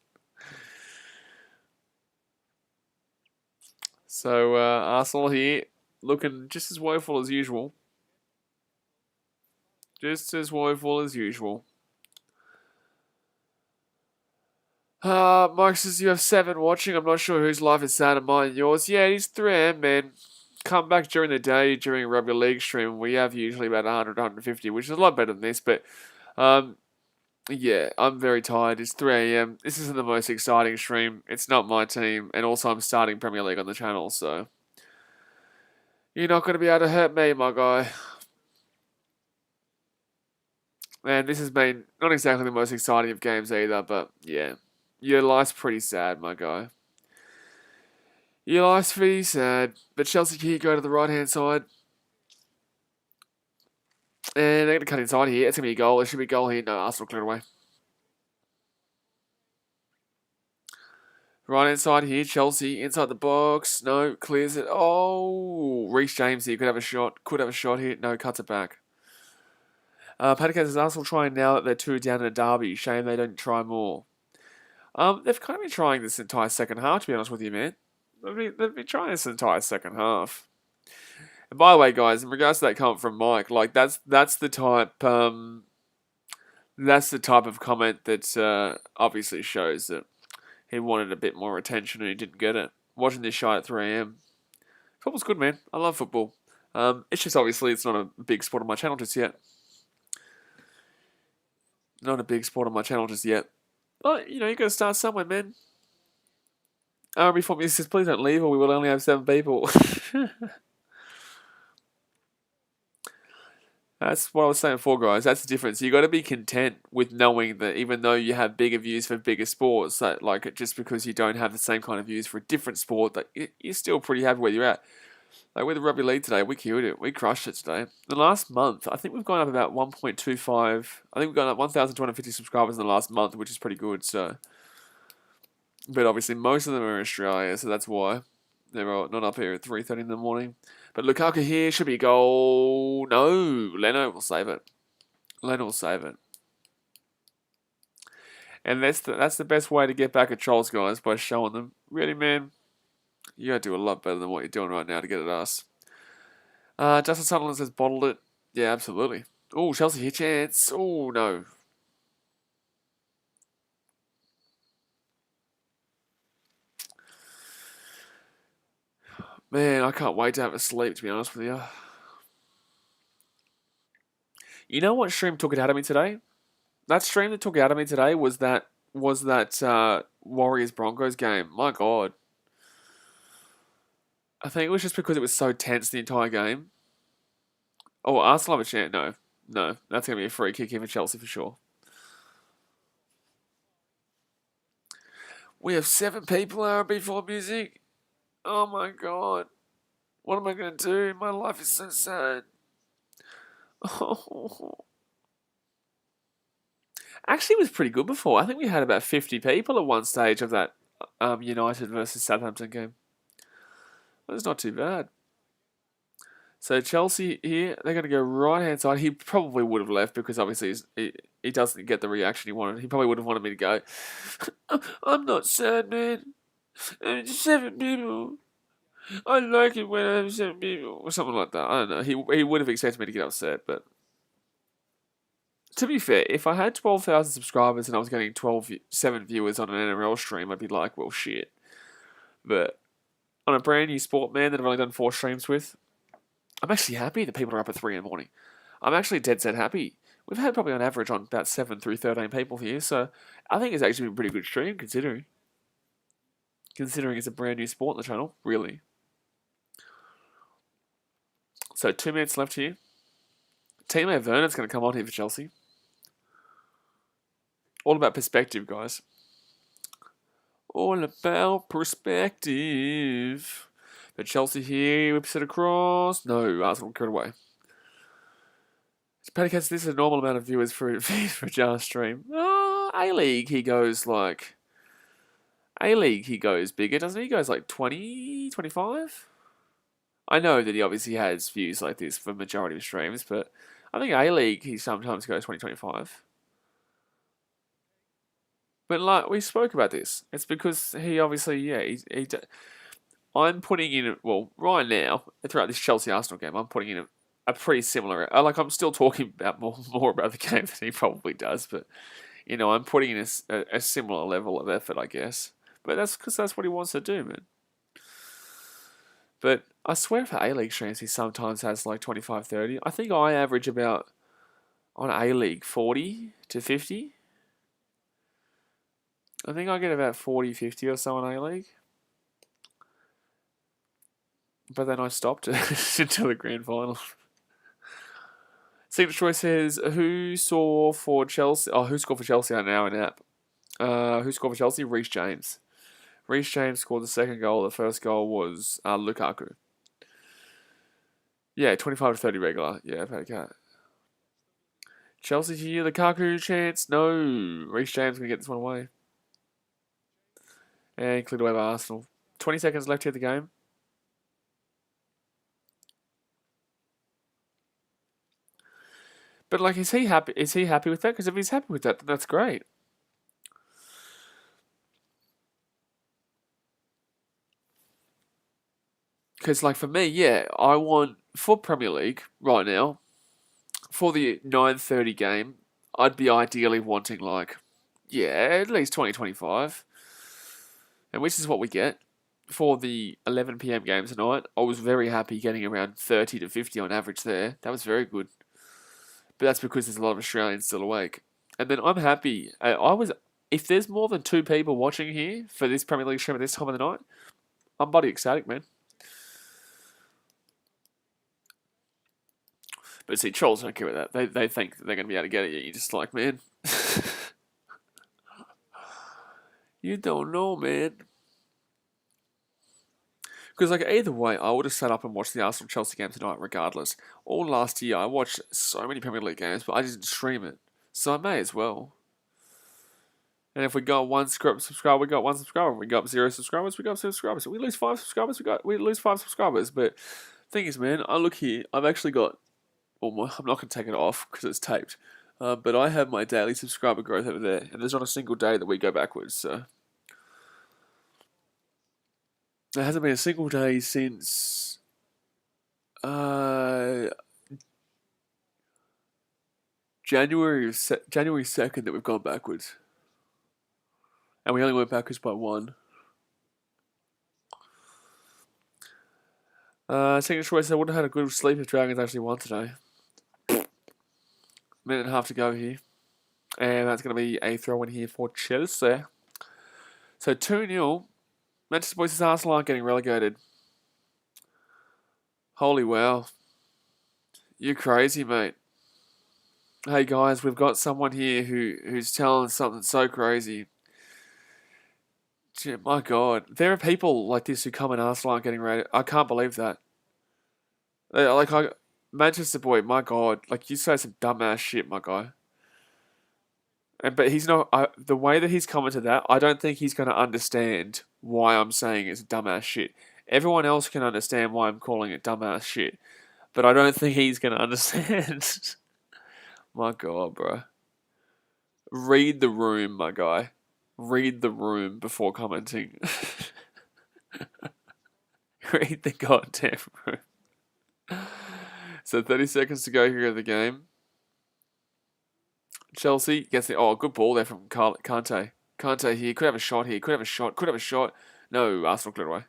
So Arsenal here, looking just as woeful as usual. Just as woeful as usual. Mark says you have 7 watching. I'm not sure whose life is sad and mine and yours. Yeah, it is 3am, man. Come back during the day during a rugby league stream. We have usually about 100, 150, which is a lot better than this. But yeah, I'm very tired. It's 3am. This isn't the most exciting stream. It's not my team. And also I'm starting Premier League on the channel. So you're not going to be able to hurt me, my guy. Man, this has been not exactly the most exciting of games either, but yeah. Your life's pretty sad, my guy. Your life's pretty sad. But Chelsea here go to the right-hand side. And they're going to cut inside here. It's going to be a goal. There should be a goal here. No, Arsenal cleared away. Right-hand side here. Chelsea inside the box. No, clears it. Oh, Reece James here. Could have a shot. Could have a shot here. No, cuts it back. Paddock says Arsenal trying now that they're 2 down in a derby. Shame they don't try more. They've kind of been trying this entire second half, to be honest with you, man. They've been trying this entire second half. And by the way, guys, in regards to that comment from Mike, like that's the type That's the type of comment that obviously shows that he wanted a bit more attention and he didn't get it. Watching this shot at 3 a.m. Football's good, man. I love football. It's just obviously it's not a big sport on my channel just yet. Not a big sport on my channel just yet. But, you got to start somewhere, man. Before me says, please don't leave or we will only have 7 people. That's what I was saying before, guys. That's the difference. You got to be content with knowing that even though you have bigger views for bigger sports, that like just because you don't have the same kind of views for a different sport, that you're still pretty happy where you're at. Like with the rugby league today, we killed it. We crushed it today. The last month, I think we've gone up about 1.25. I think we've gone up 1,250 subscribers in the last month, which is pretty good. So, but obviously most of them are in Australia, so that's why they're not up here at 3:30 in the morning. But Lukaku here should be a goal. No, Leno will save it. Leno will save it. And that's the best way to get back at trolls, guys, by showing them, really, man, you gotta do a lot better than what you're doing right now to get at us. Justin Sutherland says bottled it. Yeah, absolutely. Oh, Chelsea here, chance. Oh, no. Man, I can't wait to have a sleep, to be honest with you. You know what stream took it out of me today? That stream that took it out of me today was that Warriors Broncos game. My God. I think it was just because it was so tense the entire game. Oh, Arsenal have a chance. No. That's going to be a free kick here for Chelsea for sure. We have 7 people RB4 music. Oh my God. What am I going to do? My life is so sad. Oh. Actually, it was pretty good before. I think we had about 50 people at one stage of that United versus Southampton game. Well, it's not too bad. So Chelsea here, they're going to go right-hand side. He probably would have left because obviously he doesn't get the reaction he wanted. He probably would have wanted me to go, I'm not sad, man. It's 7 people. I like it when I have 7 people. Or something like that. I don't know. He would have expected me to get upset, but to be fair, if I had 12,000 subscribers and I was getting 7 viewers on an NRL stream, I'd be like, well, shit. But on a brand new sport, man, that I've only done 4 streams with, I'm actually happy that people are up at 3 in the morning. I'm actually dead set happy. We've had probably on average on about 7 through 13 people here, so I think it's actually been a pretty good stream considering. Considering it's a brand new sport on the channel, really. So 2 minutes left here. Timo Werner's going to come on here for Chelsea. All about perspective, guys. All about perspective. But Chelsea here, whips it across. No, Arsenal cut away. This is a normal amount of viewers for a Jar stream. A-League, he goes like... A-League, he goes bigger, doesn't he? He goes like 20, 25? I know that he obviously has views like this for majority of streams, but I think A-League, he sometimes goes 20, 25. But like, we spoke about this. It's because he obviously, I'm putting in, well, right now, throughout this Chelsea-Arsenal game, I'm putting in a pretty similar, I'm still talking about more about the game than he probably does, but, I'm putting in a similar level of effort, I guess. But that's because that's what he wants to do, man. But I swear for A-League streams, he sometimes has like 25, 30. I think I average about, on A-League, 40 to 50. I think I get about 40, 50 or so on A-League. But then I stopped until the grand final. Signature Choice says, who scored for Chelsea? Oh, who scored for Chelsea are now in app. Who scored for Chelsea? Reece James. Reece James scored the second goal. The first goal was Lukaku. Yeah, 25 to 30 regular. Yeah, okay. Chelsea here, Lukaku chance. No. Reece James going to get this one away. And cleared away by Arsenal. 20 seconds left here of the game. But like, is he happy? Is he happy with that? Because if he's happy with that, then that's great. Because like for me, yeah, I want for Premier League right now for the 9:30 game. I'd be ideally wanting like, yeah, at least 20-25. And which is what we get. For the 11 PM game tonight, I was very happy getting around 30 to 50 on average there. That was very good. But that's because there's a lot of Australians still awake. And then I'm happy. If there's more than 2 people watching here for this Premier League stream at this time of the night, I'm bloody ecstatic, man. But see, trolls don't care about that. They think that they're going to be able to get it. You're just like, man, you don't know, man. Because like either way, I would have sat up and watched the Arsenal-Chelsea game tonight regardless. All last year, I watched so many Premier League games, but I didn't stream it. So I may as well. And if we got 1 subscriber, we got 1 subscriber. If we got 0 subscribers, we got 0 subscribers. If we lose 5 subscribers, we lose 5 subscribers. But thing is, man, I look here. I've actually got. I'm not going to take it off because it's taped. But I have my daily subscriber growth over there, and there's not a single day that we go backwards. So there hasn't been a single day since January 2nd that we've gone backwards. And we only went backwards by 1. Second choice, I would have had a good sleep if Dragons actually won today. Minute and a half to go here. And that's going to be a throw in here for Chelsea. So 2-0. Manchester Boys' Arsenal aren't getting relegated. Holy wow. You're crazy, mate. Hey guys, we've got someone here who's telling us something so crazy. Gee, my God. There are people like this who come and Arsenal aren't getting relegated. I can't believe that. Manchester boy, my God. Like, you say some dumbass shit, my guy. But he's not. The way that he's coming to that, I don't think he's going to understand why I'm saying it's dumbass shit. Everyone else can understand why I'm calling it dumbass shit, but I don't think he's going to understand. My God, bro. Read the room, my guy. Read the room before commenting. Read the goddamn room. So 30 seconds to go here in the game. Chelsea gets the good ball there from Kante. Kante here could have a shot here. Could have a shot. No, Arsenal cleared away.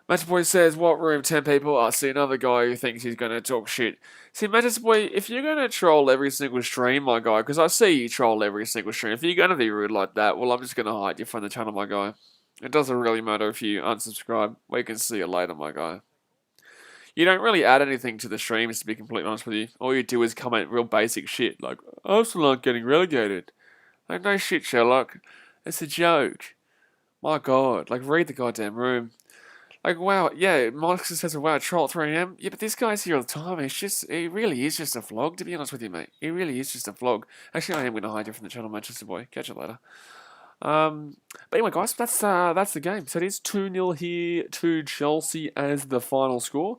Manchester Boy says, what room? 10 people? I see another guy who thinks he's going to talk shit. See, Manchester Boy, if you're going to troll every single stream, my guy, because I see you troll every single stream, if you're going to be rude like that, well, I'm just going to hide you from the channel, my guy. It doesn't really matter if you unsubscribe. We can see you later, my guy. You don't really add anything to the streams, to be completely honest with you. All you do is comment real basic shit, like, Arsenal aren't getting relegated. Like, no shit, Sherlock. It's a joke. My God, like, read the goddamn room. Like, wow, yeah, Monica says, wow, troll at 3 AM. Yeah, but this guy's here all the time. He really is just a vlog, to be honest with you, mate. He really is just a vlog. Actually, I am going to hide you from the channel, Manchester Boy. Catch you later. But anyway, guys, that's the game. So it is 2-0 here to Chelsea as the final score.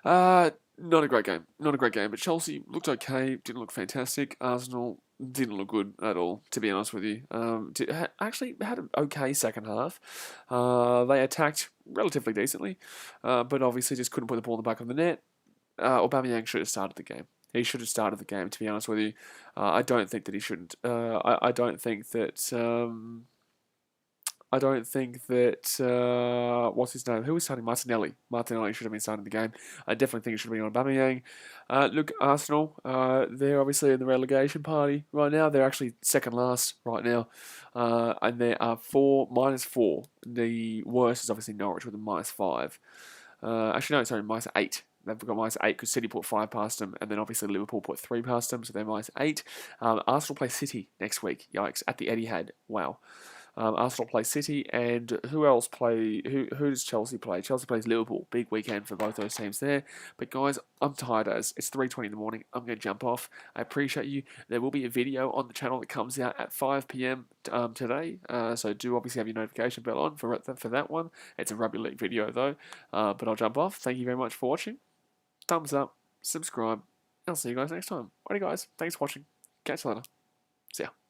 Not a great game. But Chelsea looked okay. Didn't look fantastic. Arsenal didn't look good at all, to be honest with you. Actually had an okay second half. They attacked relatively decently, but obviously just couldn't put the ball in the back of the net. Aubameyang should have started the game. He should have started the game, to be honest with you. I don't think that he shouldn't. I don't think that... what's his name? Who was starting? Martinelli. Martinelli should have been starting the game. I definitely think it should have been on Aubameyang. Look, Arsenal, they're obviously in the relegation party right now. They're actually second last right now. And they are -4. The worst is obviously Norwich with a -5. Actually, no, sorry, -8. They've got -8 because City put 5 past them, and then obviously Liverpool put 3 past them, so they're -8. Arsenal play City next week. Yikes! At the Etihad. Wow. Arsenal play City, and who else play? Who does Chelsea play? Chelsea plays Liverpool. Big weekend for both those teams there. But guys, I'm tired as it's 3:20 in the morning. I'm going to jump off. I appreciate you. There will be a video on the channel that comes out at 5 PM today. So do obviously have your notification bell on for that one. It's a rugby league video though. But I'll jump off. Thank you very much for watching. Thumbs up, subscribe. I'll see you guys next time. Alrighty guys, thanks for watching. Catch you later. See ya.